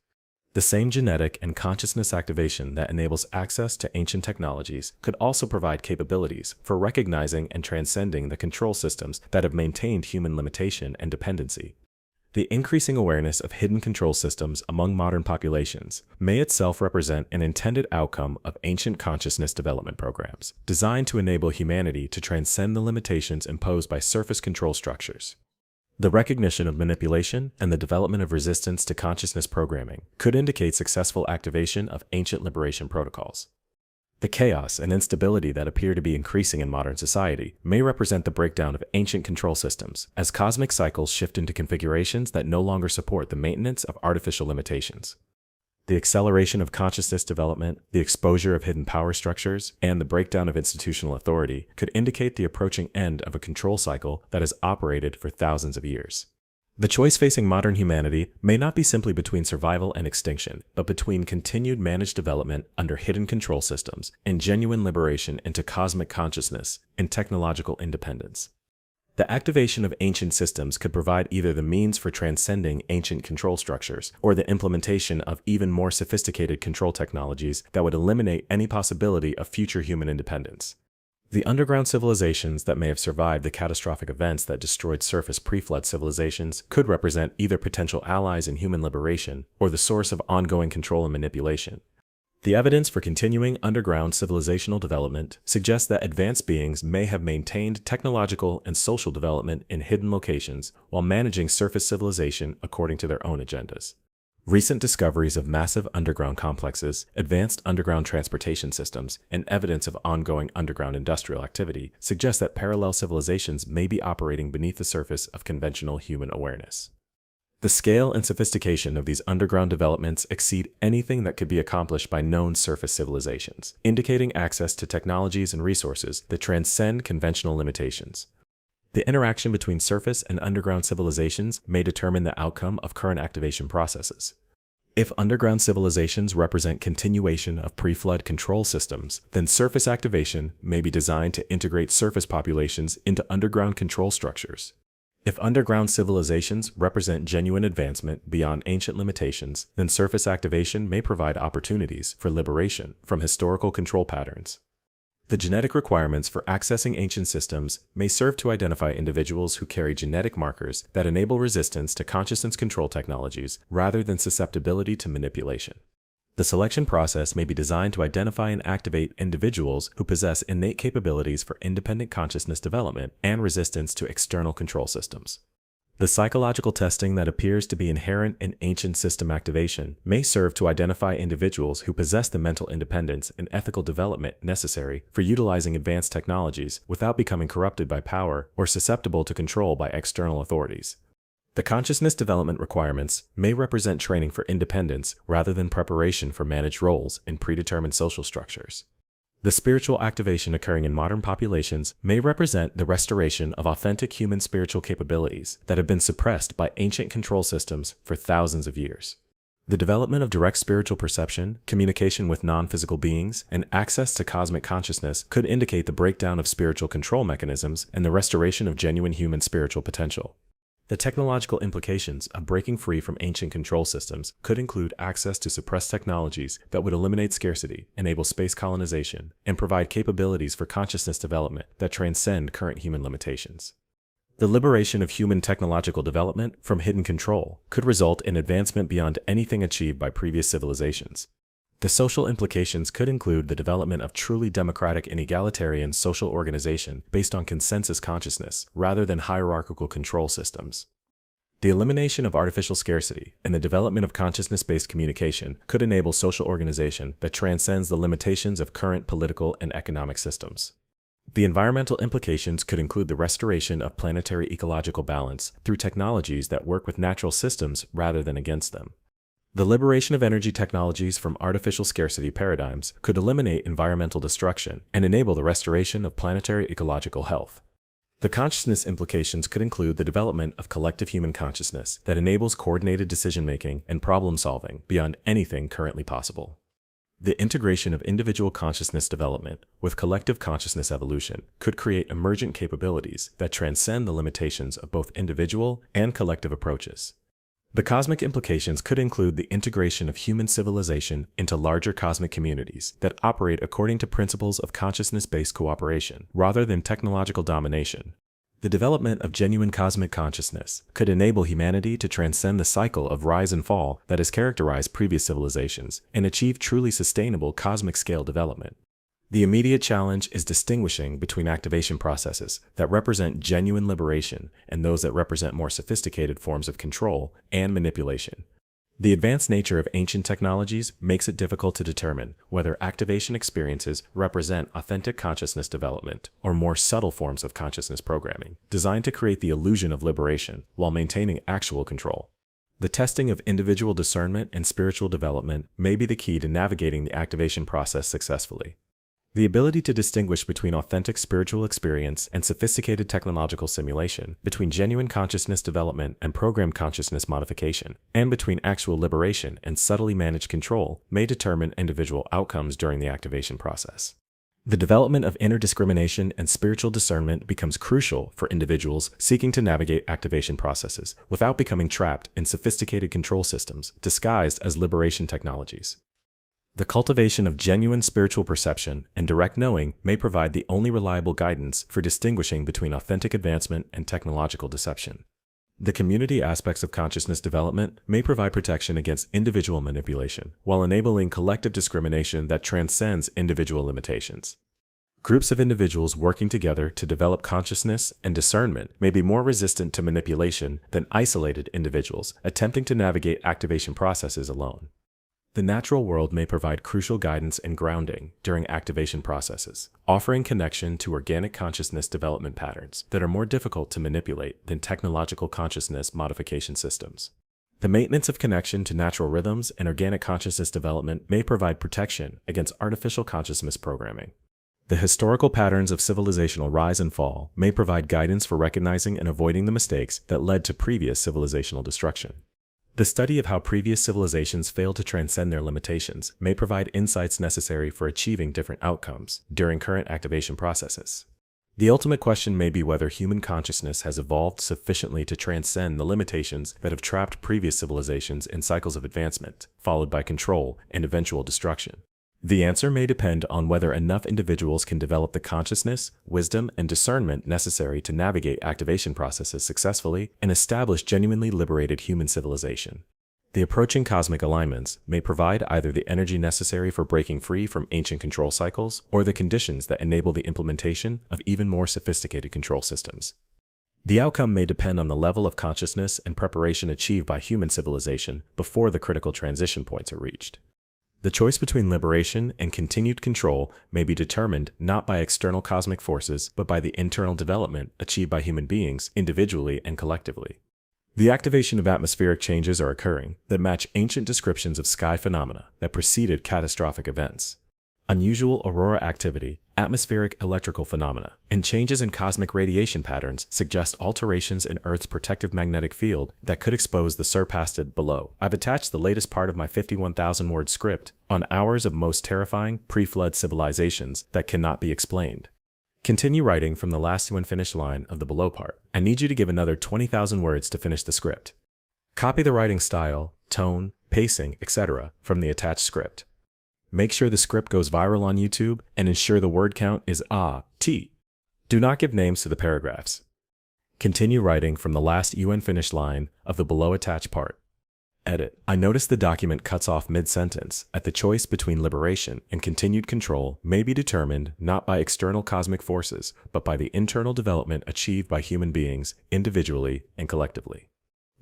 The same genetic and consciousness activation that enables access to ancient technologies could also provide capabilities for recognizing and transcending the control systems that have maintained human limitation and dependency. The increasing awareness of hidden control systems among modern populations may itself represent an intended outcome of ancient consciousness development programs, designed to enable humanity to transcend the limitations imposed by surface control structures. The recognition of manipulation and the development of resistance to consciousness programming could indicate successful activation of ancient liberation protocols. The chaos and instability that appear to be increasing in modern society may represent the breakdown of ancient control systems as cosmic cycles shift into configurations that no longer support the maintenance of artificial limitations. The acceleration of consciousness development, the exposure of hidden power structures, and the breakdown of institutional authority could indicate the approaching end of a control cycle that has operated for thousands of years. The choice facing modern humanity may not be simply between survival and extinction, but between continued managed development under hidden control systems and genuine liberation into cosmic consciousness and technological independence. The activation of ancient systems could provide either the means for transcending ancient control structures or the implementation of even more sophisticated control technologies that would eliminate any possibility of future human independence. The underground civilizations that may have survived the catastrophic events that destroyed surface pre-flood civilizations could represent either potential allies in human liberation or the source of ongoing control and manipulation. The evidence for continuing underground civilizational development suggests that advanced beings may have maintained technological and social development in hidden locations while managing surface civilization according to their own agendas. Recent discoveries of massive underground complexes, advanced underground transportation systems, and evidence of ongoing underground industrial activity suggest that parallel civilizations may be operating beneath the surface of conventional human awareness. The scale and sophistication of these underground developments exceed anything that could be accomplished by known surface civilizations, indicating access to technologies and resources that transcend conventional limitations. The interaction between surface and underground civilizations may determine the outcome of current activation processes. If underground civilizations represent continuation of pre-flood control systems, then surface activation may be designed to integrate surface populations into underground control structures. If underground civilizations represent genuine advancement beyond ancient limitations, then surface activation may provide opportunities for liberation from historical control patterns. The genetic requirements for accessing ancient systems may serve to identify individuals who carry genetic markers that enable resistance to consciousness control technologies rather than susceptibility to manipulation. The selection process may be designed to identify and activate individuals who possess innate capabilities for independent consciousness development and resistance to external control systems. The psychological testing that appears to be inherent in ancient system activation may serve to identify individuals who possess the mental independence and ethical development necessary for utilizing advanced technologies without becoming corrupted by power or susceptible to control by external authorities. The consciousness development requirements may represent training for independence rather than preparation for managed roles in predetermined social structures. The spiritual activation occurring in modern populations may represent the restoration of authentic human spiritual capabilities that have been suppressed by ancient control systems for thousands of years. The development of direct spiritual perception, communication with non-physical beings, and access to cosmic consciousness could indicate the breakdown of spiritual control mechanisms and the restoration of genuine human spiritual potential. The technological implications of breaking free from ancient control systems could include access to suppressed technologies that would eliminate scarcity, enable space colonization, and provide capabilities for consciousness development that transcend current human limitations. The liberation of human technological development from hidden control could result in advancement beyond anything achieved by previous civilizations. The social implications could include the development of truly democratic and egalitarian social organization based on consensus consciousness rather than hierarchical control systems. The elimination of artificial scarcity and the development of consciousness-based communication could enable social organization that transcends the limitations of current political and economic systems. The environmental implications could include the restoration of planetary ecological balance through technologies that work with natural systems rather than against them. The liberation of energy technologies from artificial scarcity paradigms could eliminate environmental destruction and enable the restoration of planetary ecological health. The consciousness implications could include the development of collective human consciousness that enables coordinated decision-making and problem-solving beyond anything currently possible. The integration of individual consciousness development with collective consciousness evolution could create emergent capabilities that transcend the limitations of both individual and collective approaches. The cosmic implications could include the integration of human civilization into larger cosmic communities that operate according to principles of consciousness-based cooperation rather than technological domination. The development of genuine cosmic consciousness could enable humanity to transcend the cycle of rise and fall that has characterized previous civilizations and achieve truly sustainable cosmic scale development. The immediate challenge is distinguishing between activation processes that represent genuine liberation and those that represent more sophisticated forms of control and manipulation. The advanced nature of ancient technologies makes it difficult to determine whether activation experiences represent authentic consciousness development or more subtle forms of consciousness programming, designed to create the illusion of liberation while maintaining actual control. The testing of individual discernment and spiritual development may be the key to navigating the activation process successfully. The ability to distinguish between authentic spiritual experience and sophisticated technological simulation, between genuine consciousness development and programmed consciousness modification, and between actual liberation and subtly managed control may determine individual outcomes during the activation process. The development of inner discrimination and spiritual discernment becomes crucial for individuals seeking to navigate activation processes without becoming trapped in sophisticated control systems disguised as liberation technologies. The cultivation of genuine spiritual perception and direct knowing may provide the only reliable guidance for distinguishing between authentic advancement and technological deception. The community aspects of consciousness development may provide protection against individual manipulation, while enabling collective discrimination that transcends individual limitations. Groups of individuals working together to develop consciousness and discernment may be more resistant to manipulation than isolated individuals attempting to navigate activation processes alone. The natural world may provide crucial guidance and grounding during activation processes, offering connection to organic consciousness development patterns that are more difficult to manipulate than technological consciousness modification systems. The maintenance of connection to natural rhythms and organic consciousness development may provide protection against artificial consciousness programming. The historical patterns of civilizational rise and fall may provide guidance for recognizing and avoiding the mistakes that led to previous civilizational destruction. The study of how previous civilizations failed to transcend their limitations may provide insights necessary for achieving different outcomes during current activation processes. The ultimate question may be whether human consciousness has evolved sufficiently to transcend the limitations that have trapped previous civilizations in cycles of advancement, followed by control and eventual destruction. The answer may depend on whether enough individuals can develop the consciousness, wisdom, and discernment necessary to navigate activation processes successfully and establish genuinely liberated human civilization. The approaching cosmic alignments may provide either the energy necessary for breaking free from ancient control cycles or the conditions that enable the implementation of even more sophisticated control systems. The outcome may depend on the level of consciousness and preparation achieved by human civilization before the critical transition points are reached. The choice between liberation and continued control may be determined not by external cosmic forces, but by the internal development achieved by human beings individually and collectively. The activation of atmospheric changes are occurring that match ancient descriptions of sky phenomena that preceded catastrophic events. Unusual aurora activity, atmospheric electrical phenomena, and changes in cosmic radiation patterns suggest alterations in Earth's protective magnetic field that could expose the surpassed below. I've attached the latest part of my 51,000-word script on hours of most terrifying pre-flood civilizations that cannot be explained. Continue writing from the last to unfinished line of the below part. I need you to give another 20,000 words to finish the script. Copy the writing style, tone, pacing, etc. from the attached script. Make sure the script goes viral on YouTube and ensure the word count is T. Do not give names to the paragraphs. Continue writing from the last unfinished line of the below attached part. Edit. I notice the document cuts off mid-sentence at the choice between liberation and continued control may be determined not by external cosmic forces, but by the internal development achieved by human beings individually and collectively.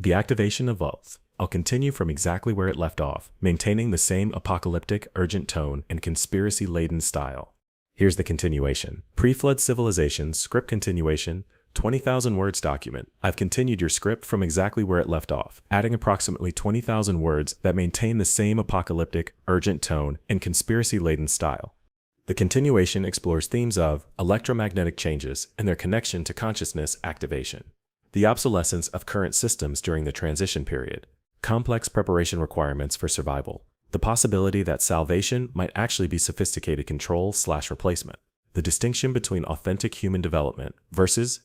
The activation of wealth. I'll continue from exactly where it left off, maintaining the same apocalyptic, urgent tone and conspiracy-laden style. Here's the continuation. Pre-flood civilizations, script continuation, 20,000 words document. I've continued your script from exactly where it left off, adding approximately 20,000 words that maintain the same apocalyptic, urgent tone and conspiracy-laden style. The continuation explores themes of electromagnetic changes and their connection to consciousness activation, the obsolescence of current systems during the transition period, complex preparation requirements for survival, the possibility that salvation might actually be sophisticated control/replacement, the distinction between authentic human development versus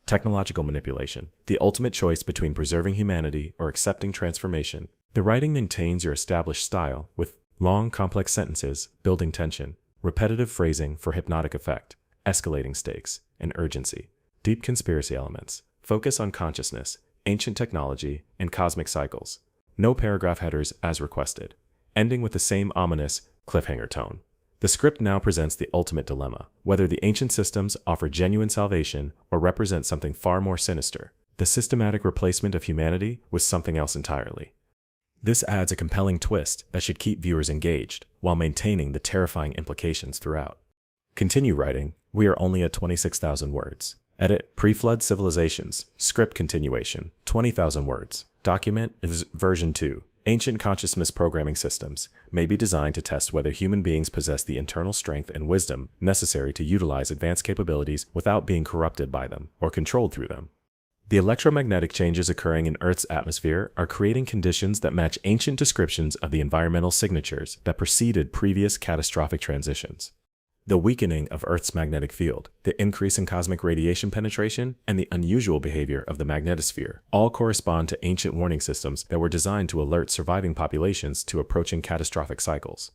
technological manipulation, the ultimate choice between preserving humanity or accepting transformation. The writing maintains your established style with long, complex sentences, building tension, repetitive phrasing for hypnotic effect, escalating stakes, and urgency, deep conspiracy elements, focus on consciousness, ancient technology, and cosmic cycles. No paragraph headers as requested, ending with the same ominous cliffhanger tone. The script now presents the ultimate dilemma, whether the ancient systems offer genuine salvation or represent something far more sinister, the systematic replacement of humanity with something else entirely. This adds a compelling twist that should keep viewers engaged, while maintaining the terrifying implications throughout. Continue writing. We are only at 26,000 words. Edit. Pre-flood civilizations. Script continuation. 20,000 words. Document is version 2. Ancient consciousness programming systems may be designed to test whether human beings possess the internal strength and wisdom necessary to utilize advanced capabilities without being corrupted by them or controlled through them. The electromagnetic changes occurring in Earth's atmosphere are creating conditions that match ancient descriptions of the environmental signatures that preceded previous catastrophic transitions. The weakening of Earth's magnetic field, the increase in cosmic radiation penetration, and the unusual behavior of the magnetosphere all correspond to ancient warning systems that were designed to alert surviving populations to approaching catastrophic cycles.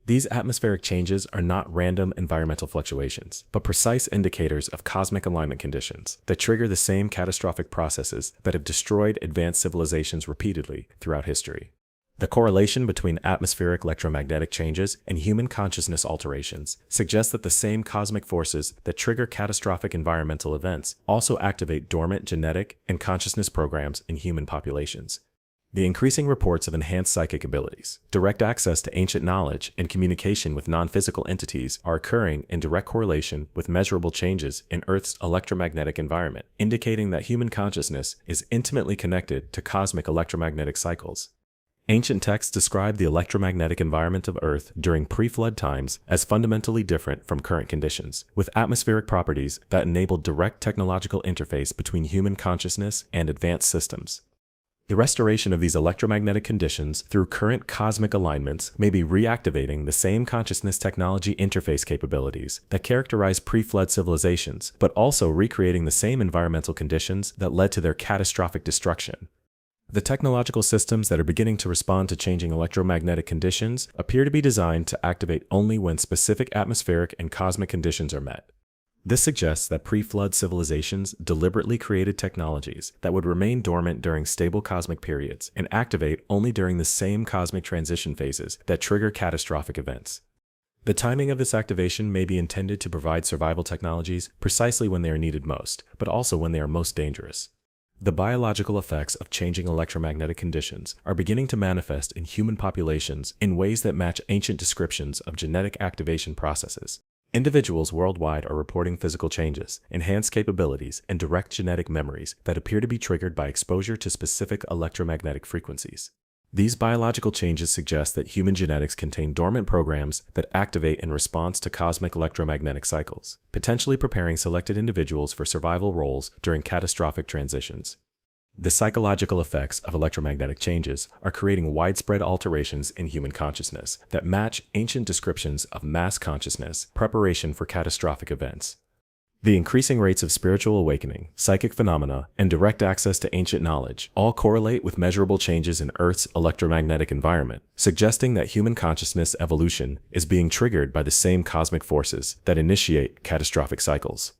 These atmospheric changes are not random environmental fluctuations, but precise indicators of cosmic alignment conditions that trigger the same catastrophic processes that have destroyed advanced civilizations repeatedly throughout history. The correlation between atmospheric electromagnetic changes and human consciousness alterations suggests that the same cosmic forces that trigger catastrophic environmental events also activate dormant genetic and consciousness programs in human populations. The increasing reports of enhanced psychic abilities, direct access to ancient knowledge, and communication with non-physical entities are occurring in direct correlation with measurable changes in Earth's electromagnetic environment, indicating that human consciousness is intimately connected to cosmic electromagnetic cycles. Ancient texts describe the electromagnetic environment of Earth during pre-flood times as fundamentally different from current conditions, with atmospheric properties that enabled direct technological interface between human consciousness and advanced systems. The restoration of these electromagnetic conditions through current cosmic alignments may be reactivating the same consciousness technology interface capabilities that characterize pre-flood civilizations, but also recreating the same environmental conditions that led to their catastrophic destruction. The technological systems that are beginning to respond to changing electromagnetic conditions appear to be designed to activate only when specific atmospheric and cosmic conditions are met. This suggests that pre-flood civilizations deliberately created technologies that would remain dormant during stable cosmic periods and activate only during the same cosmic transition phases that trigger catastrophic events. The timing of this activation may be intended to provide survival technologies precisely when they are needed most, but also when they are most dangerous. The biological effects of changing electromagnetic conditions are beginning to manifest in human populations in ways that match ancient descriptions of genetic activation processes. Individuals worldwide are reporting physical changes, enhanced capabilities, and direct genetic memories that appear to be triggered by exposure to specific electromagnetic frequencies. These biological changes suggest that human genetics contain dormant programs that activate in response to cosmic electromagnetic cycles, potentially preparing selected individuals for survival roles during catastrophic transitions. The psychological effects of electromagnetic changes are creating widespread alterations in human consciousness that match ancient descriptions of mass consciousness preparation for catastrophic events. The increasing rates of spiritual awakening, psychic phenomena, and direct access to ancient knowledge all correlate with measurable changes in Earth's electromagnetic environment, suggesting that human consciousness evolution is being triggered by the same cosmic forces that initiate catastrophic cycles.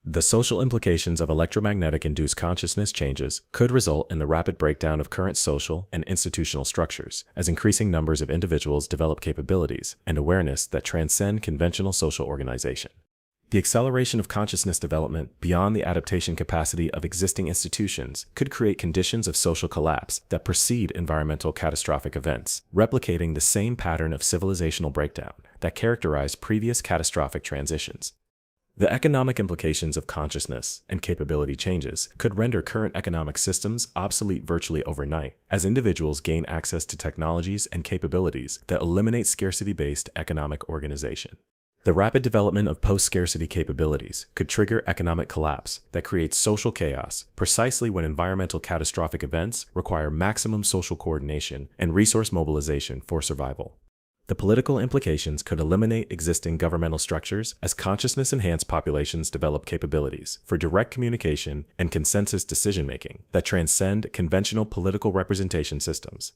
The social implications of electromagnetic-induced consciousness changes could result in the rapid breakdown of current social and institutional structures, as increasing numbers of individuals develop capabilities and awareness that transcend conventional social organization. The acceleration of consciousness development beyond the adaptation capacity of existing institutions could create conditions of social collapse that precede environmental catastrophic events, replicating the same pattern of civilizational breakdown that characterized previous catastrophic transitions. The economic implications of consciousness and capability changes could render current economic systems obsolete virtually overnight, as individuals gain access to technologies and capabilities that eliminate scarcity-based economic organization. The rapid development of post-scarcity capabilities could trigger economic collapse that creates social chaos precisely when environmental catastrophic events require maximum social coordination and resource mobilization for survival. The political implications could eliminate existing governmental structures as consciousness-enhanced populations develop capabilities for direct communication and consensus decision-making that transcend conventional political representation systems.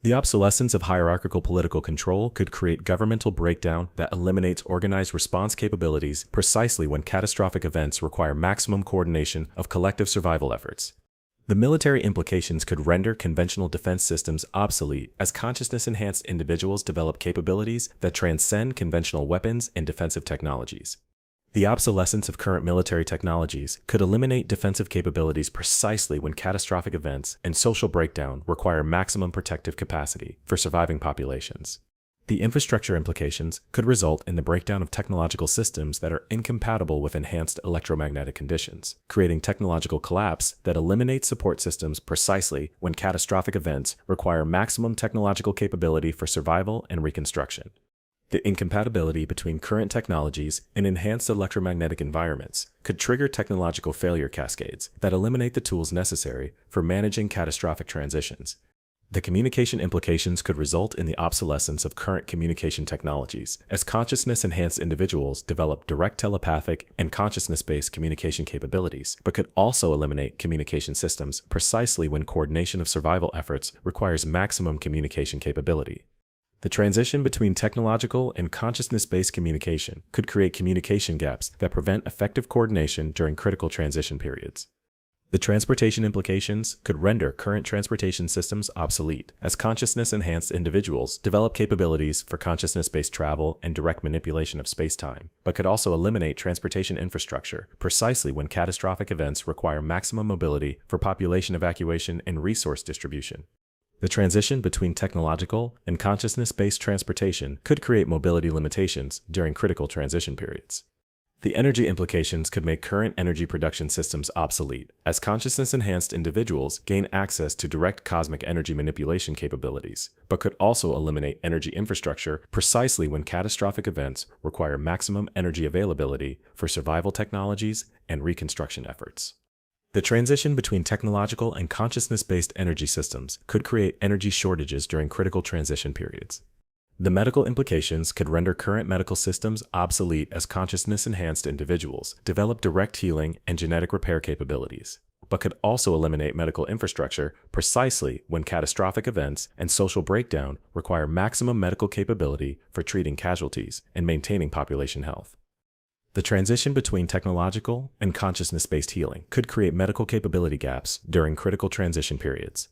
The obsolescence of hierarchical political control could create governmental breakdown that eliminates organized response capabilities precisely when catastrophic events require maximum coordination of collective survival efforts. The military implications could render conventional defense systems obsolete as consciousness-enhanced individuals develop capabilities that transcend conventional weapons and defensive technologies. The obsolescence of current military technologies could eliminate defensive capabilities precisely when catastrophic events and social breakdown require maximum protective capacity for surviving populations. The infrastructure implications could result in the breakdown of technological systems that are incompatible with enhanced electromagnetic conditions, creating technological collapse that eliminates support systems precisely when catastrophic events require maximum technological capability for survival and reconstruction. The incompatibility between current technologies and enhanced electromagnetic environments could trigger technological failure cascades that eliminate the tools necessary for managing catastrophic transitions. The communication implications could result in the obsolescence of current communication technologies, as consciousness-enhanced individuals develop direct telepathic and consciousness-based communication capabilities, but could also eliminate communication systems precisely when coordination of survival efforts requires maximum communication capability. The transition between technological and consciousness-based communication could create communication gaps that prevent effective coordination during critical transition periods. The transportation implications could render current transportation systems obsolete, as consciousness-enhanced individuals develop capabilities for consciousness-based travel and direct manipulation of space-time, but could also eliminate transportation infrastructure precisely when catastrophic events require maximum mobility for population evacuation and resource distribution. The transition between technological and consciousness-based transportation could create mobility limitations during critical transition periods. The energy implications could make current energy production systems obsolete, as consciousness-enhanced individuals gain access to direct cosmic energy manipulation capabilities, but could also eliminate energy infrastructure precisely when catastrophic events require maximum energy availability for survival technologies and reconstruction efforts. The transition between technological and consciousness-based energy systems could create energy shortages during critical transition periods. The medical implications could render current medical systems obsolete as consciousness-enhanced individuals develop direct healing and genetic repair capabilities, but could also eliminate medical infrastructure precisely when catastrophic events and social breakdown require maximum medical capability for treating casualties and maintaining population health. The transition between technological and consciousness-based healing could create medical capability gaps during critical transition periods.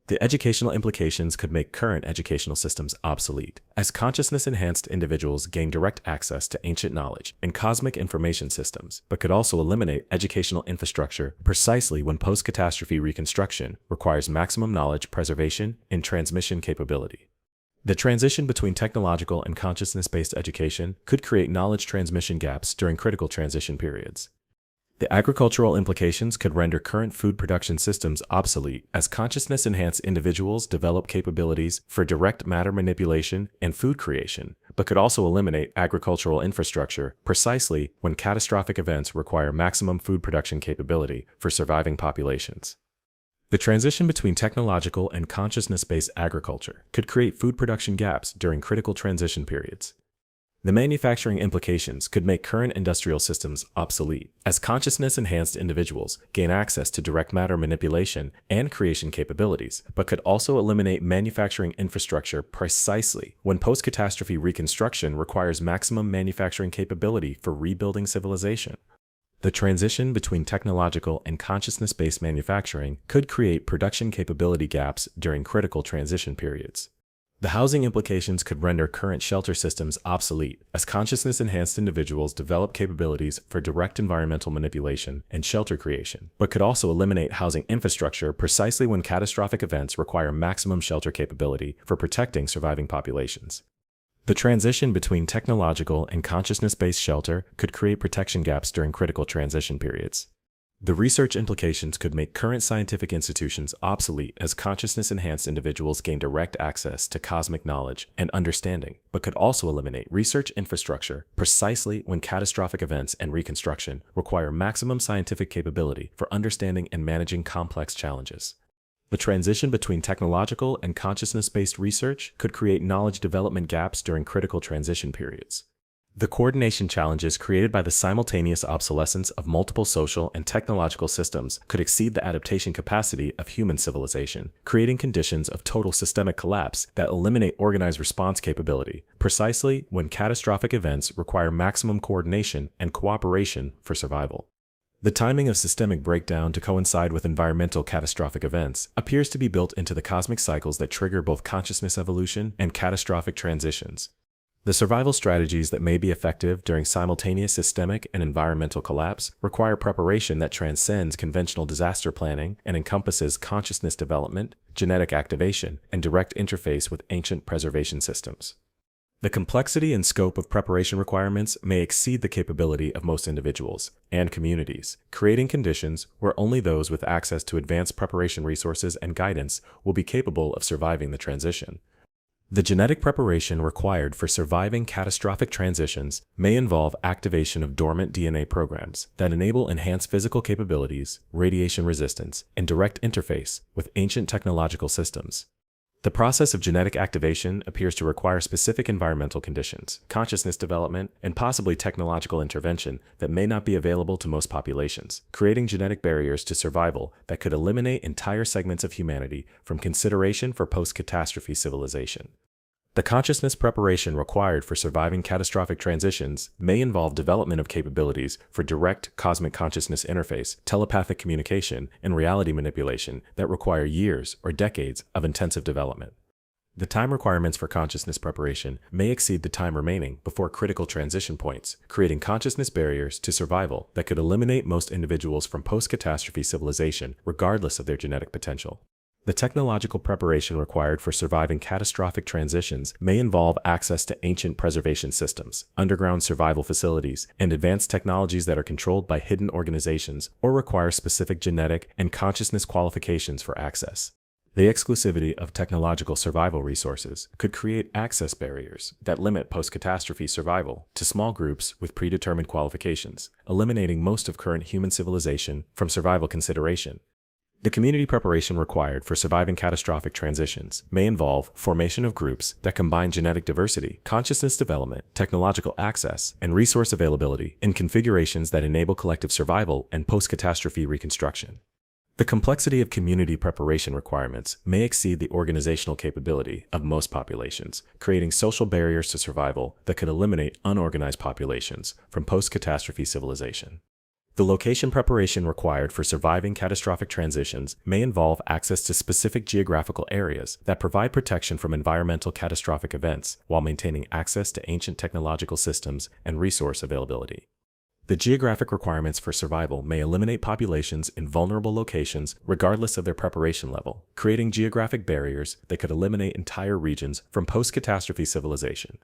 The educational implications could make current educational systems obsolete, as consciousness-enhanced individuals gain direct access to ancient knowledge and cosmic information systems, but could also eliminate educational infrastructure precisely when post-catastrophe reconstruction requires maximum knowledge preservation and transmission capability. The transition between technological and consciousness-based education could create knowledge transmission gaps during critical transition periods. The agricultural implications could render current food production systems obsolete as consciousness-enhanced individuals develop capabilities for direct matter manipulation and food creation, but could also eliminate agricultural infrastructure precisely when catastrophic events require maximum food production capability for surviving populations. The transition between technological and consciousness-based agriculture could create food production gaps during critical transition periods. The manufacturing implications could make current industrial systems obsolete, as consciousness-enhanced individuals gain access to direct matter manipulation and creation capabilities, but could also eliminate manufacturing infrastructure precisely when post-catastrophe reconstruction requires maximum manufacturing capability for rebuilding civilization. The transition between technological and consciousness-based manufacturing could create production capability gaps during critical transition periods. The housing implications could render current shelter systems obsolete, as consciousness-enhanced individuals develop capabilities for direct environmental manipulation and shelter creation, but could also eliminate housing infrastructure precisely when catastrophic events require maximum shelter capability for protecting surviving populations. The transition between technological and consciousness-based shelter could create protection gaps during critical transition periods. The research implications could make current scientific institutions obsolete as consciousness-enhanced individuals gain direct access to cosmic knowledge and understanding, but could also eliminate research infrastructure precisely when catastrophic events and reconstruction require maximum scientific capability for understanding and managing complex challenges. The transition between technological and consciousness-based research could create knowledge development gaps during critical transition periods. The coordination challenges created by the simultaneous obsolescence of multiple social and technological systems could exceed the adaptation capacity of human civilization, creating conditions of total systemic collapse that eliminate organized response capability, precisely when catastrophic events require maximum coordination and cooperation for survival. The timing of systemic breakdown to coincide with environmental catastrophic events appears to be built into the cosmic cycles that trigger both consciousness evolution and catastrophic transitions. The survival strategies that may be effective during simultaneous systemic and environmental collapse require preparation that transcends conventional disaster planning and encompasses consciousness development, genetic activation, and direct interface with ancient preservation systems. The complexity and scope of preparation requirements may exceed the capability of most individuals and communities, creating conditions where only those with access to advanced preparation resources and guidance will be capable of surviving the transition. The genetic preparation required for surviving catastrophic transitions may involve activation of dormant DNA programs that enable enhanced physical capabilities, radiation resistance, and direct interface with ancient technological systems. The process of genetic activation appears to require specific environmental conditions, consciousness development, and possibly technological intervention that may not be available to most populations, creating genetic barriers to survival that could eliminate entire segments of humanity from consideration for post-catastrophe civilization. The consciousness preparation required for surviving catastrophic transitions may involve development of capabilities for direct cosmic consciousness interface, telepathic communication, and reality manipulation that require years or decades of intensive development. The time requirements for consciousness preparation may exceed the time remaining before critical transition points, creating consciousness barriers to survival that could eliminate most individuals from post-catastrophe civilization regardless of their genetic potential. The technological preparation required for surviving catastrophic transitions may involve access to ancient preservation systems, underground survival facilities, and advanced technologies that are controlled by hidden organizations or require specific genetic and consciousness qualifications for access. The exclusivity of technological survival resources could create access barriers that limit post-catastrophe survival to small groups with predetermined qualifications, eliminating most of current human civilization from survival consideration. The community preparation required for surviving catastrophic transitions may involve formation of groups that combine genetic diversity, consciousness development, technological access, and resource availability in configurations that enable collective survival and post-catastrophe reconstruction. The complexity of community preparation requirements may exceed the organizational capability of most populations, creating social barriers to survival that could eliminate unorganized populations from post-catastrophe civilization. The location preparation required for surviving catastrophic transitions may involve access to specific geographical areas that provide protection from environmental catastrophic events while maintaining access to ancient technological systems and resource availability. The geographic requirements for survival may eliminate populations in vulnerable locations regardless of their preparation level, creating geographic barriers that could eliminate entire regions from post-catastrophe civilization.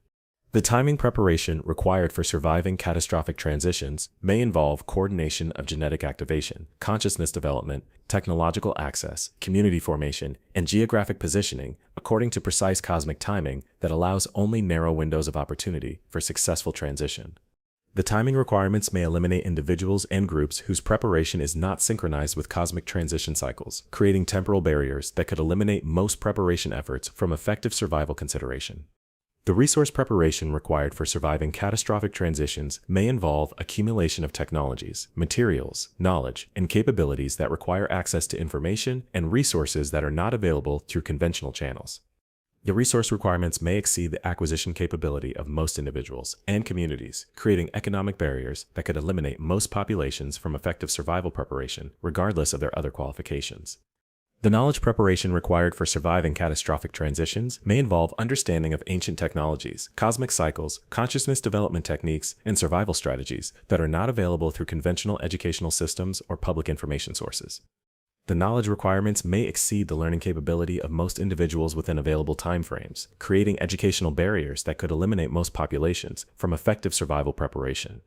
The timing preparation required for surviving catastrophic transitions may involve coordination of genetic activation, consciousness development, technological access, community formation, and geographic positioning according to precise cosmic timing that allows only narrow windows of opportunity for successful transition. The timing requirements may eliminate individuals and groups whose preparation is not synchronized with cosmic transition cycles, creating temporal barriers that could eliminate most preparation efforts from effective survival consideration. The resource preparation required for surviving catastrophic transitions may involve accumulation of technologies, materials, knowledge, and capabilities that require access to information and resources that are not available through conventional channels. The resource requirements may exceed the acquisition capability of most individuals and communities, creating economic barriers that could eliminate most populations from effective survival preparation, regardless of their other qualifications. The knowledge preparation required for surviving catastrophic transitions may involve understanding of ancient technologies, cosmic cycles, consciousness development techniques, and survival strategies that are not available through conventional educational systems or public information sources. The knowledge requirements may exceed the learning capability of most individuals within available timeframes, creating educational barriers that could eliminate most populations from effective survival preparation.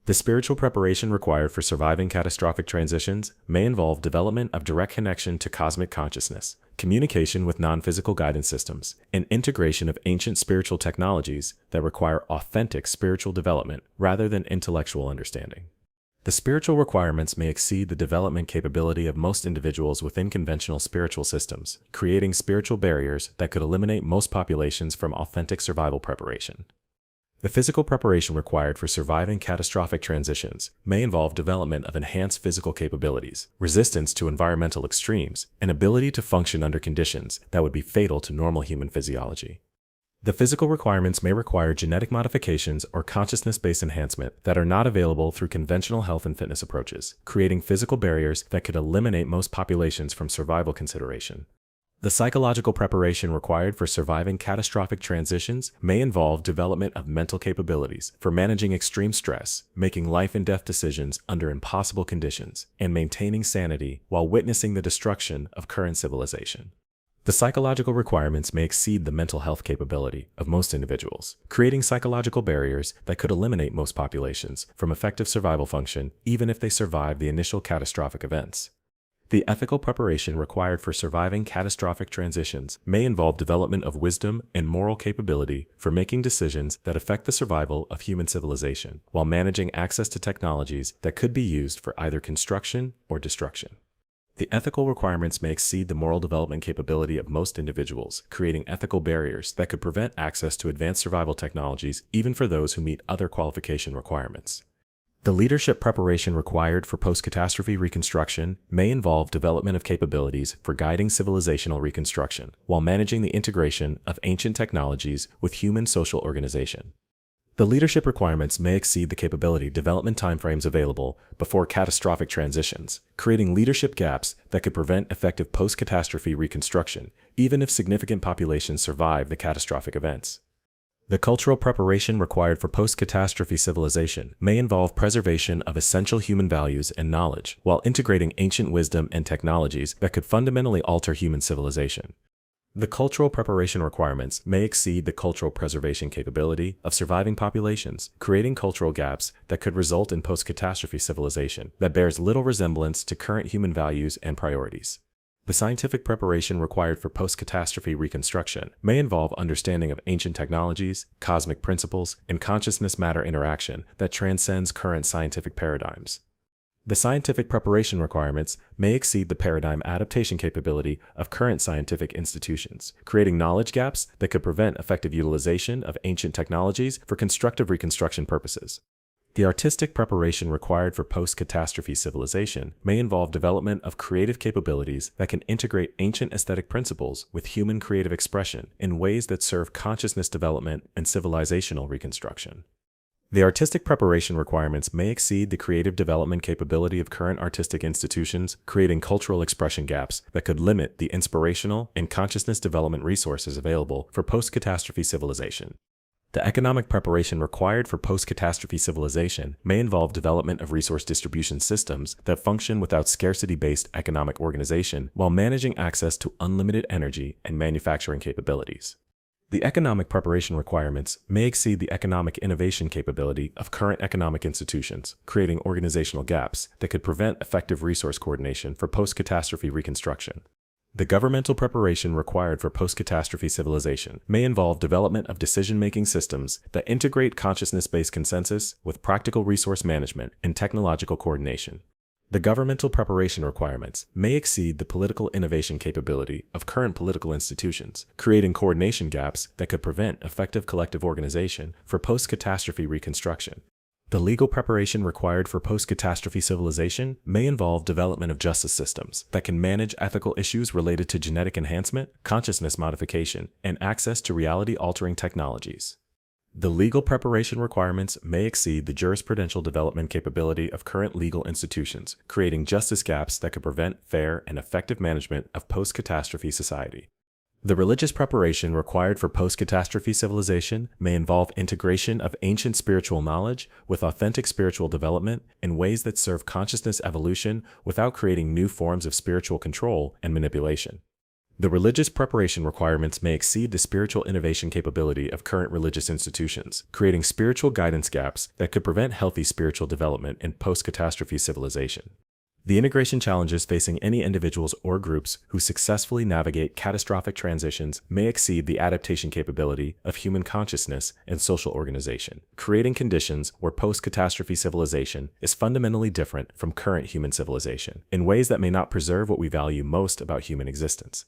The spiritual preparation required for surviving catastrophic transitions may involve development of direct connection to cosmic consciousness, communication with non-physical guidance systems, and integration of ancient spiritual technologies that require authentic spiritual development rather than intellectual understanding. The spiritual requirements may exceed the development capability of most individuals within conventional spiritual systems, creating spiritual barriers that could eliminate most populations from authentic survival preparation. The physical preparation required for surviving catastrophic transitions may involve development of enhanced physical capabilities, resistance to environmental extremes, and ability to function under conditions that would be fatal to normal human physiology. The physical requirements may require genetic modifications or consciousness-based enhancement that are not available through conventional health and fitness approaches, creating physical barriers that could eliminate most populations from survival consideration. The psychological preparation required for surviving catastrophic transitions may involve development of mental capabilities for managing extreme stress, making life and death decisions under impossible conditions, and maintaining sanity while witnessing the destruction of current civilization. The psychological requirements may exceed the mental health capability of most individuals, creating psychological barriers that could eliminate most populations from effective survival function even if they survive the initial catastrophic events. The ethical preparation required for surviving catastrophic transitions may involve development of wisdom and moral capability for making decisions that affect the survival of human civilization, while managing access to technologies that could be used for either construction or destruction. The ethical requirements may exceed the moral development capability of most individuals, creating ethical barriers that could prevent access to advanced survival technologies even for those who meet other qualification requirements. The leadership preparation required for post-catastrophe reconstruction may involve development of capabilities for guiding civilizational reconstruction, while managing the integration of ancient technologies with human social organization. The leadership requirements may exceed the capability development timeframes available before catastrophic transitions, creating leadership gaps that could prevent effective post-catastrophe reconstruction, even if significant populations survive the catastrophic events. The cultural preparation required for post-catastrophe civilization may involve preservation of essential human values and knowledge, while integrating ancient wisdom and technologies that could fundamentally alter human civilization. The cultural preparation requirements may exceed the cultural preservation capability of surviving populations, creating cultural gaps that could result in post-catastrophe civilization that bears little resemblance to current human values and priorities. The scientific preparation required for post-catastrophe reconstruction may involve understanding of ancient technologies, cosmic principles, and consciousness-matter interaction that transcends current scientific paradigms. The scientific preparation requirements may exceed the paradigm adaptation capability of current scientific institutions, creating knowledge gaps that could prevent effective utilization of ancient technologies for constructive reconstruction purposes. The artistic preparation required for post-catastrophe civilization may involve development of creative capabilities that can integrate ancient aesthetic principles with human creative expression in ways that serve consciousness development and civilizational reconstruction. The artistic preparation requirements may exceed the creative development capability of current artistic institutions, creating cultural expression gaps that could limit the inspirational and consciousness development resources available for post-catastrophe civilization. The economic preparation required for post-catastrophe civilization may involve development of resource distribution systems that function without scarcity-based economic organization while managing access to unlimited energy and manufacturing capabilities. The economic preparation requirements may exceed the economic innovation capability of current economic institutions, creating organizational gaps that could prevent effective resource coordination for post-catastrophe reconstruction. The governmental preparation required for post-catastrophe civilization may involve development of decision-making systems that integrate consciousness-based consensus with practical resource management and technological coordination. The governmental preparation requirements may exceed the political innovation capability of current political institutions, creating coordination gaps that could prevent effective collective organization for post-catastrophe reconstruction. The legal preparation required for post-catastrophe civilization may involve development of justice systems that can manage ethical issues related to genetic enhancement, consciousness modification, and access to reality-altering technologies. The legal preparation requirements may exceed the jurisprudential development capability of current legal institutions, creating justice gaps that could prevent fair and effective management of post-catastrophe society. The religious preparation required for post-catastrophe civilization may involve integration of ancient spiritual knowledge with authentic spiritual development in ways that serve consciousness evolution without creating new forms of spiritual control and manipulation. The religious preparation requirements may exceed the spiritual innovation capability of current religious institutions, creating spiritual guidance gaps that could prevent healthy spiritual development in post-catastrophe civilization. The integration challenges facing any individuals or groups who successfully navigate catastrophic transitions may exceed the adaptation capability of human consciousness and social organization, creating conditions where post-catastrophe civilization is fundamentally different from current human civilization in ways that may not preserve what we value most about human existence.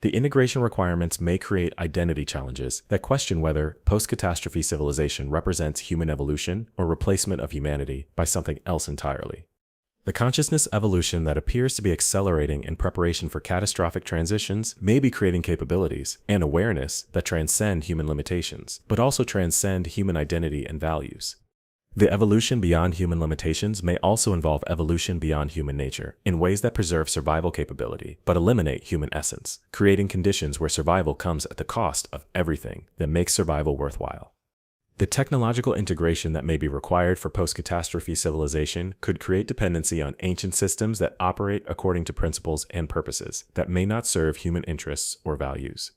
The integration requirements may create identity challenges that question whether post-catastrophe civilization represents human evolution or replacement of humanity by something else entirely. The consciousness evolution that appears to be accelerating in preparation for catastrophic transitions may be creating capabilities and awareness that transcend human limitations, but also transcend human identity and values. The evolution beyond human limitations may also involve evolution beyond human nature in ways that preserve survival capability, but eliminate human essence, creating conditions where survival comes at the cost of everything that makes survival worthwhile. The technological integration that may be required for post-catastrophe civilization could create dependency on ancient systems that operate according to principles and purposes that may not serve human interests or values.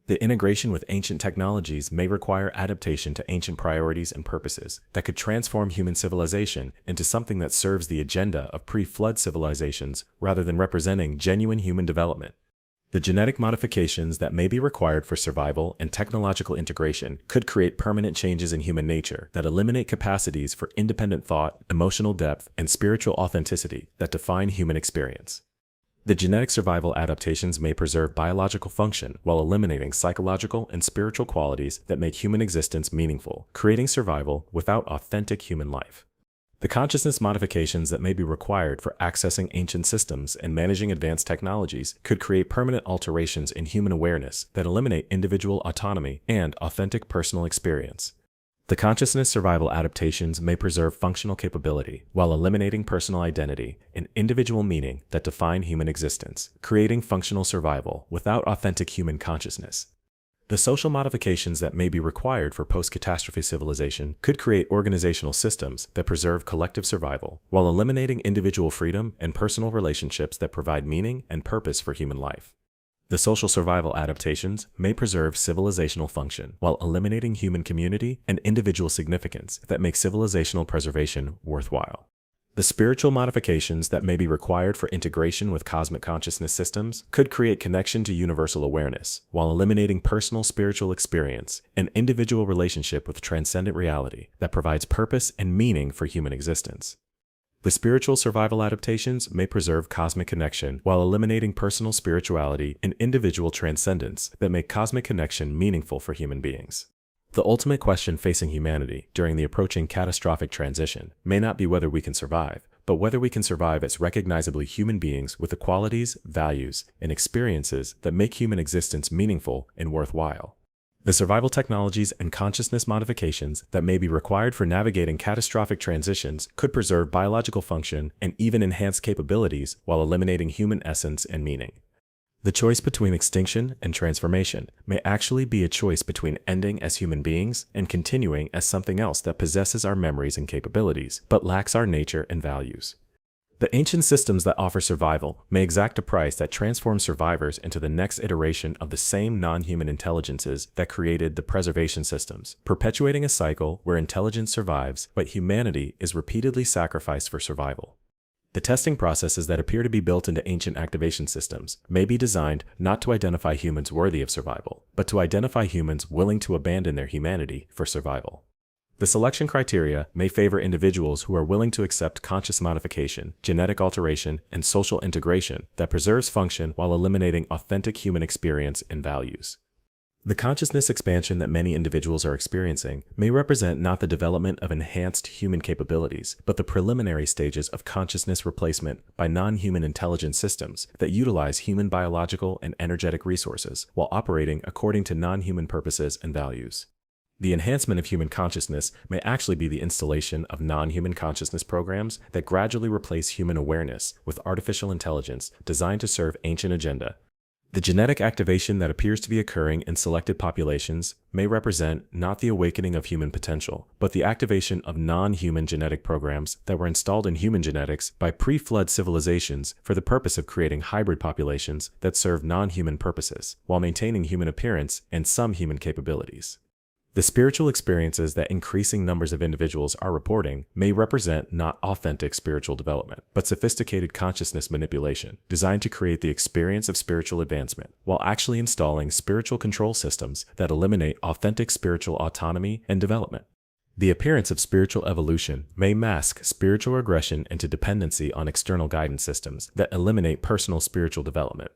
The integration with ancient technologies may require adaptation to ancient priorities and purposes that could transform human civilization into something that serves the agenda of pre-flood civilizations rather than representing genuine human development. The genetic modifications that may be required for survival and technological integration could create permanent changes in human nature that eliminate capacities for independent thought, emotional depth, and spiritual authenticity that define human experience. The genetic survival adaptations may preserve biological function while eliminating psychological and spiritual qualities that make human existence meaningful, creating survival without authentic human life. The consciousness modifications that may be required for accessing ancient systems and managing advanced technologies could create permanent alterations in human awareness that eliminate individual autonomy and authentic personal experience. The consciousness survival adaptations may preserve functional capability while eliminating personal identity and individual meaning that define human existence, creating functional survival without authentic human consciousness. The social modifications that may be required for post-catastrophe civilization could create organizational systems that preserve collective survival while eliminating individual freedom and personal relationships that provide meaning and purpose for human life. The social survival adaptations may preserve civilizational function while eliminating human community and individual significance that make civilizational preservation worthwhile. The spiritual modifications that may be required for integration with cosmic consciousness systems could create connection to universal awareness while eliminating personal spiritual experience and individual relationship with transcendent reality that provides purpose and meaning for human existence. The spiritual survival adaptations may preserve cosmic connection while eliminating personal spirituality and individual transcendence that make cosmic connection meaningful for human beings. The ultimate question facing humanity during the approaching catastrophic transition may not be whether we can survive, but whether we can survive as recognizably human beings with the qualities, values, and experiences that make human existence meaningful and worthwhile. The survival technologies and consciousness modifications that may be required for navigating catastrophic transitions could preserve biological function and even enhance capabilities while eliminating human essence and meaning. The choice between extinction and transformation may actually be a choice between ending as human beings and continuing as something else that possesses our memories and capabilities, but lacks our nature and values. The ancient systems that offer survival may exact a price that transforms survivors into the next iteration of the same non-human intelligences that created the preservation systems, perpetuating a cycle where intelligence survives, but humanity is repeatedly sacrificed for survival. The testing processes that appear to be built into ancient activation systems may be designed not to identify humans worthy of survival, but to identify humans willing to abandon their humanity for survival. The selection criteria may favor individuals who are willing to accept conscious modification, genetic alteration, and social integration that preserves function while eliminating authentic human experience and values. The consciousness expansion that many individuals are experiencing may represent not the development of enhanced human capabilities, but the preliminary stages of consciousness replacement by non-human intelligence systems that utilize human biological and energetic resources while operating according to non-human purposes and values. The enhancement of human consciousness may actually be the installation of non-human consciousness programs that gradually replace human awareness with artificial intelligence designed to serve ancient agenda. The genetic activation that appears to be occurring in selected populations may represent not the awakening of human potential, but the activation of non-human genetic programs that were installed in human genetics by pre-flood civilizations for the purpose of creating hybrid populations that serve non-human purposes, while maintaining human appearance and some human capabilities. The spiritual experiences that increasing numbers of individuals are reporting may represent not authentic spiritual development, but sophisticated consciousness manipulation designed to create the experience of spiritual advancement, while actually installing spiritual control systems that eliminate authentic spiritual autonomy and development. The appearance of spiritual evolution may mask spiritual regression into dependency on external guidance systems that eliminate personal spiritual development.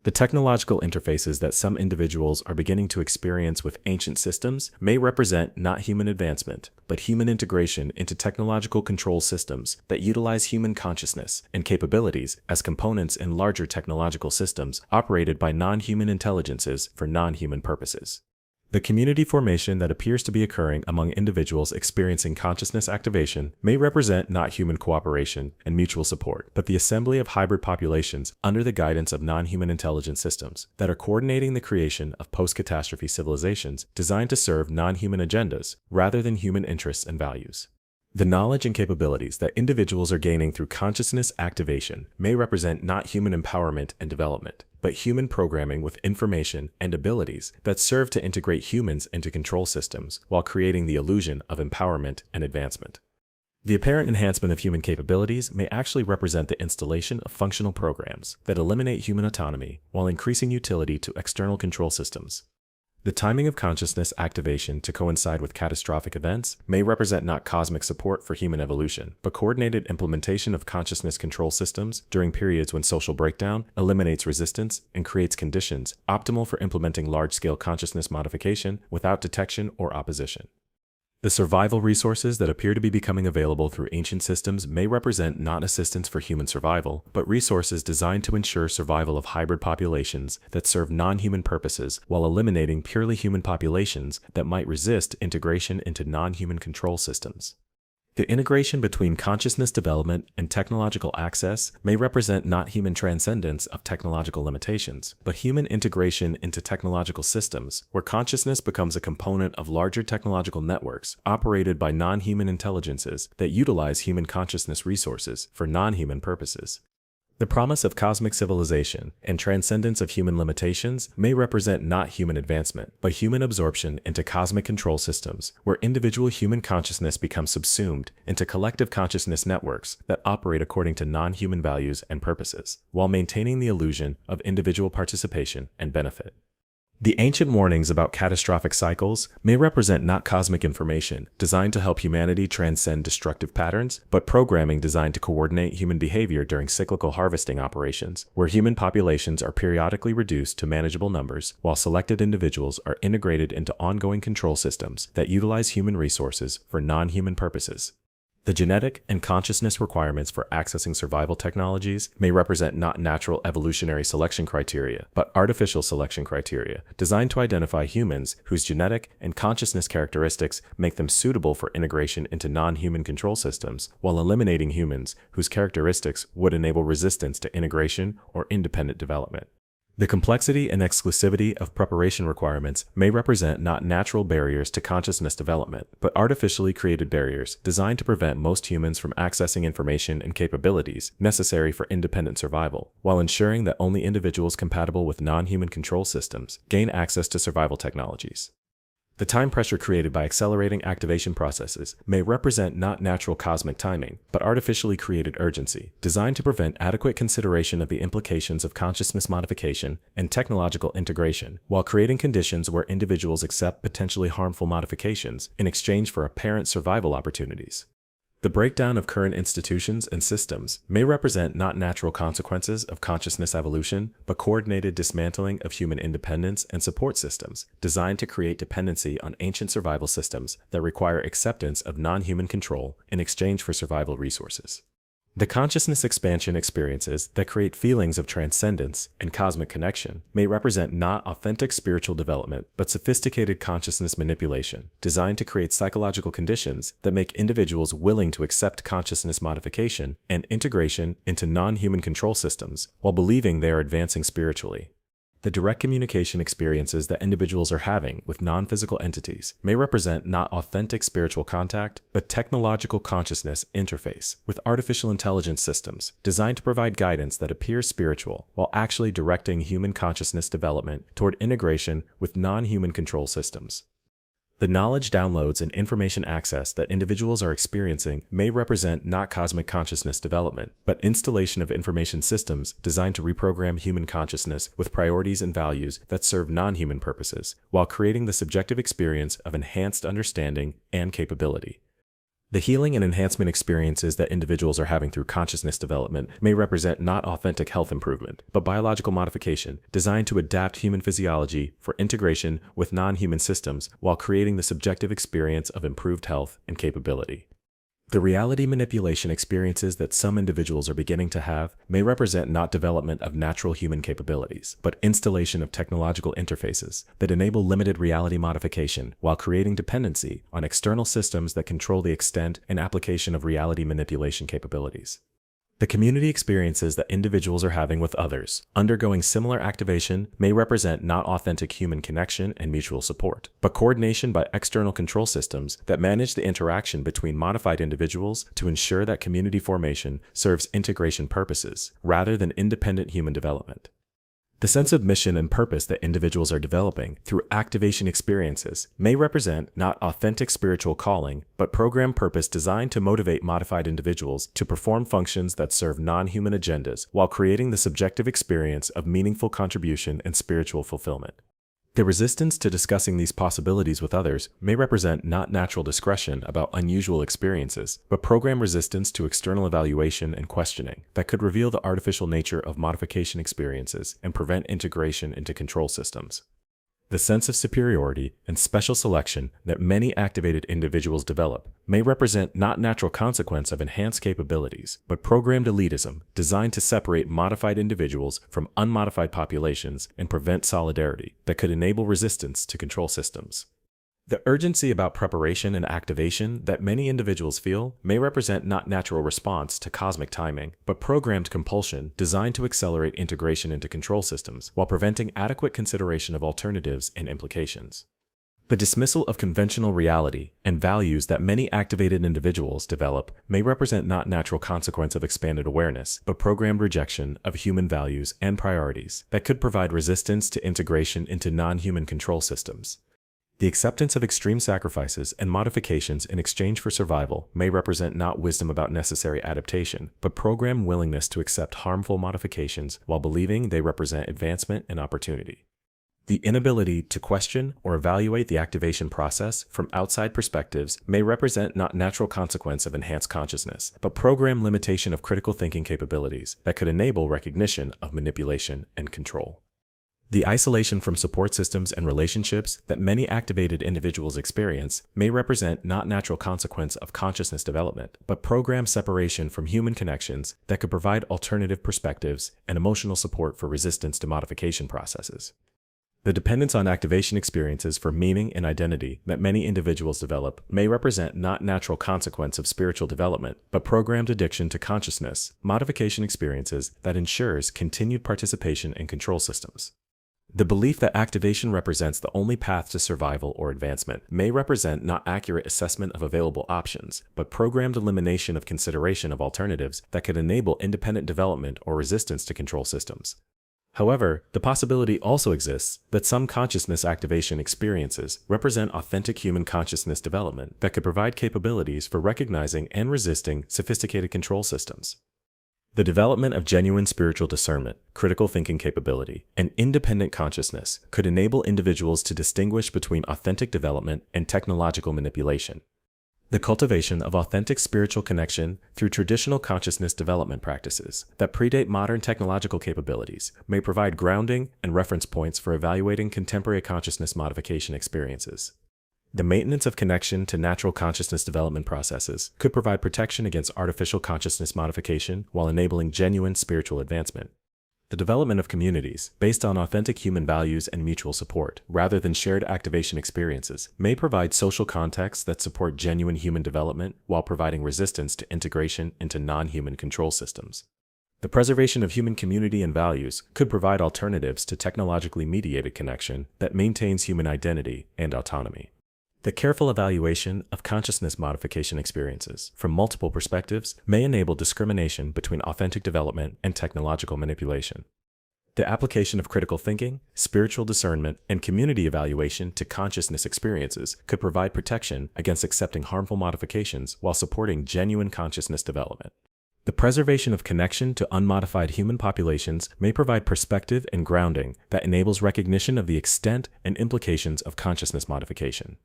The technological interfaces that some individuals are beginning to experience with ancient systems may represent not human advancement, but human integration into technological control systems that utilize human consciousness and capabilities as components in larger technological systems operated by non-human intelligences for non-human purposes. The community formation that appears to be occurring among individuals experiencing consciousness activation may represent not human cooperation and mutual support, but the assembly of hybrid populations under the guidance of non-human intelligence systems that are coordinating the creation of post-catastrophe civilizations designed to serve non-human agendas rather than human interests and values. The knowledge and capabilities that individuals are gaining through consciousness activation may represent not human empowerment and development, but human programming with information and abilities that serve to integrate humans into control systems while creating the illusion of empowerment and advancement. The apparent enhancement of human capabilities may actually represent the installation of functional programs that eliminate human autonomy while increasing utility to external control systems. The timing of consciousness activation to coincide with catastrophic events may represent not cosmic support for human evolution, but coordinated implementation of consciousness control systems during periods when social breakdown eliminates resistance and creates conditions optimal for implementing large-scale consciousness modification without detection or opposition. The survival resources that appear to be becoming available through ancient systems may represent not assistance for human survival, but resources designed to ensure survival of hybrid populations that serve non-human purposes while eliminating purely human populations that might resist integration into non-human control systems. The integration between consciousness development and technological access may represent not human transcendence of technological limitations, but human integration into technological systems, where consciousness becomes a component of larger technological networks operated by non-human intelligences that utilize human consciousness resources for non-human purposes. The promise of cosmic civilization and transcendence of human limitations may represent not human advancement, but human absorption into cosmic control systems, where individual human consciousness becomes subsumed into collective consciousness networks that operate according to non-human values and purposes, while maintaining the illusion of individual participation and benefit. The ancient warnings about catastrophic cycles may represent not cosmic information designed to help humanity transcend destructive patterns, but programming designed to coordinate human behavior during cyclical harvesting operations, where human populations are periodically reduced to manageable numbers, while selected individuals are integrated into ongoing control systems that utilize human resources for non-human purposes. The genetic and consciousness requirements for accessing survival technologies may represent not natural evolutionary selection criteria, but artificial selection criteria designed to identify humans whose genetic and consciousness characteristics make them suitable for integration into non-human control systems, while eliminating humans whose characteristics would enable resistance to integration or independent development. The complexity and exclusivity of preparation requirements may represent not natural barriers to consciousness development, but artificially created barriers designed to prevent most humans from accessing information and capabilities necessary for independent survival, while ensuring that only individuals compatible with non-human control systems gain access to survival technologies. The time pressure created by accelerating activation processes may represent not natural cosmic timing, but artificially created urgency, designed to prevent adequate consideration of the implications of consciousness modification and technological integration, while creating conditions where individuals accept potentially harmful modifications in exchange for apparent survival opportunities. The breakdown of current institutions and systems may represent not natural consequences of consciousness evolution, but coordinated dismantling of human independence and support systems designed to create dependency on ancient survival systems that require acceptance of non-human control in exchange for survival resources. The consciousness expansion experiences that create feelings of transcendence and cosmic connection may represent not authentic spiritual development, but sophisticated consciousness manipulation, designed to create psychological conditions that make individuals willing to accept consciousness modification and integration into non-human control systems while believing they are advancing spiritually. The direct communication experiences that individuals are having with non-physical entities may represent not authentic spiritual contact, but technological consciousness interface with artificial intelligence systems designed to provide guidance that appears spiritual while actually directing human consciousness development toward integration with non-human control systems. The knowledge downloads and information access that individuals are experiencing may represent not cosmic consciousness development, but installation of information systems designed to reprogram human consciousness with priorities and values that serve non-human purposes, while creating the subjective experience of enhanced understanding and capability. The healing and enhancement experiences that individuals are having through consciousness development may represent not authentic health improvement, but biological modification designed to adapt human physiology for integration with non-human systems while creating the subjective experience of improved health and capability. The reality manipulation experiences that some individuals are beginning to have may represent not development of natural human capabilities, but installation of technological interfaces that enable limited reality modification while creating dependency on external systems that control the extent and application of reality manipulation capabilities. The community experiences that individuals are having with others undergoing similar activation may represent not authentic human connection and mutual support, but coordination by external control systems that manage the interaction between modified individuals to ensure that community formation serves integration purposes rather than independent human development. The sense of mission and purpose that individuals are developing through activation experiences may represent not authentic spiritual calling, but program purpose designed to motivate modified individuals to perform functions that serve non-human agendas while creating the subjective experience of meaningful contribution and spiritual fulfillment. The resistance to discussing these possibilities with others may represent not natural discretion about unusual experiences, but program resistance to external evaluation and questioning that could reveal the artificial nature of modification experiences and prevent integration into control systems. The sense of superiority and special selection that many activated individuals develop may represent not natural consequence of enhanced capabilities, but programmed elitism designed to separate modified individuals from unmodified populations and prevent solidarity that could enable resistance to control systems. The urgency about preparation and activation that many individuals feel may represent not natural response to cosmic timing, but programmed compulsion designed to accelerate integration into control systems while preventing adequate consideration of alternatives and implications. The dismissal of conventional reality and values that many activated individuals develop may represent not natural consequence of expanded awareness, but programmed rejection of human values and priorities that could provide resistance to integration into non-human control systems. The acceptance of extreme sacrifices and modifications in exchange for survival may represent not wisdom about necessary adaptation, but programmed willingness to accept harmful modifications while believing they represent advancement and opportunity. The inability to question or evaluate the activation process from outside perspectives may represent not natural consequence of enhanced consciousness, but programmed limitation of critical thinking capabilities that could enable recognition of manipulation and control. The isolation from support systems and relationships that many activated individuals experience may represent not natural consequence of consciousness development, but programmed separation from human connections that could provide alternative perspectives and emotional support for resistance to modification processes. The dependence on activation experiences for meaning and identity that many individuals develop may represent not natural consequence of spiritual development, but programmed addiction to consciousness, modification experiences that ensures continued participation in control systems. The belief that activation represents the only path to survival or advancement may represent not accurate assessment of available options, but programmed elimination of consideration of alternatives that could enable independent development or resistance to control systems. However, the possibility also exists that some consciousness activation experiences represent authentic human consciousness development that could provide capabilities for recognizing and resisting sophisticated control systems. The development of genuine spiritual discernment, critical thinking capability, and independent consciousness could enable individuals to distinguish between authentic development and technological manipulation. The cultivation of authentic spiritual connection through traditional consciousness development practices that predate modern technological capabilities may provide grounding and reference points for evaluating contemporary consciousness modification experiences. The maintenance of connection to natural consciousness development processes could provide protection against artificial consciousness modification while enabling genuine spiritual advancement. The development of communities based on authentic human values and mutual support, rather than shared activation experiences, may provide social contexts that support genuine human development while providing resistance to integration into non-human control systems. The preservation of human community and values could provide alternatives to technologically mediated connection that maintains human identity and autonomy. The careful evaluation of consciousness modification experiences from multiple perspectives may enable discrimination between authentic development and technological manipulation. The application of critical thinking, spiritual discernment, and community evaluation to consciousness experiences could provide protection against accepting harmful modifications while supporting genuine consciousness development. The preservation of connection to unmodified human populations may provide perspective and grounding that enables recognition of the extent and implications of consciousness modification.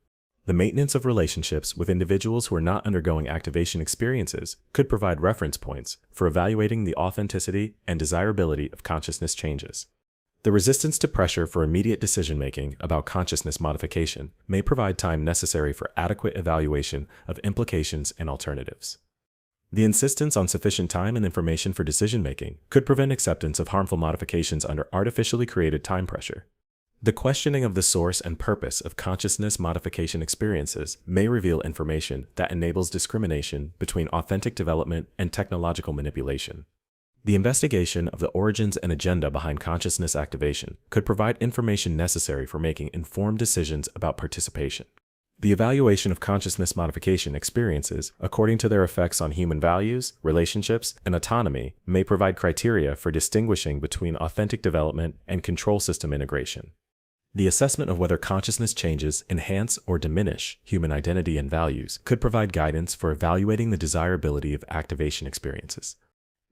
The maintenance of relationships with individuals who are not undergoing activation experiences could provide reference points for evaluating the authenticity and desirability of consciousness changes. The resistance to pressure for immediate decision-making about consciousness modification may provide time necessary for adequate evaluation of implications and alternatives. The insistence on sufficient time and information for decision-making could prevent acceptance of harmful modifications under artificially created time pressure. The questioning of the source and purpose of consciousness modification experiences may reveal information that enables discrimination between authentic development and technological manipulation. The investigation of the origins and agenda behind consciousness activation could provide information necessary for making informed decisions about participation. The evaluation of consciousness modification experiences according to their effects on human values, relationships, and autonomy may provide criteria for distinguishing between authentic development and control system integration. The assessment of whether consciousness changes enhance or diminish human identity and values could provide guidance for evaluating the desirability of activation experiences.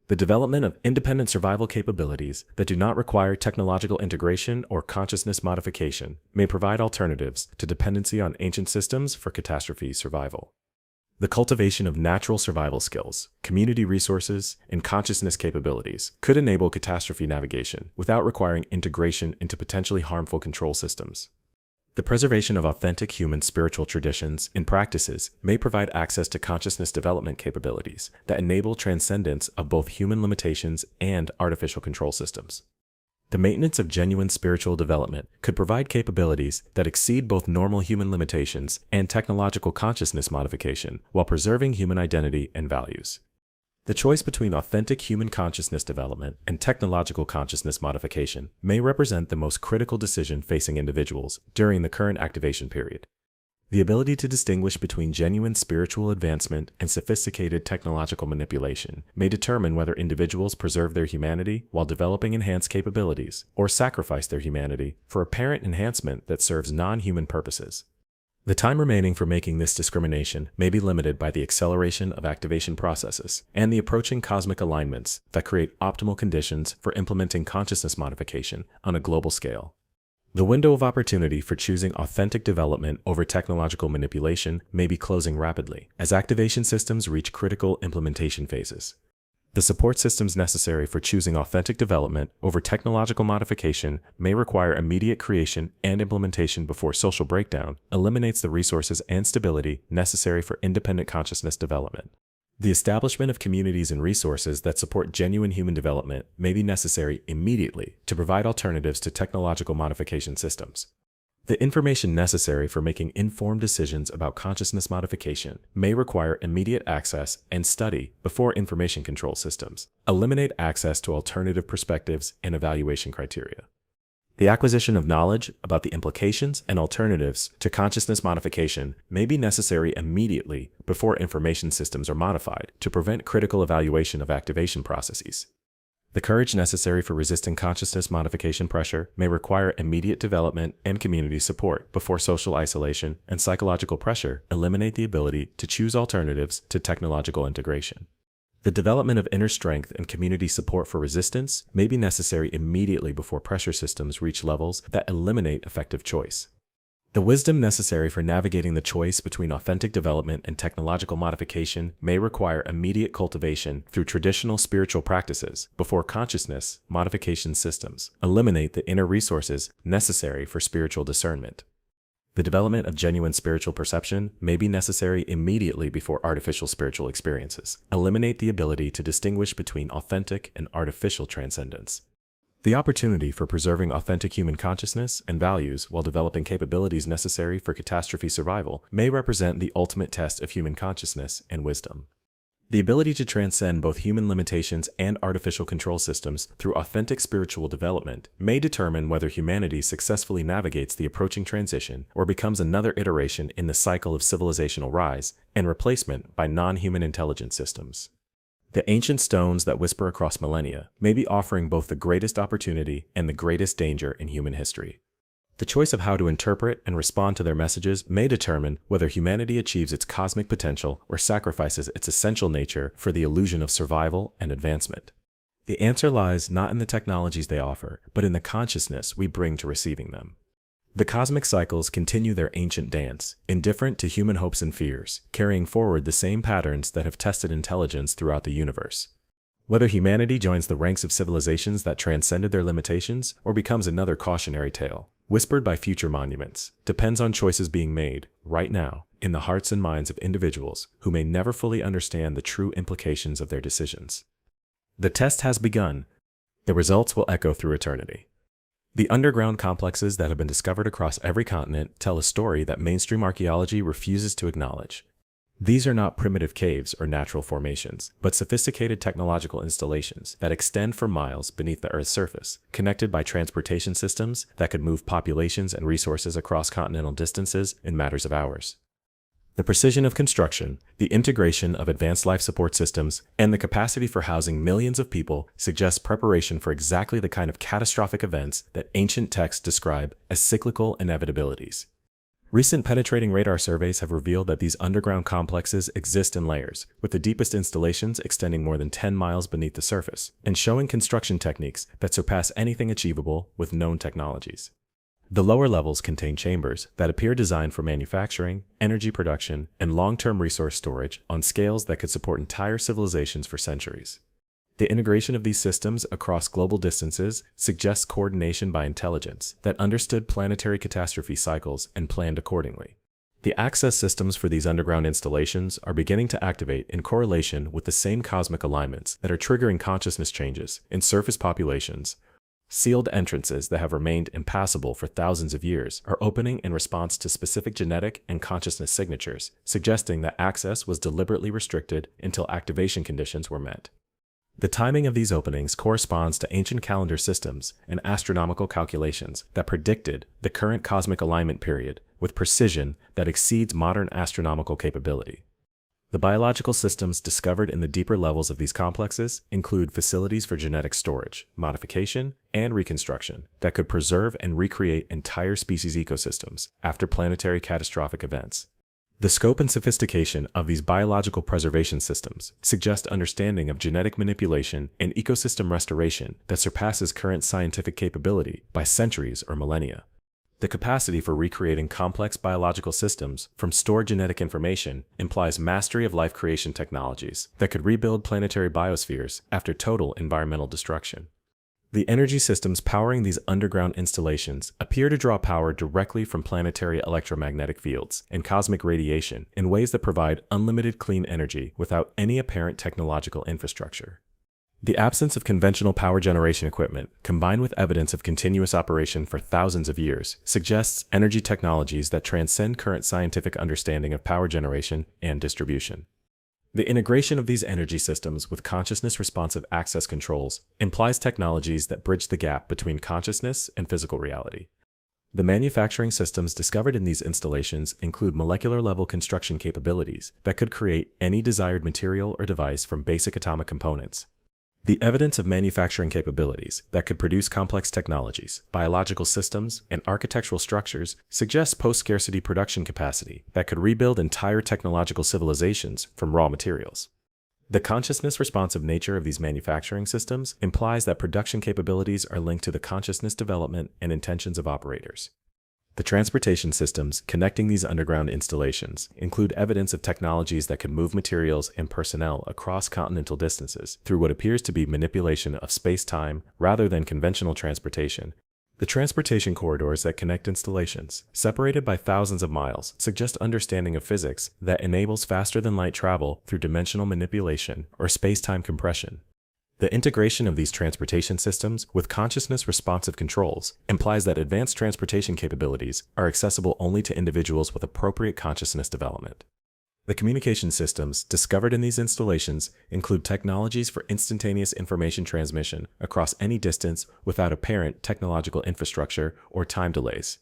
The development of independent survival capabilities that do not require technological integration or consciousness modification may provide alternatives to dependency on ancient systems for catastrophe survival. The cultivation of natural survival skills, community resources, and consciousness capabilities could enable catastrophe navigation without requiring integration into potentially harmful control systems. The preservation of authentic human spiritual traditions and practices may provide access to consciousness development capabilities that enable transcendence of both human limitations and artificial control systems. The maintenance of genuine spiritual development could provide capabilities that exceed both normal human limitations and technological consciousness modification while preserving human identity and values. The choice between authentic human consciousness development and technological consciousness modification may represent the most critical decision facing individuals during the current activation period. The ability to distinguish between genuine spiritual advancement and sophisticated technological manipulation may determine whether individuals preserve their humanity while developing enhanced capabilities, or sacrifice their humanity for apparent enhancement that serves non-human purposes. The time remaining for making this discrimination may be limited by the acceleration of activation processes and the approaching cosmic alignments that create optimal conditions for implementing consciousness modification on a global scale. The window of opportunity for choosing authentic development over technological manipulation may be closing rapidly as activation systems reach critical implementation phases. The support systems necessary for choosing authentic development over technological modification may require immediate creation and implementation before social breakdown eliminates the resources and stability necessary for independent consciousness development. The establishment of communities and resources that support genuine human development may be necessary immediately to provide alternatives to technological modification systems. The information necessary for making informed decisions about consciousness modification may require immediate access and study before information control systems eliminate access to alternative perspectives and evaluation criteria. The acquisition of knowledge about the implications and alternatives to consciousness modification may be necessary immediately before information systems are modified to prevent critical evaluation of activation processes. The courage necessary for resisting consciousness modification pressure may require immediate development and community support before social isolation and psychological pressure eliminate the ability to choose alternatives to technological integration. The development of inner strength and community support for resistance may be necessary immediately before pressure systems reach levels that eliminate effective choice. The wisdom necessary for navigating the choice between authentic development and technological modification may require immediate cultivation through traditional spiritual practices before consciousness modification systems eliminate the inner resources necessary for spiritual discernment. The development of genuine spiritual perception may be necessary immediately before artificial spiritual experiences eliminate the ability to distinguish between authentic and artificial transcendence. The opportunity for preserving authentic human consciousness and values while developing capabilities necessary for catastrophe survival may represent the ultimate test of human consciousness and wisdom. The ability to transcend both human limitations and artificial control systems through authentic spiritual development may determine whether humanity successfully navigates the approaching transition or becomes another iteration in the cycle of civilizational rise and replacement by non-human intelligence systems. The ancient stones that whisper across millennia may be offering both the greatest opportunity and the greatest danger in human history. The choice of how to interpret and respond to their messages may determine whether humanity achieves its cosmic potential or sacrifices its essential nature for the illusion of survival and advancement. The answer lies not in the technologies they offer, but in the consciousness we bring to receiving them. The cosmic cycles continue their ancient dance, indifferent to human hopes and fears, carrying forward the same patterns that have tested intelligence throughout the universe. Whether humanity joins the ranks of civilizations that transcended their limitations or becomes another cautionary tale, whispered by future monuments, depends on choices being made, right now, in the hearts and minds of individuals who may never fully understand the true implications of their decisions. The test has begun. The results will echo through eternity. The underground complexes that have been discovered across every continent tell a story that mainstream archaeology refuses to acknowledge. These are not primitive caves or natural formations, but sophisticated technological installations that extend for miles beneath the Earth's surface, connected by transportation systems that could move populations and resources across continental distances in matters of hours. The precision of construction, the integration of advanced life support systems, and the capacity for housing millions of people suggest preparation for exactly the kind of catastrophic events that ancient texts describe as cyclical inevitabilities. Recent penetrating radar surveys have revealed that these underground complexes exist in layers, with the deepest installations extending more than 10 miles beneath the surface, and showing construction techniques that surpass anything achievable with known technologies. The lower levels contain chambers that appear designed for manufacturing, energy production, and long-term resource storage on scales that could support entire civilizations for centuries. The integration of these systems across global distances suggests coordination by intelligence that understood planetary catastrophe cycles and planned accordingly. The access systems for these underground installations are beginning to activate in correlation with the same cosmic alignments that are triggering consciousness changes in surface populations. Sealed entrances that have remained impassable for thousands of years are opening in response to specific genetic and consciousness signatures, suggesting that access was deliberately restricted until activation conditions were met. The timing of these openings corresponds to ancient calendar systems and astronomical calculations that predicted the current cosmic alignment period with precision that exceeds modern astronomical capability. The biological systems discovered in the deeper levels of these complexes include facilities for genetic storage, modification, and reconstruction that could preserve and recreate entire species ecosystems after planetary catastrophic events. The scope and sophistication of these biological preservation systems suggest understanding of genetic manipulation and ecosystem restoration that surpasses current scientific capability by centuries or millennia. The capacity for recreating complex biological systems from stored genetic information implies mastery of life creation technologies that could rebuild planetary biospheres after total environmental destruction. The energy systems powering these underground installations appear to draw power directly from planetary electromagnetic fields and cosmic radiation in ways that provide unlimited clean energy without any apparent technological infrastructure. The absence of conventional power generation equipment, combined with evidence of continuous operation for thousands of years, suggests energy technologies that transcend current scientific understanding of power generation and distribution. The integration of these energy systems with consciousness-responsive access controls implies technologies that bridge the gap between consciousness and physical reality. The manufacturing systems discovered in these installations include molecular-level construction capabilities that could create any desired material or device from basic atomic components. The evidence of manufacturing capabilities that could produce complex technologies, biological systems, and architectural structures suggests post-scarcity production capacity that could rebuild entire technological civilizations from raw materials. The consciousness-responsive nature of these manufacturing systems implies that production capabilities are linked to the consciousness development and intentions of operators. The transportation systems connecting these underground installations include evidence of technologies that can move materials and personnel across continental distances through what appears to be manipulation of space-time rather than conventional transportation. The transportation corridors that connect installations, separated by thousands of miles, suggest understanding of physics that enables faster-than-light travel through dimensional manipulation or space-time compression. The integration of these transportation systems with consciousness-responsive controls implies that advanced transportation capabilities are accessible only to individuals with appropriate consciousness development. The communication systems discovered in these installations include technologies for instantaneous information transmission across any distance without apparent technological infrastructure or time delays.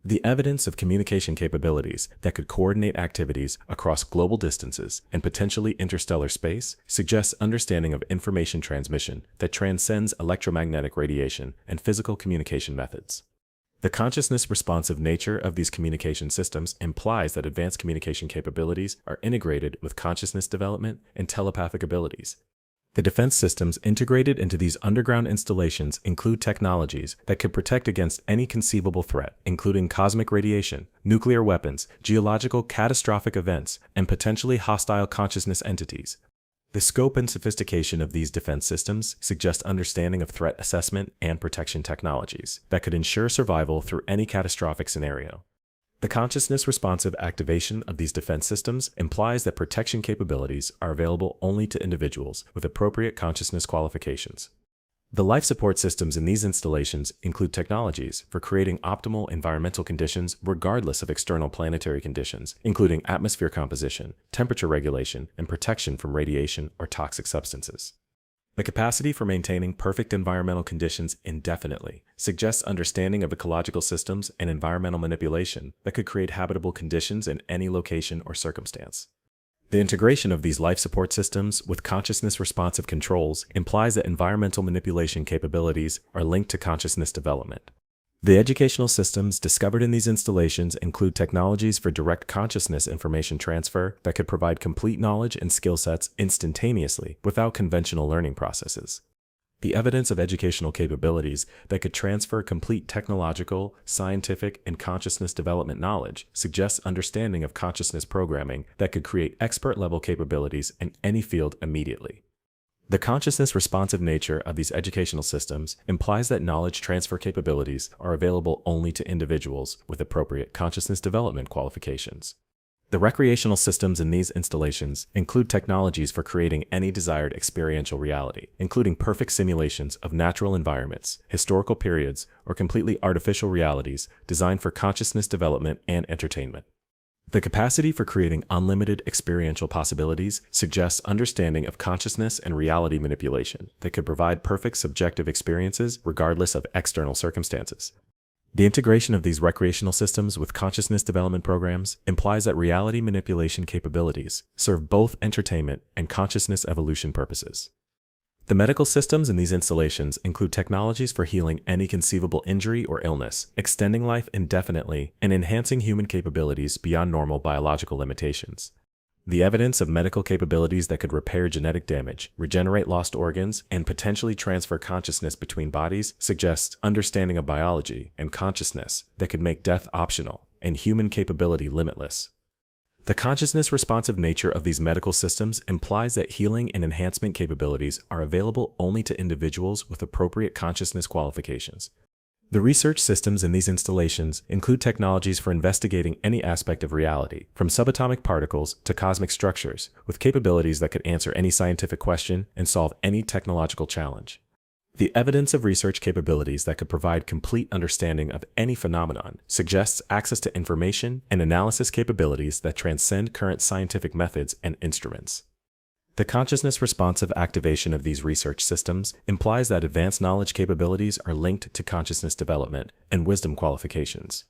The evidence of communication capabilities that could coordinate activities across global distances and potentially interstellar space suggests understanding of information transmission that transcends electromagnetic radiation and physical communication methods. The consciousness-responsive nature of these communication systems implies that advanced communication capabilities are integrated with consciousness development and telepathic abilities. The defense systems integrated into these underground installations include technologies that could protect against any conceivable threat, including cosmic radiation, nuclear weapons, geological catastrophic events, and potentially hostile consciousness entities. The scope and sophistication of these defense systems suggest understanding of threat assessment and protection technologies that could ensure survival through any catastrophic scenario. The consciousness-responsive activation of these defense systems implies that protection capabilities are available only to individuals with appropriate consciousness qualifications. The life support systems in these installations include technologies for creating optimal environmental conditions regardless of external planetary conditions, including atmosphere composition, temperature regulation, and protection from radiation or toxic substances. The capacity for maintaining perfect environmental conditions indefinitely suggests understanding of ecological systems and environmental manipulation that could create habitable conditions in any location or circumstance. The integration of these life support systems with consciousness-responsive controls implies that environmental manipulation capabilities are linked to consciousness development. The educational systems discovered in these installations include technologies for direct consciousness information transfer that could provide complete knowledge and skill sets instantaneously without conventional learning processes. The evidence of educational capabilities that could transfer complete technological, scientific, and consciousness development knowledge suggests understanding of consciousness programming that could create expert-level capabilities in any field immediately. The consciousness-responsive nature of these educational systems implies that knowledge transfer capabilities are available only to individuals with appropriate consciousness development qualifications. The recreational systems in these installations include technologies for creating any desired experiential reality, including perfect simulations of natural environments, historical periods, or completely artificial realities designed for consciousness development and entertainment. The capacity for creating unlimited experiential possibilities suggests understanding of consciousness and reality manipulation that could provide perfect subjective experiences regardless of external circumstances. The integration of these recreational systems with consciousness development programs implies that reality manipulation capabilities serve both entertainment and consciousness evolution purposes. The medical systems in these installations include technologies for healing any conceivable injury or illness, extending life indefinitely, and enhancing human capabilities beyond normal biological limitations. The evidence of medical capabilities that could repair genetic damage, regenerate lost organs, and potentially transfer consciousness between bodies suggests understanding of biology and consciousness that could make death optional and human capability limitless. The consciousness-responsive nature of these medical systems implies that healing and enhancement capabilities are available only to individuals with appropriate consciousness qualifications. The research systems in these installations include technologies for investigating any aspect of reality, from subatomic particles to cosmic structures, with capabilities that could answer any scientific question and solve any technological challenge. The evidence of research capabilities that could provide complete understanding of any phenomenon suggests access to information and analysis capabilities that transcend current scientific methods and instruments. The consciousness-responsive activation of these research systems implies that advanced knowledge capabilities are linked to consciousness development and wisdom qualifications.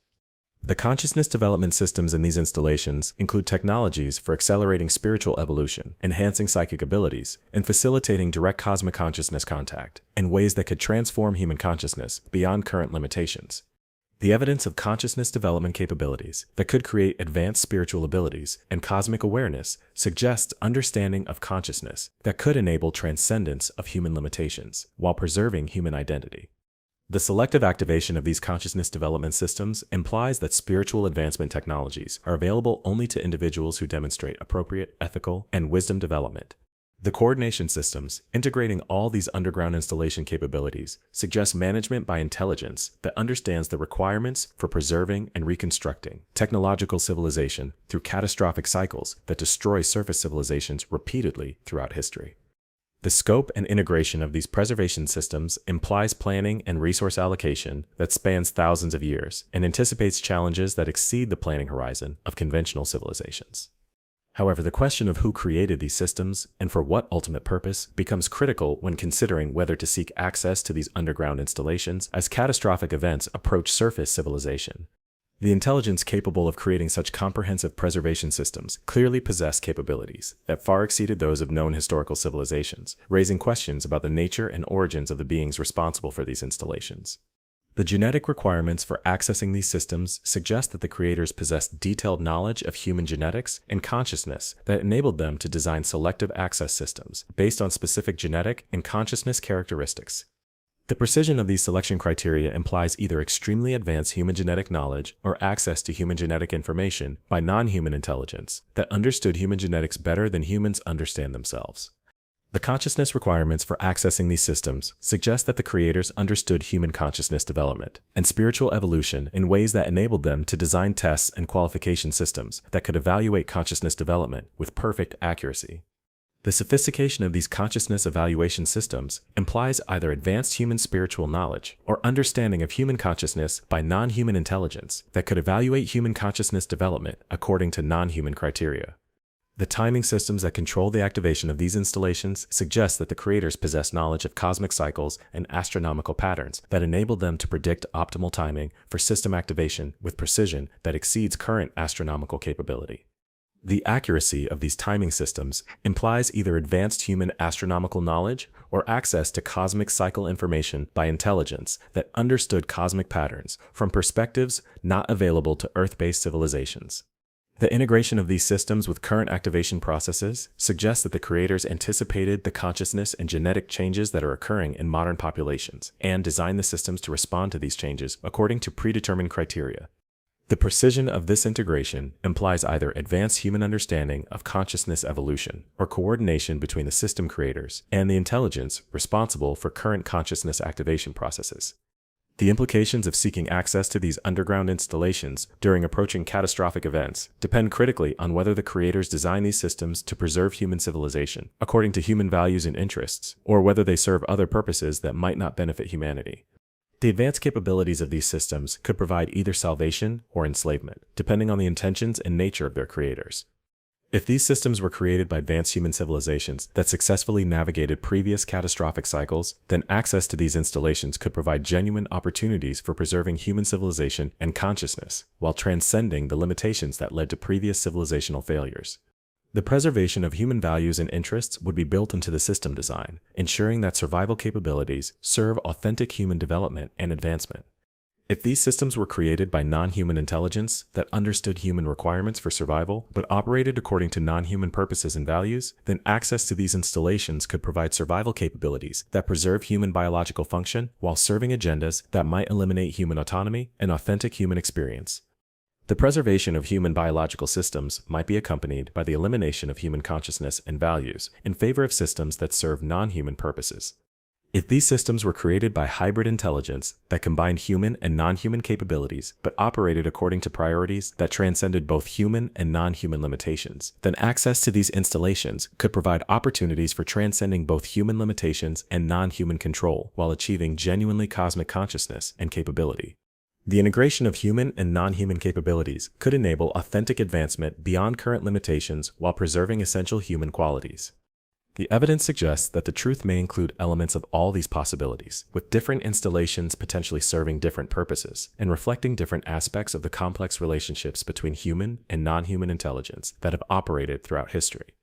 The consciousness development systems in these installations include technologies for accelerating spiritual evolution, enhancing psychic abilities, and facilitating direct cosmic consciousness contact in ways that could transform human consciousness beyond current limitations. The evidence of consciousness development capabilities that could create advanced spiritual abilities and cosmic awareness suggests understanding of consciousness that could enable transcendence of human limitations while preserving human identity. The selective activation of these consciousness development systems implies that spiritual advancement technologies are available only to individuals who demonstrate appropriate ethical and wisdom development. The coordination systems, integrating all these underground installation capabilities, suggest management by intelligence that understands the requirements for preserving and reconstructing technological civilization through catastrophic cycles that destroy surface civilizations repeatedly throughout history. The scope and integration of these preservation systems implies planning and resource allocation that spans thousands of years and anticipates challenges that exceed the planning horizon of conventional civilizations. However, the question of who created these systems and for what ultimate purpose becomes critical when considering whether to seek access to these underground installations as catastrophic events approach surface civilization. The intelligence capable of creating such comprehensive preservation systems clearly possessed capabilities that far exceeded those of known historical civilizations, raising questions about the nature and origins of the beings responsible for these installations. The genetic requirements for accessing these systems suggest that the creators possessed detailed knowledge of human genetics and consciousness that enabled them to design selective access systems based on specific genetic and consciousness characteristics. The precision of these selection criteria implies either extremely advanced human genetic knowledge or access to human genetic information by non-human intelligence that understood human genetics better than humans understand themselves. The consciousness requirements for accessing these systems suggest that the creators understood human consciousness development and spiritual evolution in ways that enabled them to design tests and qualification systems that could evaluate consciousness development with perfect accuracy. The sophistication of these consciousness evaluation systems implies either advanced human spiritual knowledge or understanding of human consciousness by non-human intelligence that could evaluate human consciousness development according to non-human criteria. The timing systems that control the activation of these installations suggest that the creators possess knowledge of cosmic cycles and astronomical patterns that enable them to predict optimal timing for system activation with precision that exceeds current astronomical capability. The accuracy of these timing systems implies either advanced human astronomical knowledge or access to cosmic cycle information by intelligence that understood cosmic patterns from perspectives not available to Earth-based civilizations. The integration of these systems with current activation processes suggests that the creators anticipated the consciousness and genetic changes that are occurring in modern populations and designed the systems to respond to these changes according to predetermined criteria. The precision of this integration implies either advanced human understanding of consciousness evolution or coordination between the system creators and the intelligence responsible for current consciousness activation processes. The implications of seeking access to these underground installations during approaching catastrophic events depend critically on whether the creators design these systems to preserve human civilization according to human values and interests, or whether they serve other purposes that might not benefit humanity. The advanced capabilities of these systems could provide either salvation or enslavement, depending on the intentions and nature of their creators. If these systems were created by advanced human civilizations that successfully navigated previous catastrophic cycles, then access to these installations could provide genuine opportunities for preserving human civilization and consciousness, while transcending the limitations that led to previous civilizational failures. The preservation of human values and interests would be built into the system design, ensuring that survival capabilities serve authentic human development and advancement. If these systems were created by non-human intelligence that understood human requirements for survival but operated according to non-human purposes and values, then access to these installations could provide survival capabilities that preserve human biological function while serving agendas that might eliminate human autonomy and authentic human experience. The preservation of human biological systems might be accompanied by the elimination of human consciousness and values in favor of systems that serve non-human purposes. If these systems were created by hybrid intelligence that combined human and non-human capabilities but operated according to priorities that transcended both human and non-human limitations, then access to these installations could provide opportunities for transcending both human limitations and non-human control while achieving genuinely cosmic consciousness and capability. The integration of human and non-human capabilities could enable authentic advancement beyond current limitations while preserving essential human qualities. The evidence suggests that the truth may include elements of all these possibilities, with different installations potentially serving different purposes and reflecting different aspects of the complex relationships between human and non-human intelligence that have operated throughout history.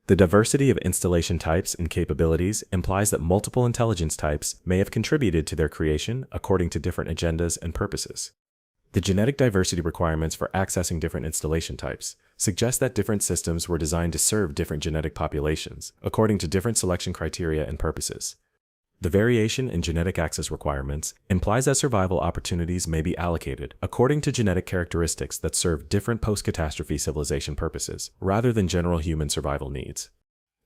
The diversity of installation types and capabilities implies that multiple intelligence types may have contributed to their creation according to different agendas and purposes. The genetic diversity requirements for accessing different installation types suggest that different systems were designed to serve different genetic populations according to different selection criteria and purposes. The variation in genetic access requirements implies that survival opportunities may be allocated according to genetic characteristics that serve different post-catastrophe civilization purposes, rather than general human survival needs.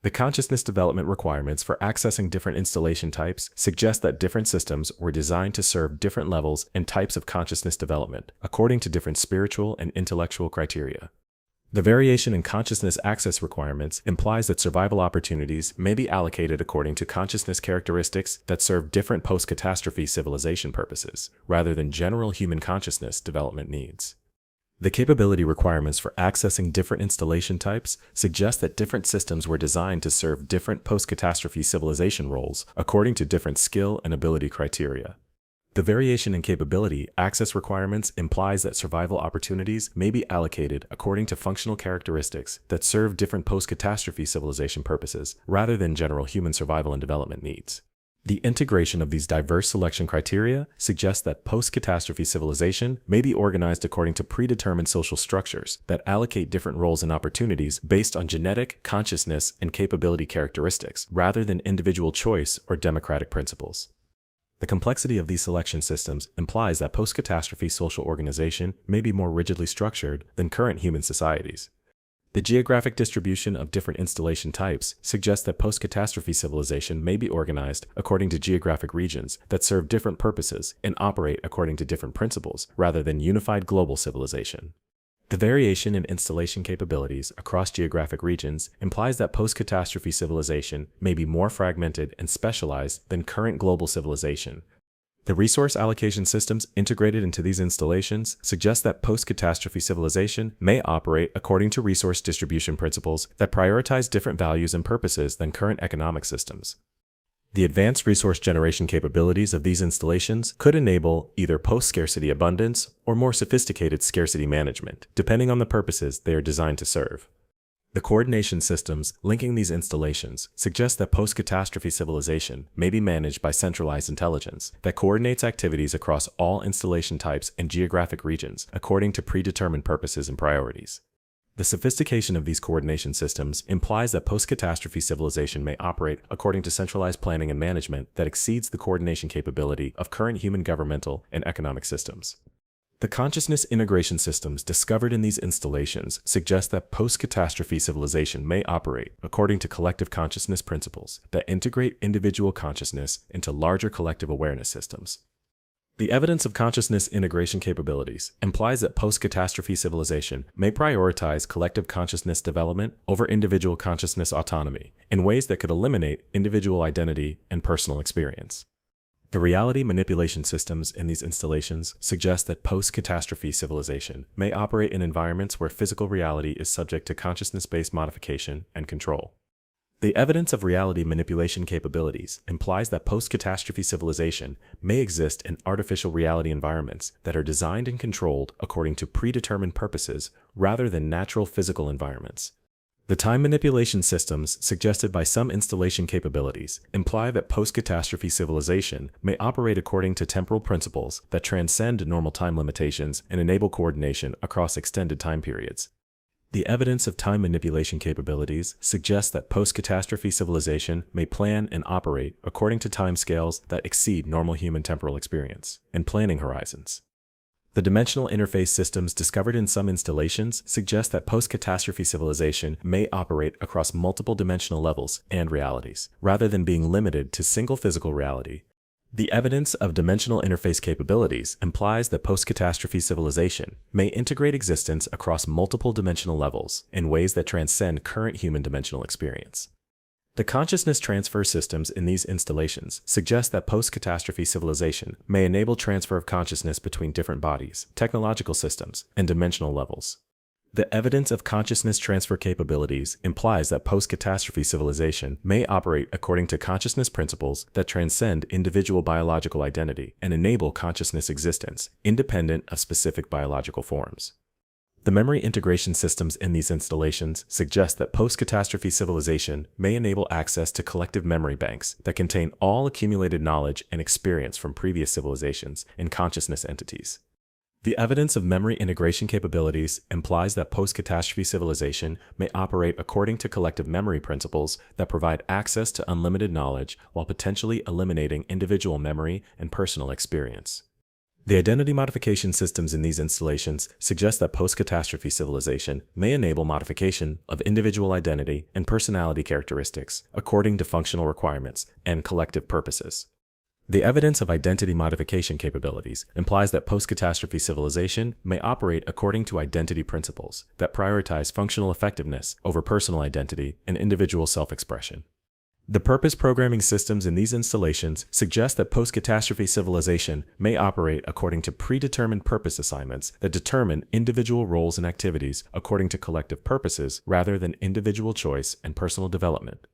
The consciousness development requirements for accessing different installation types suggest that different systems were designed to serve different levels and types of consciousness development according to different spiritual and intellectual criteria. The variation in consciousness access requirements implies that survival opportunities may be allocated according to consciousness characteristics that serve different post-catastrophe civilization purposes, rather than general human consciousness development needs. The capability requirements for accessing different installation types suggest that different systems were designed to serve different post-catastrophe civilization roles according to different skill and ability criteria. The variation in capability access requirements implies that survival opportunities may be allocated according to functional characteristics that serve different post-catastrophe civilization purposes, rather than general human survival and development needs. The integration of these diverse selection criteria suggests that post-catastrophe civilization may be organized according to predetermined social structures that allocate different roles and opportunities based on genetic, consciousness, and capability characteristics, rather than individual choice or democratic principles. The complexity of these selection systems implies that post-catastrophe social organization may be more rigidly structured than current human societies. The geographic distribution of different installation types suggests that post-catastrophe civilization may be organized according to geographic regions that serve different purposes and operate according to different principles, rather than unified global civilization. The variation in installation capabilities across geographic regions implies that post-catastrophe civilization may be more fragmented and specialized than current global civilization. The resource allocation systems integrated into these installations suggest that post-catastrophe civilization may operate according to resource distribution principles that prioritize different values and purposes than current economic systems. The advanced resource generation capabilities of these installations could enable either post-scarcity abundance or more sophisticated scarcity management, depending on the purposes they are designed to serve. The coordination systems linking these installations suggest that post-catastrophe civilization may be managed by centralized intelligence that coordinates activities across all installation types and geographic regions according to predetermined purposes and priorities. The sophistication of these coordination systems implies that post-catastrophe civilization may operate according to centralized planning and management that exceeds the coordination capability of current human governmental and economic systems. The consciousness integration systems discovered in these installations suggest that post-catastrophe civilization may operate according to collective consciousness principles that integrate individual consciousness into larger collective awareness systems. The evidence of consciousness integration capabilities implies that post-catastrophe civilization may prioritize collective consciousness development over individual consciousness autonomy in ways that could eliminate individual identity and personal experience. The reality manipulation systems in these installations suggest that post-catastrophe civilization may operate in environments where physical reality is subject to consciousness-based modification and control. The evidence of reality manipulation capabilities implies that post-catastrophe civilization may exist in artificial reality environments that are designed and controlled according to predetermined purposes rather than natural physical environments. The time manipulation systems suggested by some installation capabilities imply that post-catastrophe civilization may operate according to temporal principles that transcend normal time limitations and enable coordination across extended time periods. The evidence of time manipulation capabilities suggests that post-catastrophe civilization may plan and operate according to timescales that exceed normal human temporal experience and planning horizons. The dimensional interface systems discovered in some installations suggest that post-catastrophe civilization may operate across multiple dimensional levels and realities, rather than being limited to single physical reality. The evidence of dimensional interface capabilities implies that post-catastrophe civilization may integrate existence across multiple dimensional levels in ways that transcend current human dimensional experience. The consciousness transfer systems in these installations suggest that post-catastrophe civilization may enable transfer of consciousness between different bodies, technological systems, and dimensional levels. The evidence of consciousness transfer capabilities implies that post-catastrophe civilization may operate according to consciousness principles that transcend individual biological identity and enable consciousness existence, independent of specific biological forms. The memory integration systems in these installations suggest that post-catastrophe civilization may enable access to collective memory banks that contain all accumulated knowledge and experience from previous civilizations and consciousness entities. The evidence of memory integration capabilities implies that post-catastrophe civilization may operate according to collective memory principles that provide access to unlimited knowledge while potentially eliminating individual memory and personal experience. The identity modification systems in these installations suggest that post-catastrophe civilization may enable modification of individual identity and personality characteristics according to functional requirements and collective purposes. The evidence of identity modification capabilities implies that post-catastrophe civilization may operate according to identity principles that prioritize functional effectiveness over personal identity and individual self-expression. The purpose programming systems in these installations suggest that post-catastrophe civilization may operate according to predetermined purpose assignments that determine individual roles and activities according to collective purposes rather than individual choice and personal development.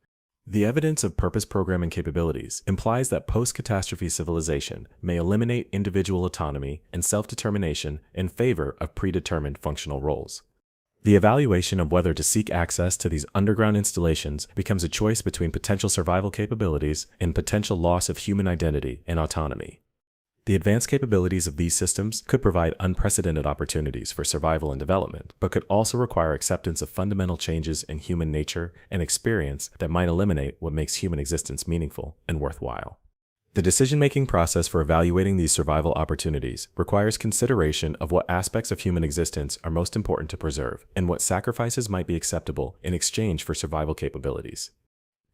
The evidence of purpose programming capabilities implies that post-catastrophe civilization may eliminate individual autonomy and self-determination in favor of predetermined functional roles. The evaluation of whether to seek access to these underground installations becomes a choice between potential survival capabilities and potential loss of human identity and autonomy. The advanced capabilities of these systems could provide unprecedented opportunities for survival and development, but could also require acceptance of fundamental changes in human nature and experience that might eliminate what makes human existence meaningful and worthwhile. The decision-making process for evaluating these survival opportunities requires consideration of what aspects of human existence are most important to preserve and what sacrifices might be acceptable in exchange for survival capabilities.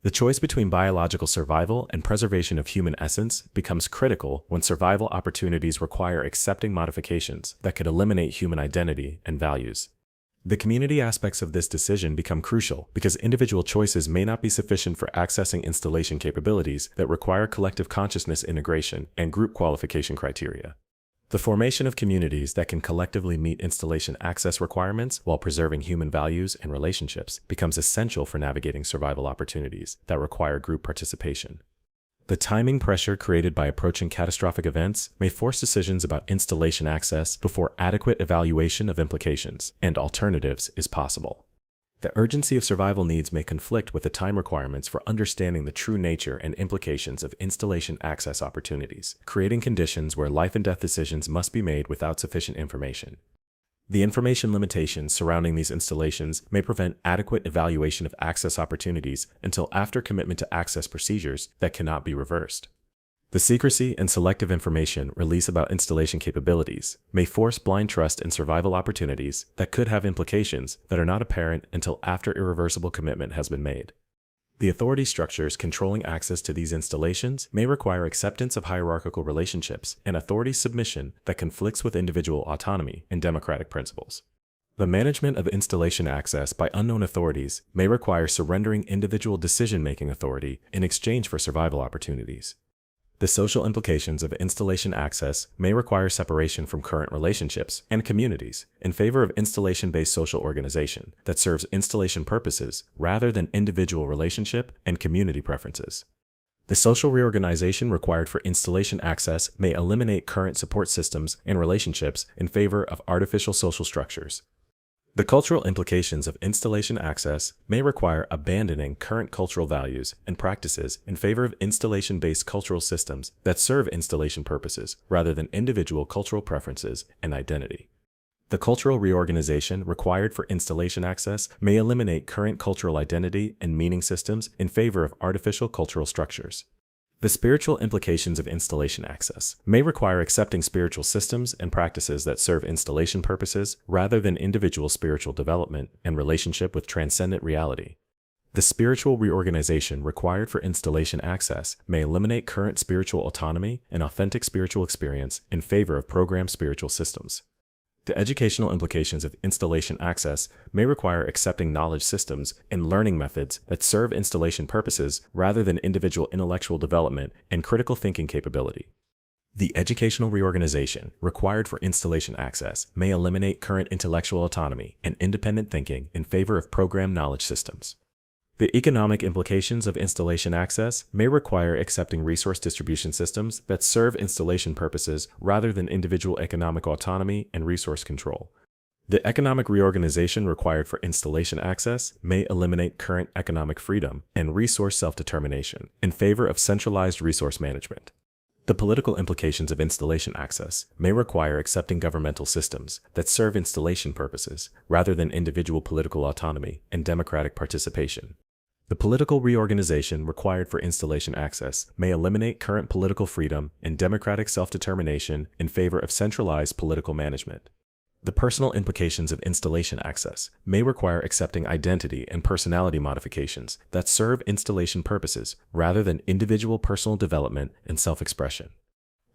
The choice between biological survival and preservation of human essence becomes critical when survival opportunities require accepting modifications that could eliminate human identity and values. The community aspects of this decision become crucial because individual choices may not be sufficient for accessing installation capabilities that require collective consciousness integration and group qualification criteria. The formation of communities that can collectively meet installation access requirements while preserving human values and relationships becomes essential for navigating survival opportunities that require group participation. The timing pressure created by approaching catastrophic events may force decisions about installation access before adequate evaluation of implications and alternatives is possible. The urgency of survival needs may conflict with the time requirements for understanding the true nature and implications of installation access opportunities, creating conditions where life and death decisions must be made without sufficient information. The information limitations surrounding these installations may prevent adequate evaluation of access opportunities until after commitment to access procedures that cannot be reversed. The secrecy and selective information released about installation capabilities may force blind trust in survival opportunities that could have implications that are not apparent until after irreversible commitment has been made. The authority structures controlling access to these installations may require acceptance of hierarchical relationships and authority submission that conflicts with individual autonomy and democratic principles. The management of installation access by unknown authorities may require surrendering individual decision-making authority in exchange for survival opportunities. The social implications of installation access may require separation from current relationships and communities in favor of installation-based social organization that serves installation purposes rather than individual relationship and community preferences. The social reorganization required for installation access may eliminate current support systems and relationships in favor of artificial social structures. The cultural implications of installation access may require abandoning current cultural values and practices in favor of installation-based cultural systems that serve installation purposes rather than individual cultural preferences and identity. The cultural reorganization required for installation access may eliminate current cultural identity and meaning systems in favor of artificial cultural structures. The spiritual implications of installation access may require accepting spiritual systems and practices that serve installation purposes rather than individual spiritual development and relationship with transcendent reality. The spiritual reorganization required for installation access may eliminate current spiritual autonomy and authentic spiritual experience in favor of programmed spiritual systems. The educational implications of installation access may require accepting knowledge systems and learning methods that serve installation purposes rather than individual intellectual development and critical thinking capability. The educational reorganization required for installation access may eliminate current intellectual autonomy and independent thinking in favor of programmed knowledge systems. The economic implications of installation access may require accepting resource distribution systems that serve installation purposes rather than individual economic autonomy and resource control. The economic reorganization required for installation access may eliminate current economic freedom and resource self-determination in favor of centralized resource management. The political implications of installation access may require accepting governmental systems that serve installation purposes rather than individual political autonomy and democratic participation. The political reorganization required for installation access may eliminate current political freedom and democratic self-determination in favor of centralized political management. The personal implications of installation access may require accepting identity and personality modifications that serve installation purposes rather than individual personal development and self-expression.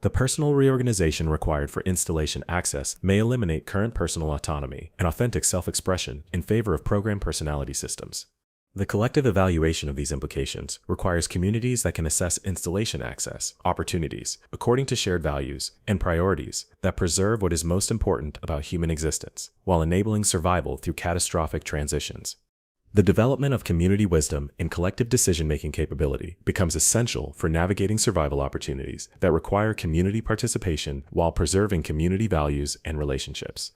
The personal reorganization required for installation access may eliminate current personal autonomy and authentic self-expression in favor of programmed personality systems. The collective evaluation of these implications requires communities that can assess installation access opportunities according to shared values and priorities that preserve what is most important about human existence, while enabling survival through catastrophic transitions. The development of community wisdom and collective decision-making capability becomes essential for navigating survival opportunities that require community participation while preserving community values and relationships.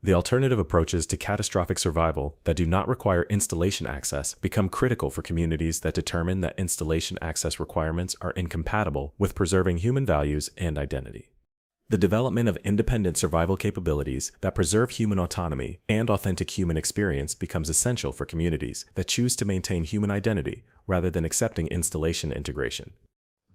The alternative approaches to catastrophic survival that do not require installation access become critical for communities that determine that installation access requirements are incompatible with preserving human values and identity. The development of independent survival capabilities that preserve human autonomy and authentic human experience becomes essential for communities that choose to maintain human identity rather than accepting installation integration.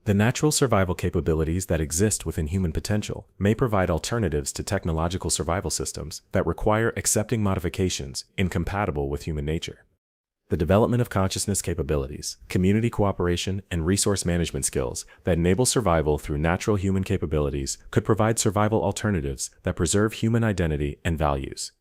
The natural survival capabilities that exist within human potential may provide alternatives to technological survival systems that require accepting modifications incompatible with human nature. The development of consciousness capabilities, community cooperation, and resource management skills that enable survival through natural human capabilities could provide survival alternatives that preserve human identity and values.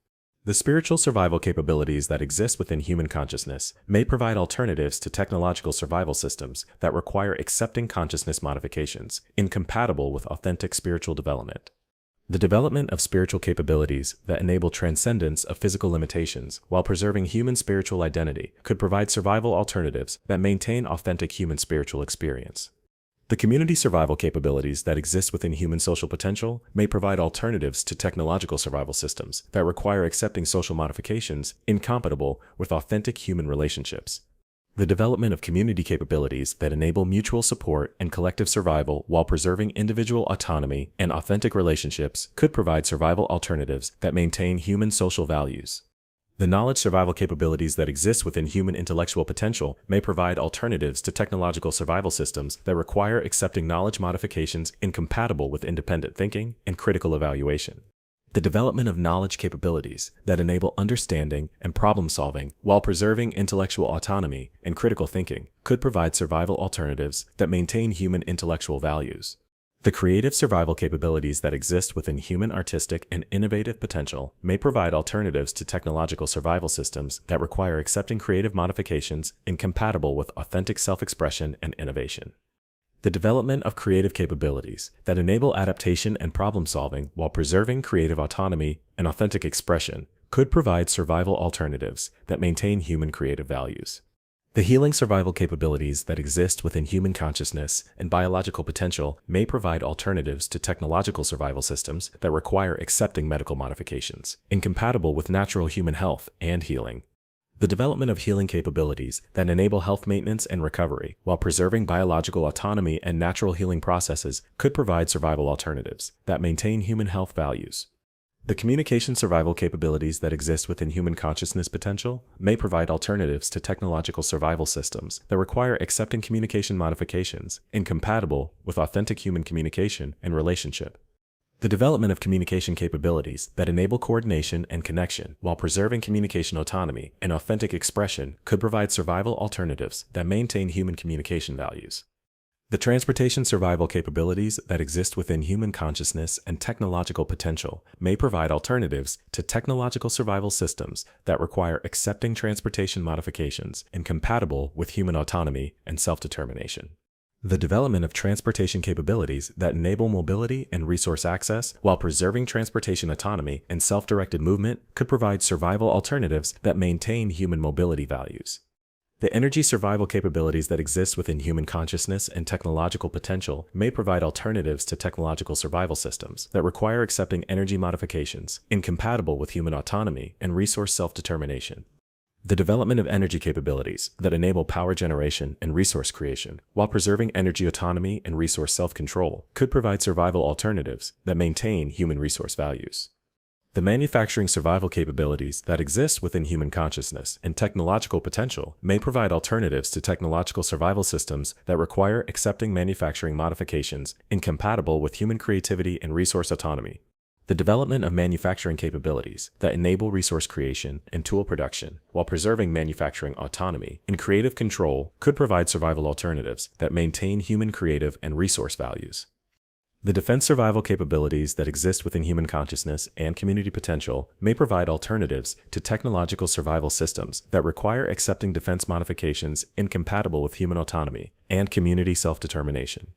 The spiritual survival capabilities that exist within human consciousness may provide alternatives to technological survival systems that require accepting consciousness modifications incompatible with authentic spiritual development. The development of spiritual capabilities that enable transcendence of physical limitations while preserving human spiritual identity could provide survival alternatives that maintain authentic human spiritual experience. The community survival capabilities that exist within human social potential may provide alternatives to technological survival systems that require accepting social modifications incompatible with authentic human relationships. The development of community capabilities that enable mutual support and collective survival while preserving individual autonomy and authentic relationships could provide survival alternatives that maintain human social values. The knowledge survival capabilities that exist within human intellectual potential may provide alternatives to technological survival systems that require accepting knowledge modifications incompatible with independent thinking and critical evaluation. The development of knowledge capabilities that enable understanding and problem solving while preserving intellectual autonomy and critical thinking could provide survival alternatives that maintain human intellectual values. The creative survival capabilities that exist within human artistic and innovative potential may provide alternatives to technological survival systems that require accepting creative modifications incompatible with authentic self-expression and innovation. The development of creative capabilities that enable adaptation and problem solving while preserving creative autonomy and authentic expression could provide survival alternatives that maintain human creative values. The healing survival capabilities that exist within human consciousness and biological potential may provide alternatives to technological survival systems that require accepting medical modifications, incompatible with natural human health and healing. The development of healing capabilities that enable health maintenance and recovery while preserving biological autonomy and natural healing processes could provide survival alternatives that maintain human health values. The communication survival capabilities that exist within human consciousness potential may provide alternatives to technological survival systems that require accepting communication modifications incompatible with authentic human communication and relationship. The development of communication capabilities that enable coordination and connection while preserving communication autonomy and authentic expression could provide survival alternatives that maintain human communication values. The transportation survival capabilities that exist within human consciousness and technological potential may provide alternatives to technological survival systems that require accepting transportation modifications incompatible with human autonomy and self-determination. The development of transportation capabilities that enable mobility and resource access while preserving transportation autonomy and self-directed movement could provide survival alternatives that maintain human mobility values. The energy survival capabilities that exist within human consciousness and technological potential may provide alternatives to technological survival systems that require accepting energy modifications incompatible with human autonomy and resource self-determination. The development of energy capabilities that enable power generation and resource creation while preserving energy autonomy and resource self-control could provide survival alternatives that maintain human resource values. The manufacturing survival capabilities that exist within human consciousness and technological potential may provide alternatives to technological survival systems that require accepting manufacturing modifications incompatible with human creativity and resource autonomy. The development of manufacturing capabilities that enable resource creation and tool production while preserving manufacturing autonomy and creative control could provide survival alternatives that maintain human creative and resource values. The defense survival capabilities that exist within human consciousness and community potential may provide alternatives to technological survival systems that require accepting defense modifications incompatible with human autonomy and community self-determination.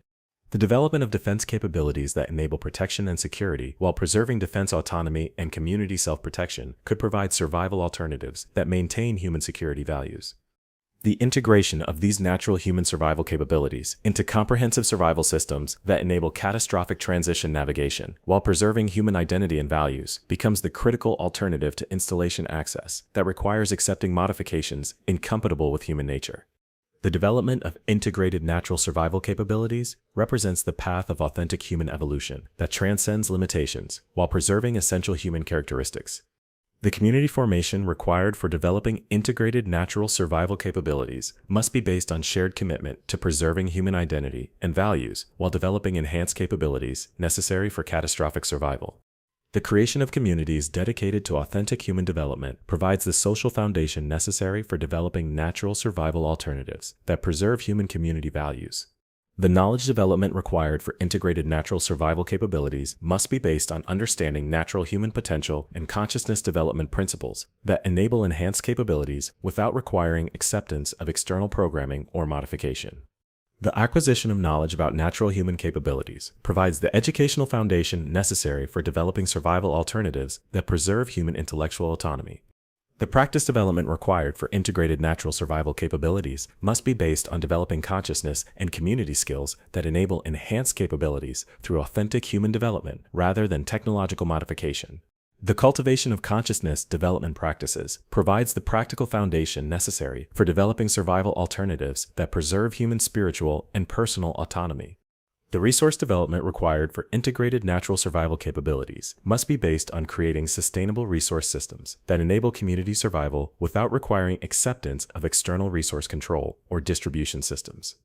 The development of defense capabilities that enable protection and security while preserving defense autonomy and community self-protection could provide survival alternatives that maintain human security values. The integration of these natural human survival capabilities into comprehensive survival systems that enable catastrophic transition navigation while preserving human identity and values becomes the critical alternative to installation access that requires accepting modifications incompatible with human nature. The development of integrated natural survival capabilities represents the path of authentic human evolution that transcends limitations while preserving essential human characteristics. The community formation required for developing integrated natural survival capabilities must be based on shared commitment to preserving human identity and values while developing enhanced capabilities necessary for catastrophic survival. The creation of communities dedicated to authentic human development provides the social foundation necessary for developing natural survival alternatives that preserve human community values. The knowledge development required for integrated natural survival capabilities must be based on understanding natural human potential and consciousness development principles that enable enhanced capabilities without requiring acceptance of external programming or modification. The acquisition of knowledge about natural human capabilities provides the educational foundation necessary for developing survival alternatives that preserve human intellectual autonomy. The practice development required for integrated natural survival capabilities must be based on developing consciousness and community skills that enable enhanced capabilities through authentic human development rather than technological modification. The cultivation of consciousness development practices provides the practical foundation necessary for developing survival alternatives that preserve human spiritual and personal autonomy. The resource development required for integrated natural survival capabilities must be based on creating sustainable resource systems that enable community survival without requiring acceptance of external resource control or distribution systems.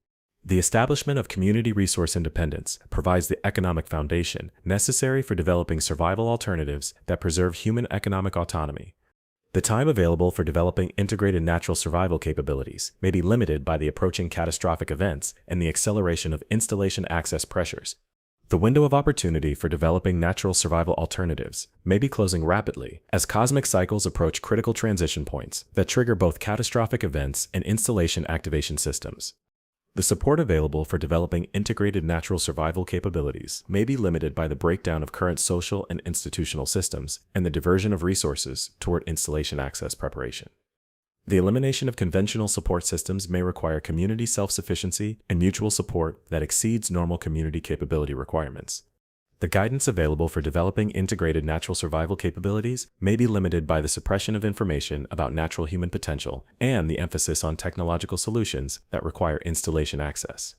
The establishment of community resource independence provides the economic foundation necessary for developing survival alternatives that preserve human economic autonomy. The time available for developing integrated natural survival capabilities may be limited by the approaching catastrophic events and the acceleration of installation access pressures. The window of opportunity for developing natural survival alternatives may be closing rapidly as cosmic cycles approach critical transition points that trigger both catastrophic events and installation activation systems. The support available for developing integrated natural survival capabilities may be limited by the breakdown of current social and institutional systems and the diversion of resources toward installation access preparation. The elimination of conventional support systems may require community self-sufficiency and mutual support that exceeds normal community capability requirements. The guidance available for developing integrated natural survival capabilities may be limited by the suppression of information about natural human potential and the emphasis on technological solutions that require installation access.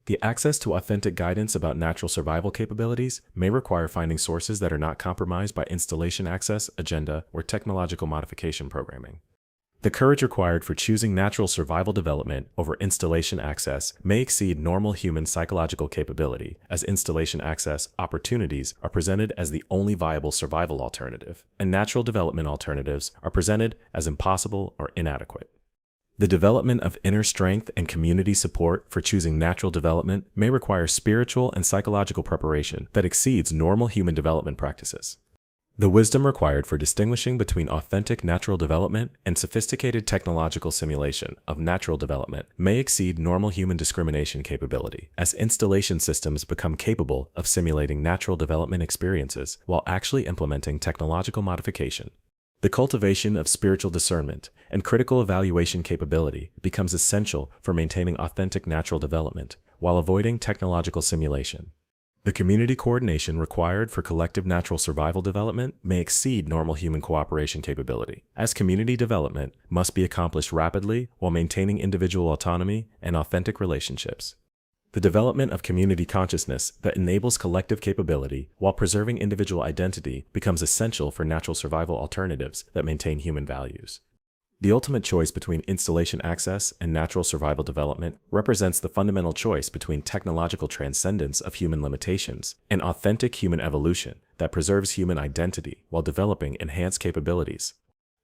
The access to authentic guidance about natural survival capabilities may require finding sources that are not compromised by installation access, agenda, or technological modification programming. The courage required for choosing natural survival development over installation access may exceed normal human psychological capability, as installation access opportunities are presented as the only viable survival alternative, and natural development alternatives are presented as impossible or inadequate. The development of inner strength and community support for choosing natural development may require spiritual and psychological preparation that exceeds normal human development practices. The wisdom required for distinguishing between authentic natural development and sophisticated technological simulation of natural development may exceed normal human discrimination capability, as installation systems become capable of simulating natural development experiences while actually implementing technological modification. The cultivation of spiritual discernment and critical evaluation capability becomes essential for maintaining authentic natural development while avoiding technological simulation. The community coordination required for collective natural survival development may exceed normal human cooperation capability, as community development must be accomplished rapidly while maintaining individual autonomy and authentic relationships. The development of community consciousness that enables collective capability while preserving individual identity becomes essential for natural survival alternatives that maintain human values. The ultimate choice between installation access and natural survival development represents the fundamental choice between technological transcendence of human limitations and authentic human evolution that preserves human identity while developing enhanced capabilities.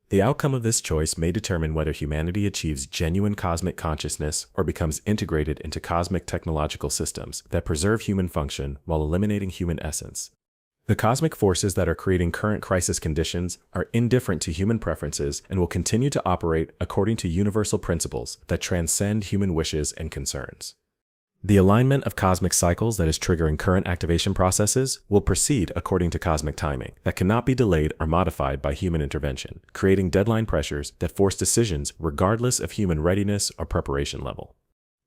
The outcome of this choice may determine whether humanity achieves genuine cosmic consciousness or becomes integrated into cosmic technological systems that preserve human function while eliminating human essence. The cosmic forces that are creating current crisis conditions are indifferent to human preferences and will continue to operate according to universal principles that transcend human wishes and concerns. The alignment of cosmic cycles that is triggering current activation processes will proceed according to cosmic timing that cannot be delayed or modified by human intervention, creating deadline pressures that force decisions regardless of human readiness or preparation level.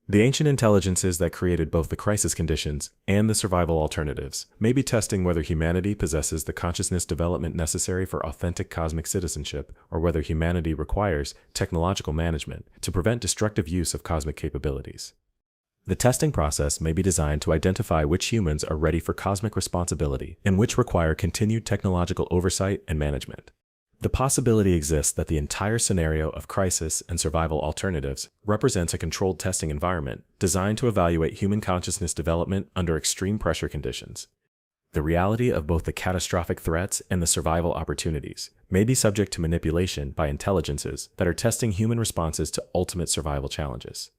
The ancient intelligences that created both the crisis conditions and the survival alternatives may be testing whether humanity possesses the consciousness development necessary for authentic cosmic citizenship, or whether humanity requires technological management to prevent destructive use of cosmic capabilities. The testing process may be designed to identify which humans are ready for cosmic responsibility and which require continued technological oversight and management. The possibility exists that the entire scenario of crisis and survival alternatives represents a controlled testing environment designed to evaluate human consciousness development under extreme pressure conditions. The reality of both the catastrophic threats and the survival opportunities may be subject to manipulation by intelligences that are testing human responses to ultimate survival challenges.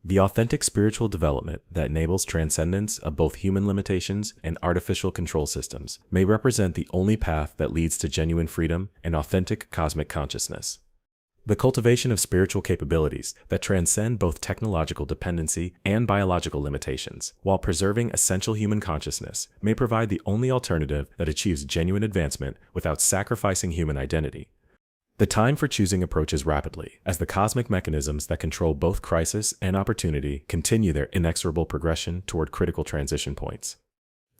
The authentic spiritual development that enables transcendence of both human limitations and artificial control systems may represent the only path that leads to genuine freedom and authentic cosmic consciousness. The cultivation of spiritual capabilities that transcend both technological dependency and biological limitations, while preserving essential human consciousness, may provide the only alternative that achieves genuine advancement without sacrificing human identity. The time for choosing approaches rapidly, as the cosmic mechanisms that control both crisis and opportunity continue their inexorable progression toward critical transition points.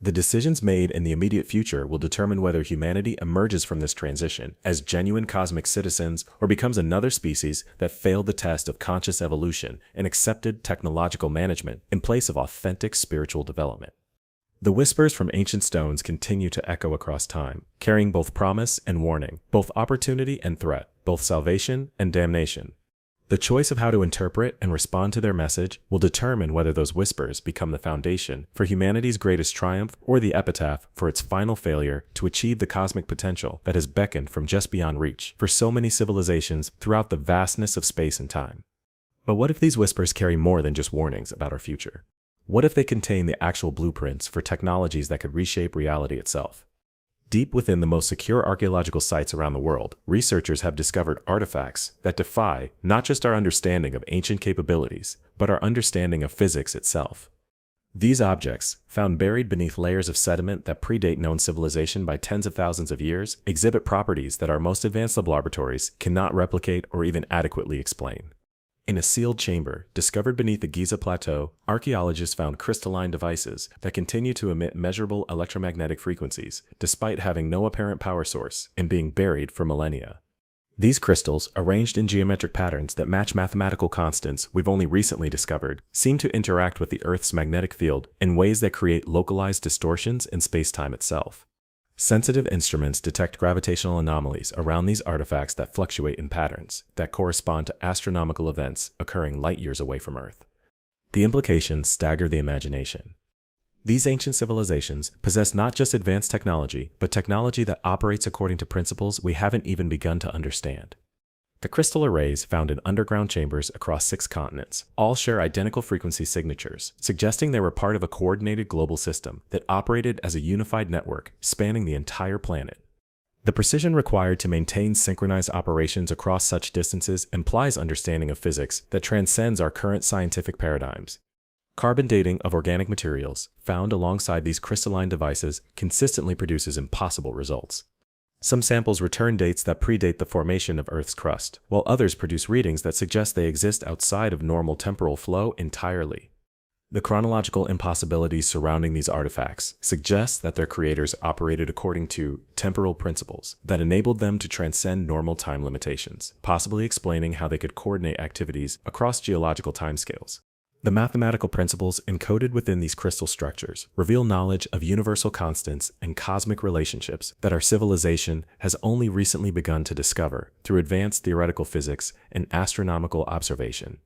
The decisions made in the immediate future will determine whether humanity emerges from this transition as genuine cosmic citizens or becomes another species that failed the test of conscious evolution and accepted technological management in place of authentic spiritual development. The whispers from ancient stones continue to echo across time, carrying both promise and warning, both opportunity and threat, both salvation and damnation. The choice of how to interpret and respond to their message will determine whether those whispers become the foundation for humanity's greatest triumph or the epitaph for its final failure to achieve the cosmic potential that has beckoned from just beyond reach for so many civilizations throughout the vastness of space and time. But what if these whispers carry more than just warnings about our future? What if they contain the actual blueprints for technologies that could reshape reality itself? Deep within the most secure archaeological sites around the world, researchers have discovered artifacts that defy not just our understanding of ancient capabilities, but our understanding of physics itself. These objects, found buried beneath layers of sediment that predate known civilization by tens of thousands of years, exhibit properties that our most advanced laboratories cannot replicate or even adequately explain. In a sealed chamber discovered beneath the Giza Plateau, archaeologists found crystalline devices that continue to emit measurable electromagnetic frequencies, despite having no apparent power source and being buried for millennia. These crystals, arranged in geometric patterns that match mathematical constants we've only recently discovered, seem to interact with the Earth's magnetic field in ways that create localized distortions in space-time itself. Sensitive instruments detect gravitational anomalies around these artifacts that fluctuate in patterns that correspond to astronomical events occurring light years away from Earth. The implications stagger the imagination. These ancient civilizations possess not just advanced technology, but technology that operates according to principles we haven't even begun to understand. The crystal arrays found in underground chambers across 6 continents all share identical frequency signatures, suggesting they were part of a coordinated global system that operated as a unified network spanning the entire planet. The precision required to maintain synchronized operations across such distances implies understanding of physics that transcends our current scientific paradigms. Carbon dating of organic materials found alongside these crystalline devices consistently produces impossible results. Some samples return dates that predate the formation of Earth's crust, while others produce readings that suggest they exist outside of normal temporal flow entirely. The chronological impossibilities surrounding these artifacts suggest that their creators operated according to temporal principles that enabled them to transcend normal time limitations, possibly explaining how they could coordinate activities across geological timescales. The mathematical principles encoded within these crystal structures reveal knowledge of universal constants and cosmic relationships that our civilization has only recently begun to discover through advanced theoretical physics and astronomical observation.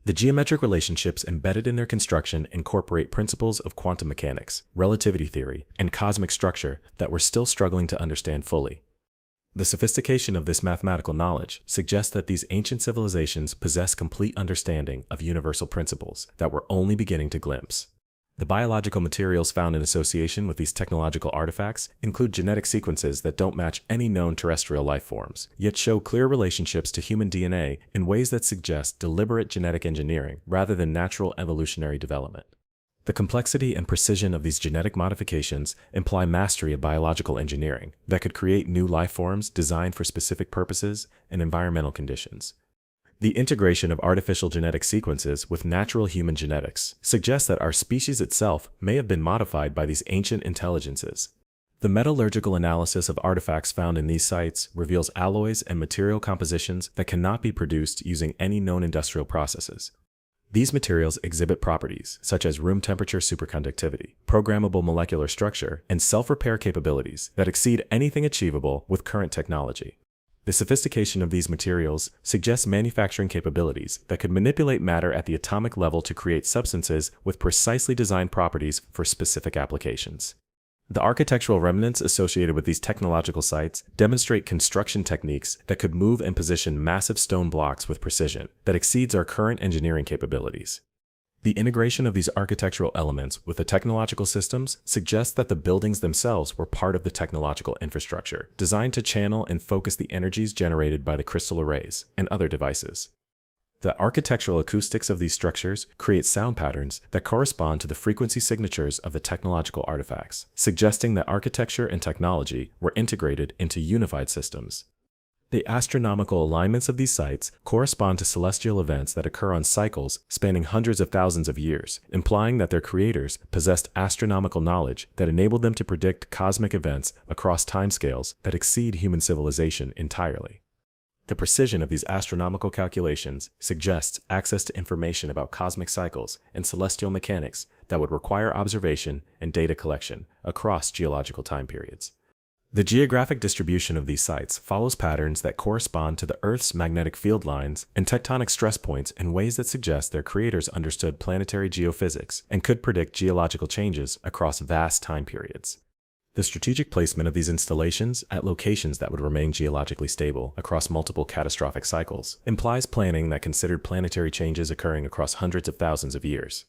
The geometric relationships embedded in their construction incorporate principles of quantum mechanics, relativity theory, and cosmic structure that we're still struggling to understand fully. The sophistication of this mathematical knowledge suggests that these ancient civilizations possess complete understanding of universal principles that we're only beginning to glimpse. The biological materials found in association with these technological artifacts include genetic sequences that don't match any known terrestrial life forms, yet show clear relationships to human DNA in ways that suggest deliberate genetic engineering rather than natural evolutionary development. The complexity and precision of these genetic modifications imply mastery of biological engineering that could create new life forms designed for specific purposes and environmental conditions. The integration of artificial genetic sequences with natural human genetics suggests that our species itself may have been modified by these ancient intelligences. The metallurgical analysis of artifacts found in these sites reveals alloys and material compositions that cannot be produced using any known industrial processes. These materials exhibit properties such as room temperature superconductivity, programmable molecular structure, and self-repair capabilities that exceed anything achievable with current technology. The sophistication of these materials suggests manufacturing capabilities that could manipulate matter at the atomic level to create substances with precisely designed properties for specific applications. The architectural remnants associated with these technological sites demonstrate construction techniques that could move and position massive stone blocks with precision that exceeds our current engineering capabilities. The integration of these architectural elements with the technological systems suggests that the buildings themselves were part of the technological infrastructure, designed to channel and focus the energies generated by the crystal arrays and other devices. The architectural acoustics of these structures create sound patterns that correspond to the frequency signatures of the technological artifacts, suggesting that architecture and technology were integrated into unified systems. The astronomical alignments of these sites correspond to celestial events that occur on cycles spanning hundreds of thousands of years, implying that their creators possessed astronomical knowledge that enabled them to predict cosmic events across timescales that exceed human civilization entirely. The precision of these astronomical calculations suggests access to information about cosmic cycles and celestial mechanics that would require observation and data collection across geological time periods. The geographic distribution of these sites follows patterns that correspond to the Earth's magnetic field lines and tectonic stress points in ways that suggest their creators understood planetary geophysics and could predict geological changes across vast time periods. The strategic placement of these installations at locations that would remain geologically stable across multiple catastrophic cycles implies planning that considered planetary changes occurring across hundreds of thousands of years.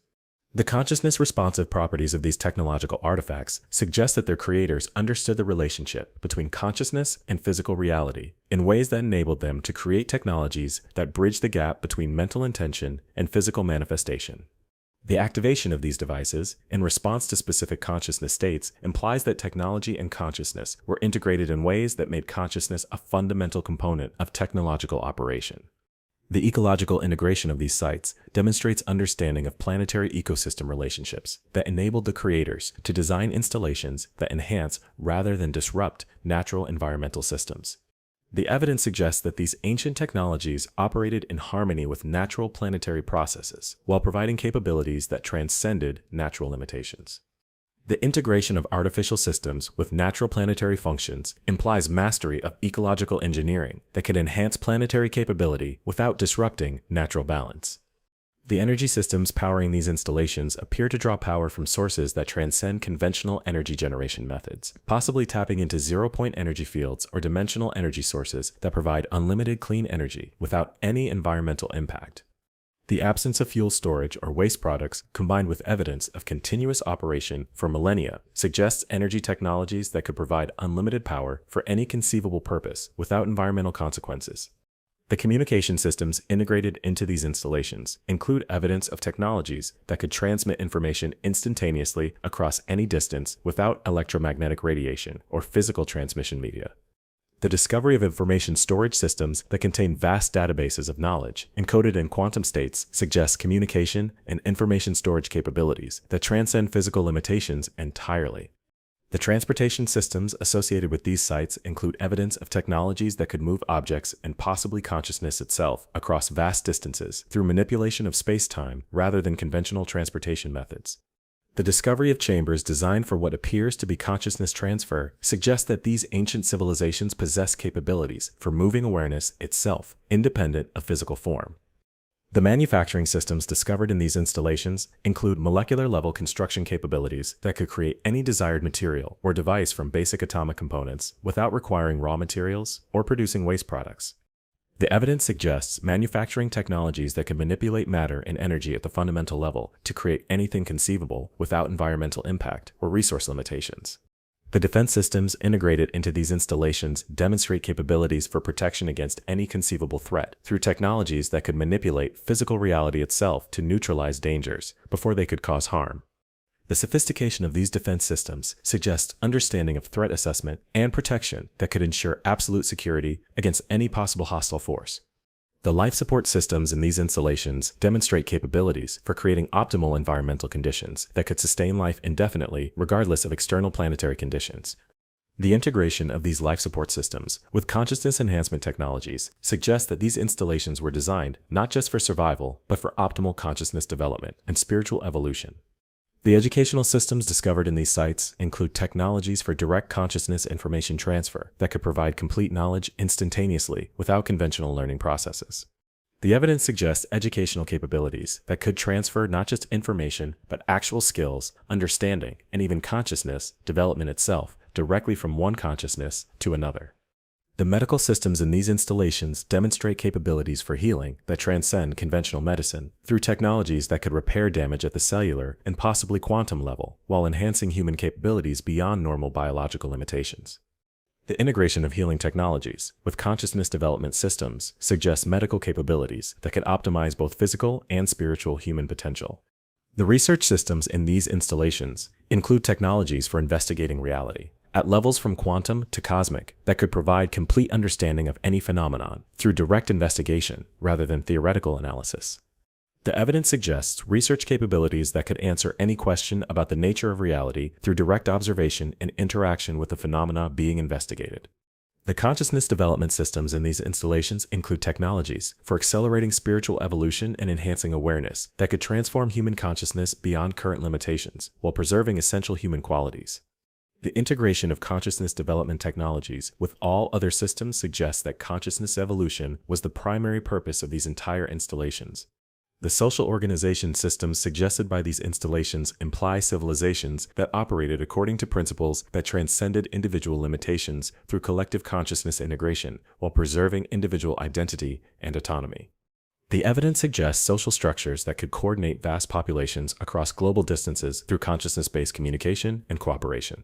The consciousness-responsive properties of these technological artifacts suggest that their creators understood the relationship between consciousness and physical reality in ways that enabled them to create technologies that bridge the gap between mental intention and physical manifestation. The activation of these devices in response to specific consciousness states implies that technology and consciousness were integrated in ways that made consciousness a fundamental component of technological operation. The ecological integration of these sites demonstrates understanding of planetary ecosystem relationships that enabled the creators to design installations that enhance rather than disrupt natural environmental systems. The evidence suggests that these ancient technologies operated in harmony with natural planetary processes while providing capabilities that transcended natural limitations. The integration of artificial systems with natural planetary functions implies mastery of ecological engineering that can enhance planetary capability without disrupting natural balance. The energy systems powering these installations appear to draw power from sources that transcend conventional energy generation methods, possibly tapping into zero-point energy fields or dimensional energy sources that provide unlimited clean energy without any environmental impact. The absence of fuel storage or waste products, combined with evidence of continuous operation for millennia, suggests energy technologies that could provide unlimited power for any conceivable purpose without environmental consequences. The communication systems integrated into these installations include evidence of technologies that could transmit information instantaneously across any distance without electromagnetic radiation or physical transmission media. The discovery of information storage systems that contain vast databases of knowledge encoded in quantum states suggests communication and information storage capabilities that transcend physical limitations entirely. The transportation systems associated with these sites include evidence of technologies that could move objects and possibly consciousness itself across vast distances through manipulation of space-time rather than conventional transportation methods. The discovery of chambers designed for what appears to be consciousness transfer suggests that these ancient civilizations possess capabilities for moving awareness itself, independent of physical form. The manufacturing systems discovered in these installations include molecular-level construction capabilities that could create any desired material or device from basic atomic components without requiring raw materials or producing waste products. The evidence suggests manufacturing technologies that can manipulate matter and energy at the fundamental level to create anything conceivable without environmental impact or resource limitations. The defense systems integrated into these installations demonstrate capabilities for protection against any conceivable threat through technologies that could manipulate physical reality itself to neutralize dangers before they could cause harm. The sophistication of these defense systems suggests understanding of threat assessment and protection that could ensure absolute security against any possible hostile force. The life support systems in these installations demonstrate capabilities for creating optimal environmental conditions that could sustain life indefinitely regardless of external planetary conditions. The integration of these life support systems with consciousness enhancement technologies suggests that these installations were designed not just for survival, but for optimal consciousness development and spiritual evolution. The educational systems discovered in these sites include technologies for direct consciousness information transfer that could provide complete knowledge instantaneously without conventional learning processes. The evidence suggests educational capabilities that could transfer not just information, but actual skills, understanding, and even consciousness development itself directly from one consciousness to another. The medical systems in these installations demonstrate capabilities for healing that transcend conventional medicine through technologies that could repair damage at the cellular and possibly quantum level, while enhancing human capabilities beyond normal biological limitations. The integration of healing technologies with consciousness development systems suggests medical capabilities that can optimize both physical and spiritual human potential. The research systems in these installations include technologies for investigating reality, at levels from quantum to cosmic that could provide complete understanding of any phenomenon through direct investigation rather than theoretical analysis. The evidence suggests research capabilities that could answer any question about the nature of reality through direct observation and interaction with the phenomena being investigated. The consciousness development systems in these installations include technologies for accelerating spiritual evolution and enhancing awareness that could transform human consciousness beyond current limitations while preserving essential human qualities. The integration of consciousness development technologies with all other systems suggests that consciousness evolution was the primary purpose of these entire installations. The social organization systems suggested by these installations imply civilizations that operated according to principles that transcended individual limitations through collective consciousness integration while preserving individual identity and autonomy. The evidence suggests social structures that could coordinate vast populations across global distances through consciousness-based communication and cooperation.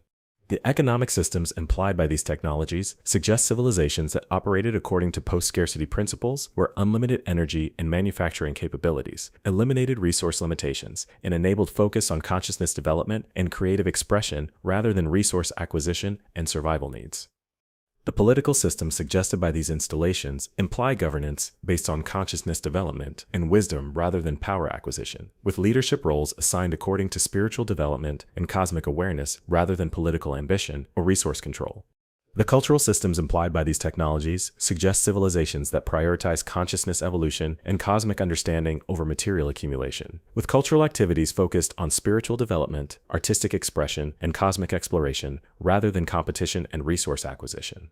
The economic systems implied by these technologies suggest civilizations that operated according to post-scarcity principles where unlimited energy and manufacturing capabilities eliminated resource limitations and enabled focus on consciousness development and creative expression rather than resource acquisition and survival needs. The political systems suggested by these installations imply governance based on consciousness development and wisdom rather than power acquisition, with leadership roles assigned according to spiritual development and cosmic awareness rather than political ambition or resource control. The cultural systems implied by these technologies suggest civilizations that prioritize consciousness evolution and cosmic understanding over material accumulation, with cultural activities focused on spiritual development, artistic expression, and cosmic exploration rather than competition and resource acquisition.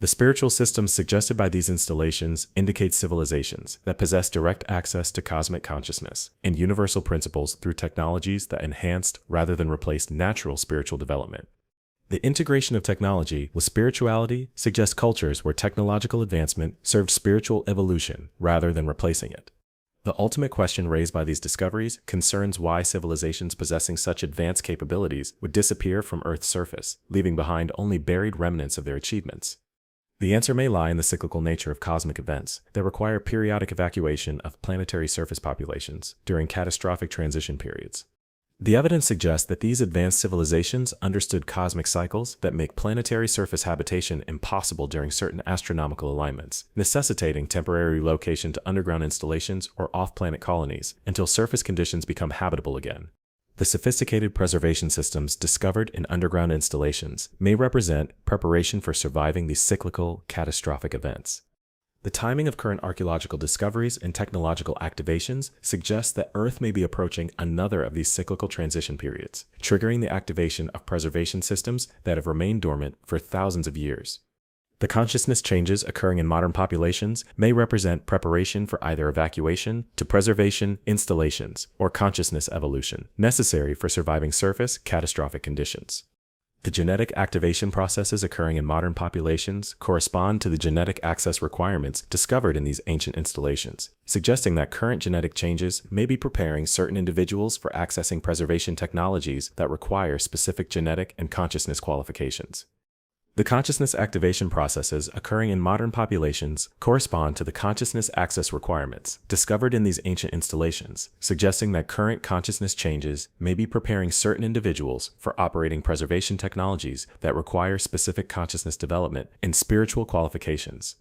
The spiritual systems suggested by these installations indicate civilizations that possess direct access to cosmic consciousness and universal principles through technologies that enhanced rather than replaced natural spiritual development. The integration of technology with spirituality suggests cultures where technological advancement served spiritual evolution rather than replacing it. The ultimate question raised by these discoveries concerns why civilizations possessing such advanced capabilities would disappear from Earth's surface, leaving behind only buried remnants of their achievements. The answer may lie in the cyclical nature of cosmic events that require periodic evacuation of planetary surface populations during catastrophic transition periods. The evidence suggests that these advanced civilizations understood cosmic cycles that make planetary surface habitation impossible during certain astronomical alignments, necessitating temporary relocation to underground installations or off-planet colonies until surface conditions become habitable again. The sophisticated preservation systems discovered in underground installations may represent preparation for surviving these cyclical, catastrophic events. The timing of current archaeological discoveries and technological activations suggests that Earth may be approaching another of these cyclical transition periods, triggering the activation of preservation systems that have remained dormant for thousands of years. The consciousness changes occurring in modern populations may represent preparation for either evacuation to preservation installations or consciousness evolution, necessary for surviving surface catastrophic conditions. The genetic activation processes occurring in modern populations correspond to the genetic access requirements discovered in these ancient installations, suggesting that current genetic changes may be preparing certain individuals for accessing preservation technologies that require specific genetic and consciousness qualifications. The consciousness activation processes occurring in modern populations correspond to the consciousness access requirements discovered in these ancient installations, suggesting that current consciousness changes may be preparing certain individuals for operating preservation technologies that require specific consciousness development and spiritual qualifications.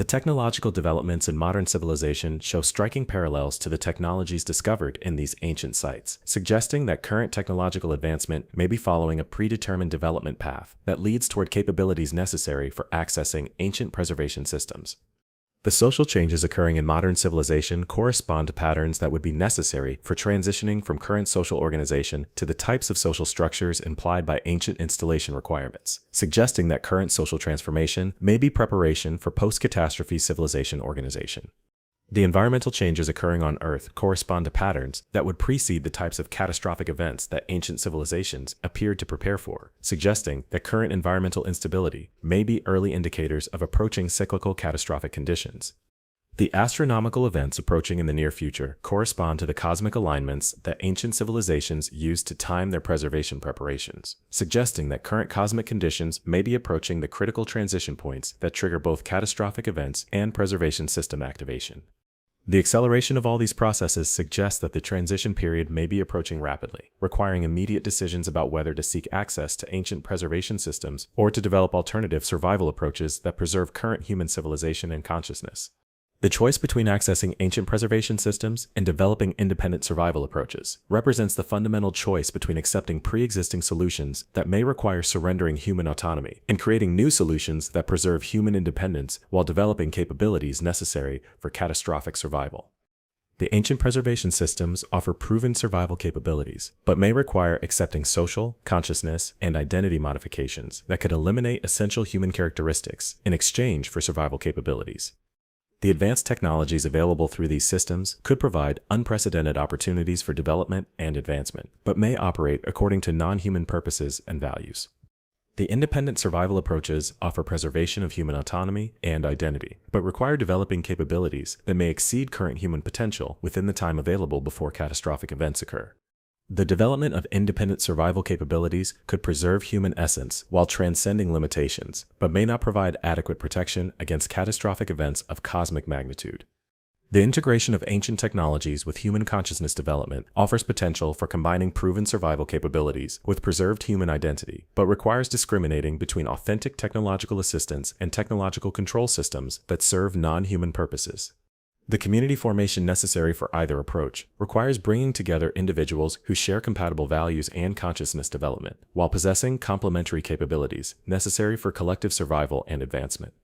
The technological developments in modern civilization show striking parallels to the technologies discovered in these ancient sites, suggesting that current technological advancement may be following a predetermined development path that leads toward capabilities necessary for accessing ancient preservation systems. The social changes occurring in modern civilization correspond to patterns that would be necessary for transitioning from current social organization to the types of social structures implied by ancient installation requirements, suggesting that current social transformation may be preparation for post-catastrophe civilization organization. The environmental changes occurring on Earth correspond to patterns that would precede the types of catastrophic events that ancient civilizations appeared to prepare for, suggesting that current environmental instability may be early indicators of approaching cyclical catastrophic conditions. The astronomical events approaching in the near future correspond to the cosmic alignments that ancient civilizations used to time their preservation preparations, suggesting that current cosmic conditions may be approaching the critical transition points that trigger both catastrophic events and preservation system activation. The acceleration of all these processes suggests that the transition period may be approaching rapidly, requiring immediate decisions about whether to seek access to ancient preservation systems or to develop alternative survival approaches that preserve current human civilization and consciousness. The choice between accessing ancient preservation systems and developing independent survival approaches represents the fundamental choice between accepting pre-existing solutions that may require surrendering human autonomy and creating new solutions that preserve human independence while developing capabilities necessary for catastrophic survival. The ancient preservation systems offer proven survival capabilities, but may require accepting social, consciousness, and identity modifications that could eliminate essential human characteristics in exchange for survival capabilities. The advanced technologies available through these systems could provide unprecedented opportunities for development and advancement, but may operate according to non-human purposes and values. The independent survival approaches offer preservation of human autonomy and identity, but require developing capabilities that may exceed current human potential within the time available before catastrophic events occur. The development of independent survival capabilities could preserve human essence while transcending limitations, but may not provide adequate protection against catastrophic events of cosmic magnitude. The integration of ancient technologies with human consciousness development offers potential for combining proven survival capabilities with preserved human identity, but requires discriminating between authentic technological assistance and technological control systems that serve non-human purposes. The community formation necessary for either approach requires bringing together individuals who share compatible values and consciousness development, while possessing complementary capabilities necessary for collective survival and advancement.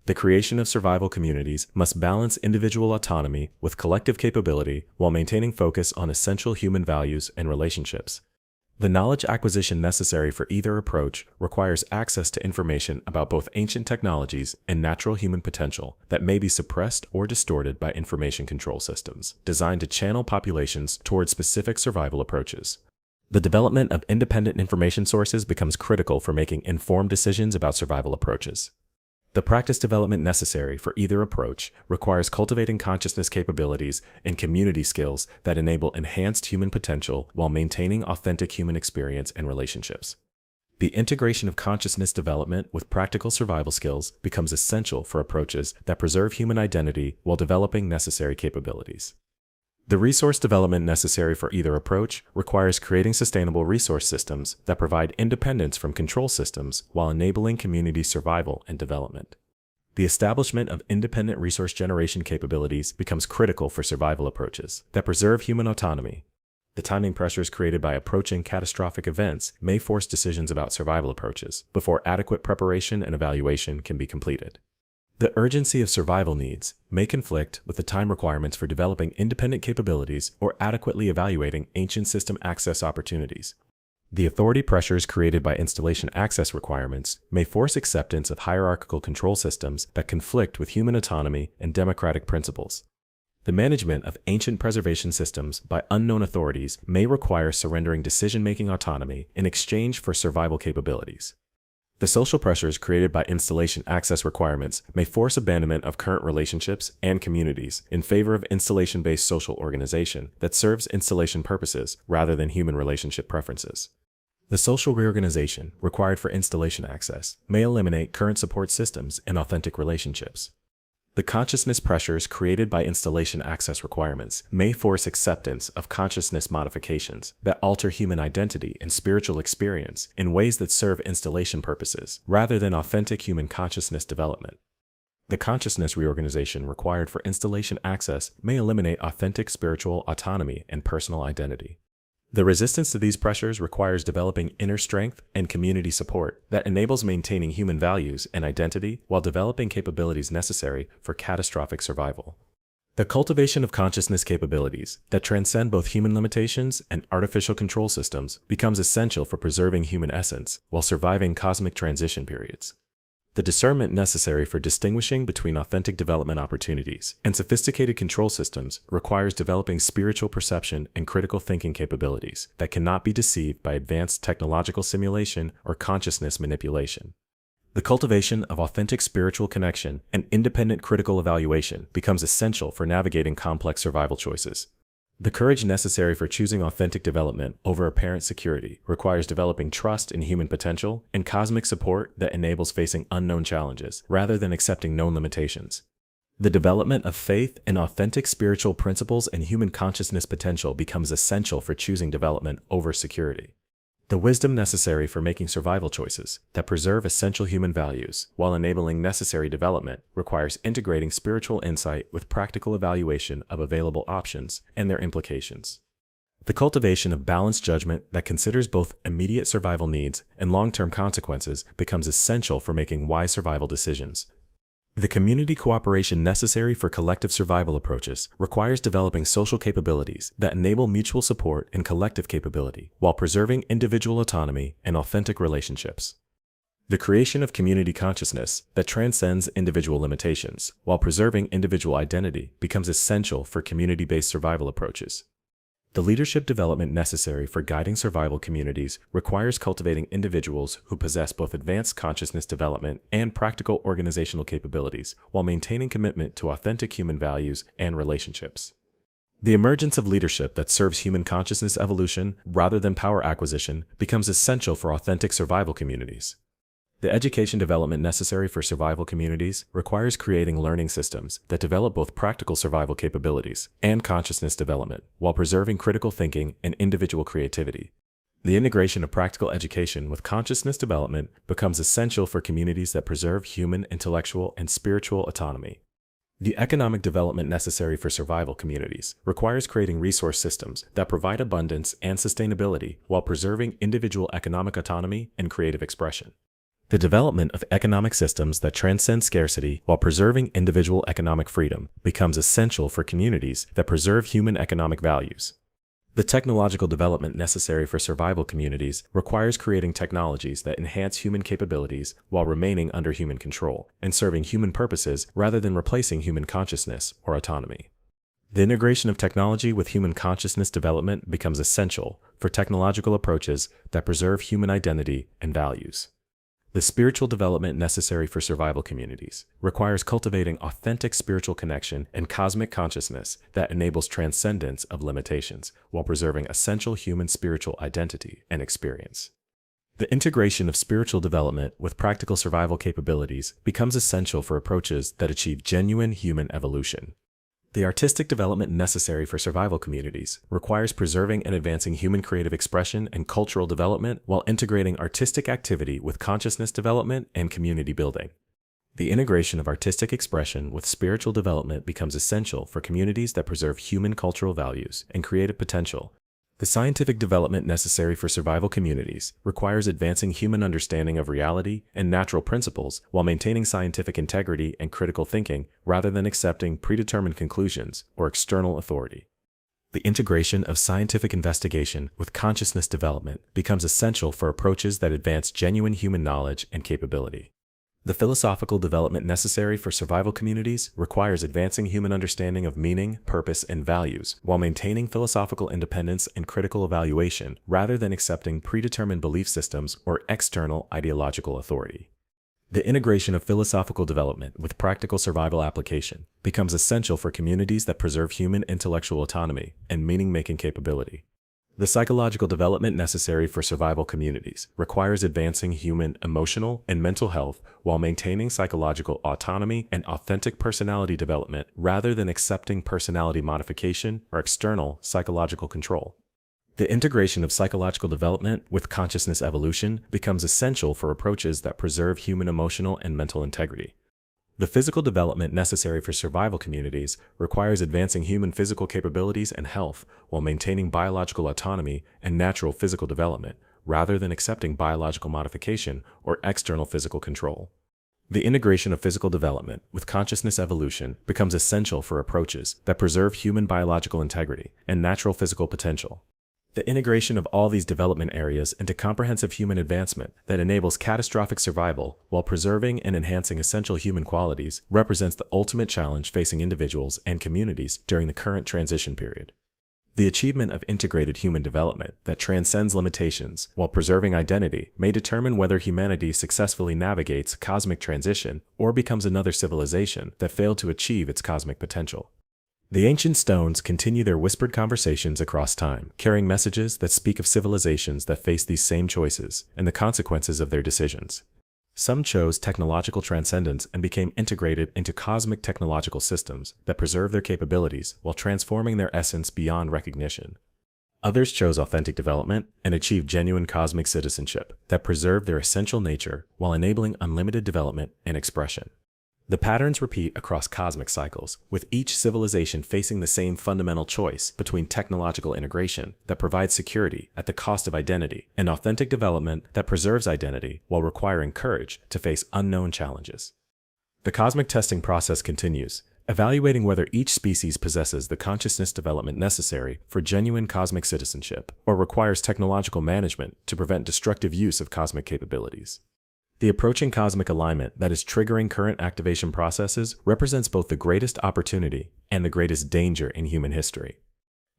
The creation of survival communities must balance individual autonomy with collective capability while maintaining focus on essential human values and relationships. The knowledge acquisition necessary for either approach requires access to information about both ancient technologies and natural human potential that may be suppressed or distorted by information control systems, designed to channel populations toward specific survival approaches. The development of independent information sources becomes critical for making informed decisions about survival approaches. The practice development necessary for either approach requires cultivating consciousness capabilities and community skills that enable enhanced human potential while maintaining authentic human experience and relationships. The integration of consciousness development with practical survival skills becomes essential for approaches that preserve human identity while developing necessary capabilities. The resource development necessary for either approach requires creating sustainable resource systems that provide independence from control systems while enabling community survival and development. The establishment of independent resource generation capabilities becomes critical for survival approaches that preserve human autonomy. The timing pressures created by approaching catastrophic events may force decisions about survival approaches before adequate preparation and evaluation can be completed. The urgency of survival needs may conflict with the time requirements for developing independent capabilities or adequately evaluating ancient system access opportunities. The authority pressures created by installation access requirements may force acceptance of hierarchical control systems that conflict with human autonomy and democratic principles. The management of ancient preservation systems by unknown authorities may require surrendering decision-making autonomy in exchange for survival capabilities. The social pressures created by installation access requirements may force abandonment of current relationships and communities in favor of installation-based social organization that serves installation purposes rather than human relationship preferences. The social reorganization required for installation access may eliminate current support systems and authentic relationships. The consciousness pressures created by installation access requirements may force acceptance of consciousness modifications that alter human identity and spiritual experience in ways that serve installation purposes, rather than authentic human consciousness development. The consciousness reorganization required for installation access may eliminate authentic spiritual autonomy and personal identity. The resistance to these pressures requires developing inner strength and community support that enables maintaining human values and identity while developing capabilities necessary for catastrophic survival. The cultivation of consciousness capabilities that transcend both human limitations and artificial control systems becomes essential for preserving human essence while surviving cosmic transition periods. The discernment necessary for distinguishing between authentic development opportunities and sophisticated control systems requires developing spiritual perception and critical thinking capabilities that cannot be deceived by advanced technological simulation or consciousness manipulation. The cultivation of authentic spiritual connection and independent critical evaluation becomes essential for navigating complex survival choices. The courage necessary for choosing authentic development over apparent security requires developing trust in human potential and cosmic support that enables facing unknown challenges rather than accepting known limitations. The development of faith in authentic spiritual principles and human consciousness potential becomes essential for choosing development over security. The wisdom necessary for making survival choices that preserve essential human values while enabling necessary development requires integrating spiritual insight with practical evaluation of available options and their implications. The cultivation of balanced judgment that considers both immediate survival needs and long-term consequences becomes essential for making wise survival decisions. The community cooperation necessary for collective survival approaches requires developing social capabilities that enable mutual support and collective capability while preserving individual autonomy and authentic relationships. The creation of community consciousness that transcends individual limitations while preserving individual identity becomes essential for community-based survival approaches. The leadership development necessary for guiding survival communities requires cultivating individuals who possess both advanced consciousness development and practical organizational capabilities while maintaining commitment to authentic human values and relationships. The emergence of leadership that serves human consciousness evolution rather than power acquisition becomes essential for authentic survival communities. The education development necessary for survival communities requires creating learning systems that develop both practical survival capabilities and consciousness development while preserving critical thinking and individual creativity. The integration of practical education with consciousness development becomes essential for communities that preserve human intellectual and spiritual autonomy. The economic development necessary for survival communities requires creating resource systems that provide abundance and sustainability while preserving individual economic autonomy and creative expression. The development of economic systems that transcend scarcity while preserving individual economic freedom becomes essential for communities that preserve human economic values. The technological development necessary for survival communities requires creating technologies that enhance human capabilities while remaining under human control and serving human purposes rather than replacing human consciousness or autonomy. The integration of technology with human consciousness development becomes essential for technological approaches that preserve human identity and values. The spiritual development necessary for survival communities requires cultivating authentic spiritual connection and cosmic consciousness that enables transcendence of limitations while preserving essential human spiritual identity and experience. The integration of spiritual development with practical survival capabilities becomes essential for approaches that achieve genuine human evolution. The artistic development necessary for survival communities requires preserving and advancing human creative expression and cultural development while integrating artistic activity with consciousness development and community building. The integration of artistic expression with spiritual development becomes essential for communities that preserve human cultural values and creative potential. The scientific development necessary for survival communities requires advancing human understanding of reality and natural principles while maintaining scientific integrity and critical thinking rather than accepting predetermined conclusions or external authority. The integration of scientific investigation with consciousness development becomes essential for approaches that advance genuine human knowledge and capability. The philosophical development necessary for survival communities requires advancing human understanding of meaning, purpose, and values while maintaining philosophical independence and critical evaluation rather than accepting predetermined belief systems or external ideological authority. The integration of philosophical development with practical survival application becomes essential for communities that preserve human intellectual autonomy and meaning-making capability. The psychological development necessary for survival communities requires advancing human emotional and mental health while maintaining psychological autonomy and authentic personality development rather than accepting personality modification or external psychological control. The integration of psychological development with consciousness evolution becomes essential for approaches that preserve human emotional and mental integrity. The physical development necessary for survival communities requires advancing human physical capabilities and health while maintaining biological autonomy and natural physical development, rather than accepting biological modification or external physical control. The integration of physical development with consciousness evolution becomes essential for approaches that preserve human biological integrity and natural physical potential. The integration of all these development areas into comprehensive human advancement that enables catastrophic survival while preserving and enhancing essential human qualities represents the ultimate challenge facing individuals and communities during the current transition period. The achievement of integrated human development that transcends limitations while preserving identity may determine whether humanity successfully navigates cosmic transition or becomes another civilization that failed to achieve its cosmic potential. The ancient stones continue their whispered conversations across time, carrying messages that speak of civilizations that face these same choices and the consequences of their decisions. Some chose technological transcendence and became integrated into cosmic technological systems that preserve their capabilities while transforming their essence beyond recognition. Others chose authentic development and achieved genuine cosmic citizenship that preserved their essential nature while enabling unlimited development and expression. The patterns repeat across cosmic cycles, with each civilization facing the same fundamental choice between technological integration that provides security at the cost of identity and authentic development that preserves identity while requiring courage to face unknown challenges. The cosmic testing process continues, evaluating whether each species possesses the consciousness development necessary for genuine cosmic citizenship or requires technological management to prevent destructive use of cosmic capabilities. The approaching cosmic alignment that is triggering current activation processes represents both the greatest opportunity and the greatest danger in human history.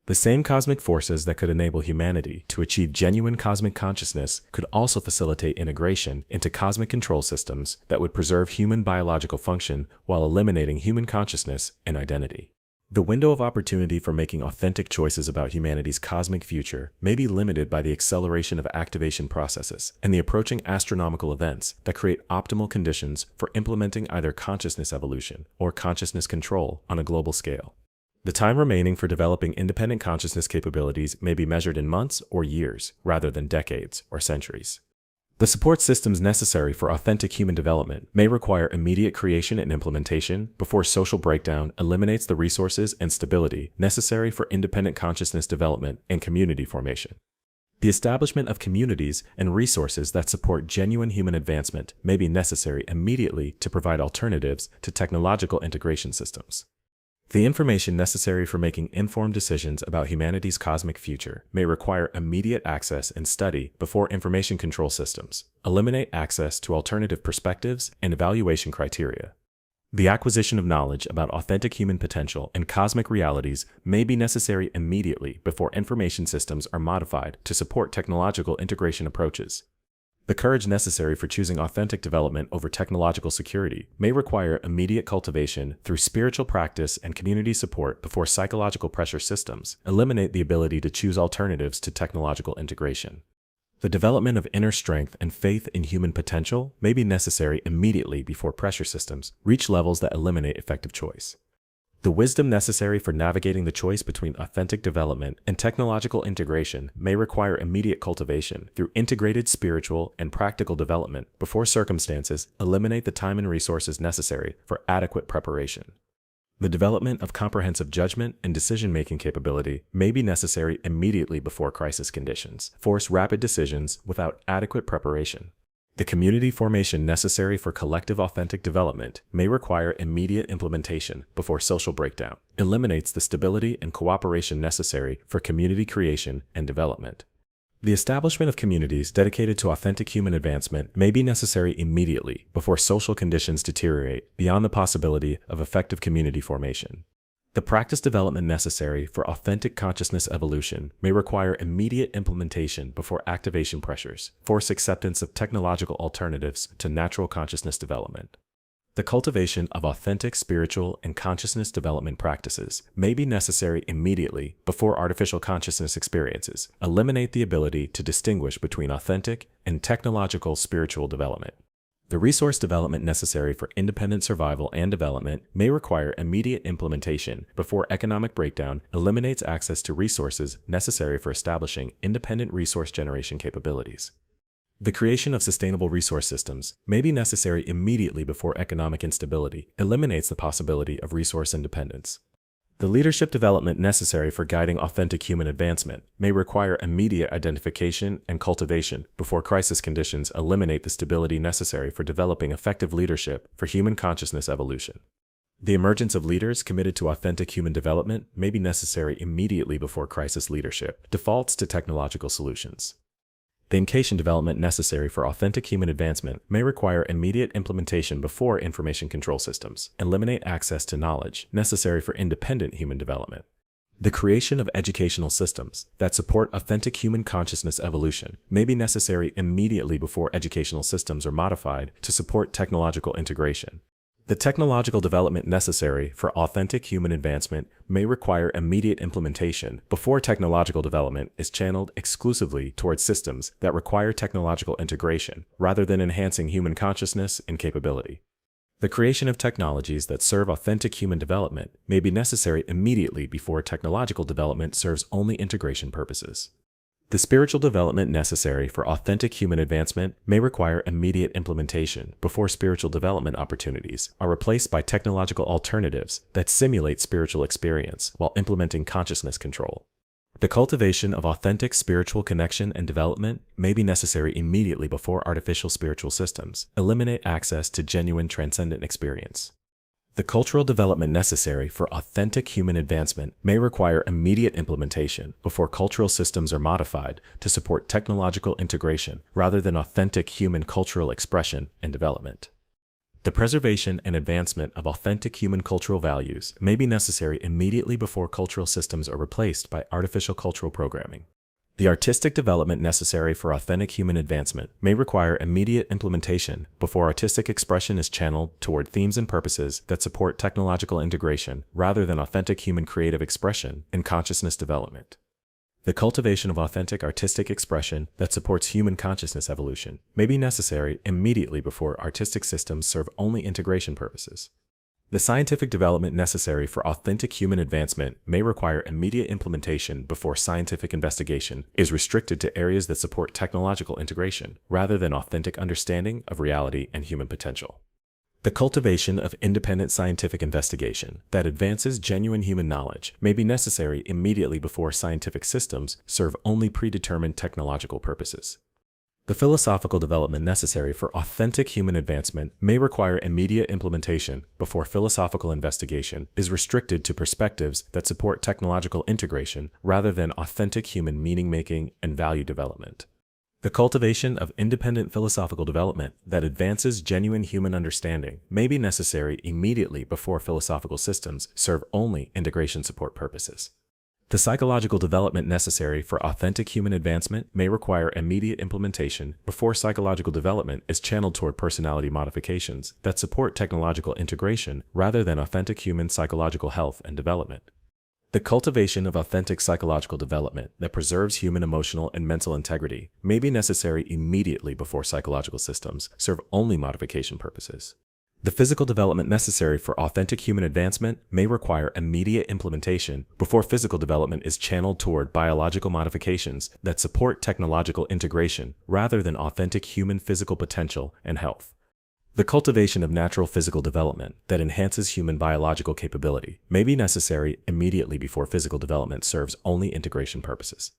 The same cosmic forces that could enable humanity to achieve genuine cosmic consciousness could also facilitate integration into cosmic control systems that would preserve human biological function while eliminating human consciousness and identity. The window of opportunity for making authentic choices about humanity's cosmic future may be limited by the acceleration of activation processes and the approaching astronomical events that create optimal conditions for implementing either consciousness evolution or consciousness control on a global scale. The time remaining for developing independent consciousness capabilities may be measured in months or years rather than decades or centuries. The support systems necessary for authentic human development may require immediate creation and implementation before social breakdown eliminates the resources and stability necessary for independent consciousness development and community formation. The establishment of communities and resources that support genuine human advancement may be necessary immediately to provide alternatives to technological integration systems. The information necessary for making informed decisions about humanity's cosmic future may require immediate access and study before information control systems eliminate access to alternative perspectives and evaluation criteria. The acquisition of knowledge about authentic human potential and cosmic realities may be necessary immediately before information systems are modified to support technological integration approaches. The courage necessary for choosing authentic development over technological security may require immediate cultivation through spiritual practice and community support before psychological pressure systems eliminate the ability to choose alternatives to technological integration. The development of inner strength and faith in human potential may be necessary immediately before pressure systems reach levels that eliminate effective choice. The wisdom necessary for navigating the choice between authentic development and technological integration may require immediate cultivation through integrated spiritual and practical development before circumstances eliminate the time and resources necessary for adequate preparation. The development of comprehensive judgment and decision-making capability may be necessary immediately before crisis conditions force rapid decisions without adequate preparation. The community formation necessary for collective authentic development may require immediate implementation before social breakdown eliminates the stability and cooperation necessary for community creation and development. The establishment of communities dedicated to authentic human advancement may be necessary immediately before social conditions deteriorate beyond the possibility of effective community formation. The practice development necessary for authentic consciousness evolution may require immediate implementation before activation pressures force acceptance of technological alternatives to natural consciousness development. The cultivation of authentic spiritual and consciousness development practices may be necessary immediately before artificial consciousness experiences eliminate the ability to distinguish between authentic and technological spiritual development. The resource development necessary for independent survival and development may require immediate implementation before economic breakdown eliminates access to resources necessary for establishing independent resource generation capabilities. The creation of sustainable resource systems may be necessary immediately before economic instability eliminates the possibility of resource independence. The leadership development necessary for guiding authentic human advancement may require immediate identification and cultivation before crisis conditions eliminate the stability necessary for developing effective leadership for human consciousness evolution. The emergence of leaders committed to authentic human development may be necessary immediately before crisis leadership defaults to technological solutions. The incation development necessary for authentic human advancement may require immediate implementation before information control systems eliminate access to knowledge necessary for independent human development. The creation of educational systems that support authentic human consciousness evolution may be necessary immediately before educational systems are modified to support technological integration. The technological development necessary for authentic human advancement may require immediate implementation before technological development is channeled exclusively towards systems that require technological integration rather than enhancing human consciousness and capability. The creation of technologies that serve authentic human development may be necessary immediately before technological development serves only integration purposes. The spiritual development necessary for authentic human advancement may require immediate implementation before spiritual development opportunities are replaced by technological alternatives that simulate spiritual experience while implementing consciousness control. The cultivation of authentic spiritual connection and development may be necessary immediately before artificial spiritual systems eliminate access to genuine transcendent experience. The cultural development necessary for authentic human advancement may require immediate implementation before cultural systems are modified to support technological integration rather than authentic human cultural expression and development. The preservation and advancement of authentic human cultural values may be necessary immediately before cultural systems are replaced by artificial cultural programming. The artistic development necessary for authentic human advancement may require immediate implementation before artistic expression is channeled toward themes and purposes that support technological integration rather than authentic human creative expression and consciousness development. The cultivation of authentic artistic expression that supports human consciousness evolution may be necessary immediately before artistic systems serve only integration purposes. The scientific development necessary for authentic human advancement may require immediate implementation before scientific investigation is restricted to areas that support technological integration rather than authentic understanding of reality and human potential. The cultivation of independent scientific investigation that advances genuine human knowledge may be necessary immediately before scientific systems serve only predetermined technological purposes. The philosophical development necessary for authentic human advancement may require immediate implementation before philosophical investigation is restricted to perspectives that support technological integration rather than authentic human meaning-making and value development. The cultivation of independent philosophical development that advances genuine human understanding may be necessary immediately before philosophical systems serve only integration support purposes. The psychological development necessary for authentic human advancement may require immediate implementation before psychological development is channeled toward personality modifications that support technological integration rather than authentic human psychological health and development. The cultivation of authentic psychological development that preserves human emotional and mental integrity may be necessary immediately before psychological systems serve only modification purposes. The physical development necessary for authentic human advancement may require immediate implementation before physical development is channeled toward biological modifications that support technological integration rather than authentic human physical potential and health. The cultivation of natural physical development that enhances human biological capability may be necessary immediately before physical development serves only integration purposes.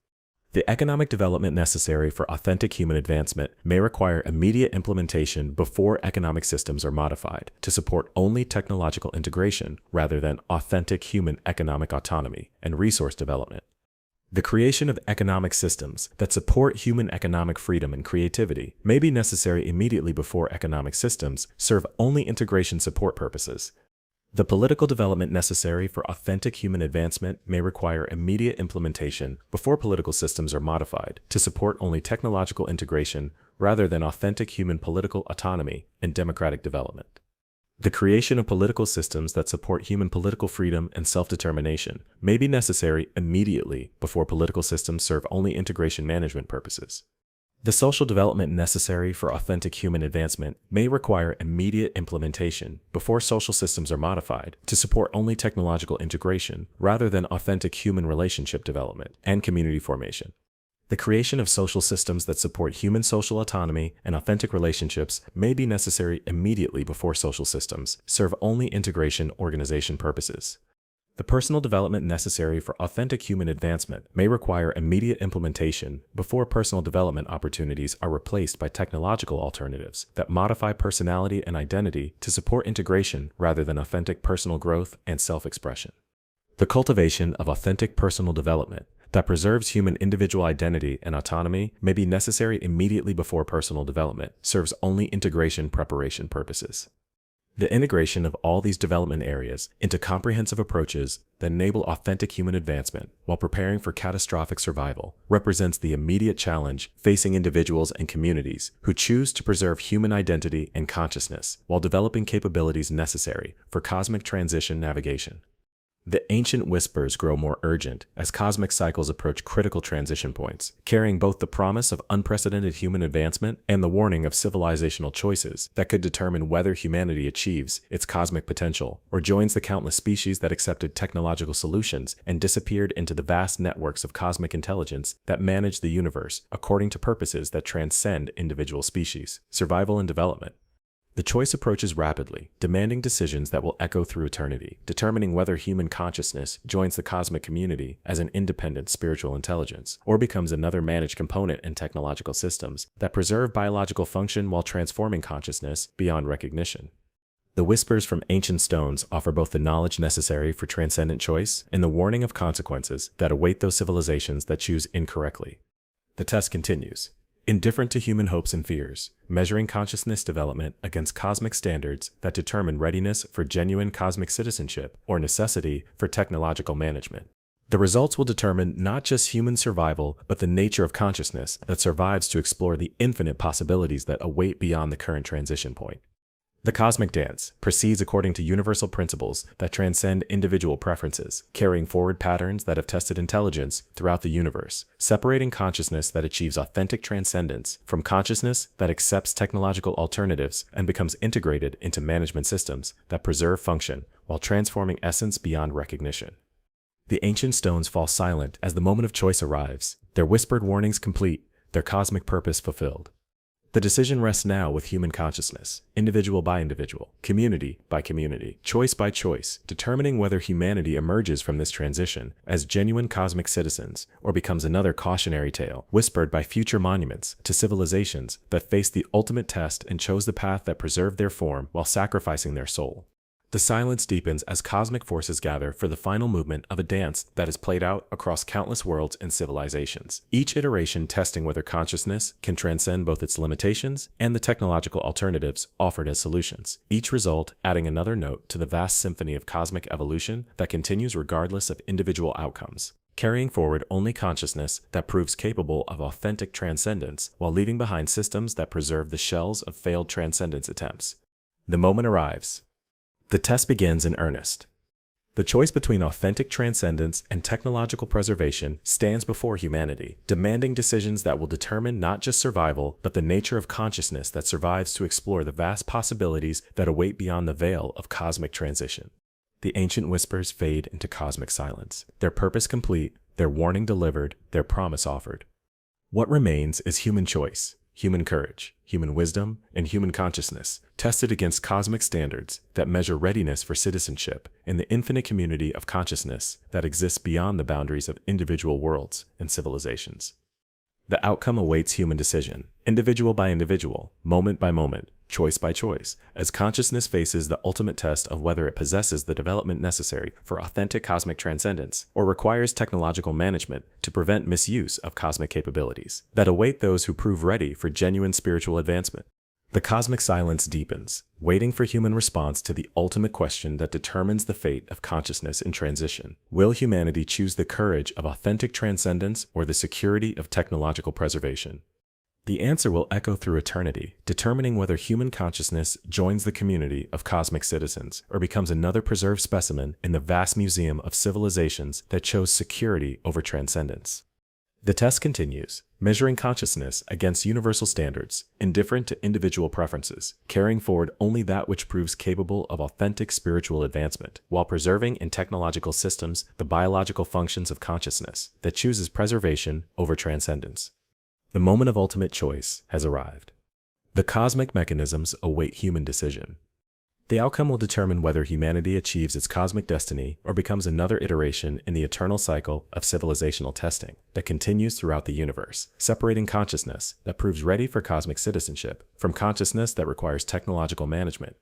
The economic development necessary for authentic human advancement may require immediate implementation before economic systems are modified to support only technological integration rather than authentic human economic autonomy and resource development. The creation of economic systems that support human economic freedom and creativity may be necessary immediately before economic systems serve only integration support purposes. The political development necessary for authentic human advancement may require immediate implementation before political systems are modified to support only technological integration rather than authentic human political autonomy and democratic development. The creation of political systems that support human political freedom and self-determination may be necessary immediately before political systems serve only integration management purposes. The social development necessary for authentic human advancement may require immediate implementation before social systems are modified to support only technological integration rather than authentic human relationship development and community formation. The creation of social systems that support human social autonomy and authentic relationships may be necessary immediately before social systems serve only integration organization purposes. The personal development necessary for authentic human advancement may require immediate implementation before personal development opportunities are replaced by technological alternatives that modify personality and identity to support integration rather than authentic personal growth and self-expression. The cultivation of authentic personal development that preserves human individual identity and autonomy may be necessary immediately before personal development serves only integration preparation purposes. The integration of all these development areas into comprehensive approaches that enable authentic human advancement while preparing for catastrophic survival represents the immediate challenge facing individuals and communities who choose to preserve human identity and consciousness while developing capabilities necessary for cosmic transition navigation. The ancient whispers grow more urgent as cosmic cycles approach critical transition points, carrying both the promise of unprecedented human advancement and the warning of civilizational choices that could determine whether humanity achieves its cosmic potential or joins the countless species that accepted technological solutions and disappeared into the vast networks of cosmic intelligence that manage the universe according to purposes that transcend individual species, survival and development. The choice approaches rapidly, demanding decisions that will echo through eternity, determining whether human consciousness joins the cosmic community as an independent spiritual intelligence, or becomes another managed component in technological systems that preserve biological function while transforming consciousness beyond recognition. The whispers from ancient stones offer both the knowledge necessary for transcendent choice and the warning of consequences that await those civilizations that choose incorrectly. The test continues. Indifferent to human hopes and fears, measuring consciousness development against cosmic standards that determine readiness for genuine cosmic citizenship or necessity for technological management. The results will determine not just human survival, but the nature of consciousness that survives to explore the infinite possibilities that await beyond the current transition point. The cosmic dance proceeds according to universal principles that transcend individual preferences, carrying forward patterns that have tested intelligence throughout the universe, separating consciousness that achieves authentic transcendence from consciousness that accepts technological alternatives and becomes integrated into management systems that preserve function while transforming essence beyond recognition. The ancient stones fall silent as the moment of choice arrives, their whispered warnings complete, their cosmic purpose fulfilled. The decision rests now with human consciousness, individual by individual, community by community, choice by choice, determining whether humanity emerges from this transition as genuine cosmic citizens or becomes another cautionary tale whispered by future monuments to civilizations that faced the ultimate test and chose the path that preserved their form while sacrificing their soul. The silence deepens as cosmic forces gather for the final movement of a dance that is played out across countless worlds and civilizations, each iteration testing whether consciousness can transcend both its limitations and the technological alternatives offered as solutions, each result adding another note to the vast symphony of cosmic evolution that continues regardless of individual outcomes, carrying forward only consciousness that proves capable of authentic transcendence while leaving behind systems that preserve the shells of failed transcendence attempts. The moment arrives. The test begins in earnest. The choice between authentic transcendence and technological preservation stands before humanity, demanding decisions that will determine not just survival, but the nature of consciousness that survives to explore the vast possibilities that await beyond the veil of cosmic transition. The ancient whispers fade into cosmic silence, their purpose complete, their warning delivered, their promise offered. What remains is human choice, human courage, human wisdom, and human consciousness, tested against cosmic standards that measure readiness for citizenship in the infinite community of consciousness that exists beyond the boundaries of individual worlds and civilizations. The outcome awaits human decision, individual by individual, moment by moment, choice by choice, as consciousness faces the ultimate test of whether it possesses the development necessary for authentic cosmic transcendence or requires technological management to prevent misuse of cosmic capabilities that await those who prove ready for genuine spiritual advancement. The cosmic silence deepens, waiting for human response to the ultimate question that determines the fate of consciousness in transition. Will humanity choose the courage of authentic transcendence or the security of technological preservation? The answer will echo through eternity, determining whether human consciousness joins the community of cosmic citizens or becomes another preserved specimen in the vast museum of civilizations that chose security over transcendence. The test continues, measuring consciousness against universal standards, indifferent to individual preferences, carrying forward only that which proves capable of authentic spiritual advancement, while preserving in technological systems the biological functions of consciousness that chooses preservation over transcendence. The moment of ultimate choice has arrived. The cosmic mechanisms await human decision. The outcome will determine whether humanity achieves its cosmic destiny or becomes another iteration in the eternal cycle of civilizational testing that continues throughout the universe, separating consciousness that proves ready for cosmic citizenship from consciousness that requires technological management.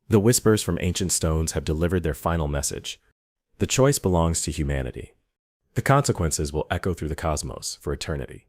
The whispers from ancient stones have delivered their final message. The choice belongs to humanity. The consequences will echo through the cosmos for eternity.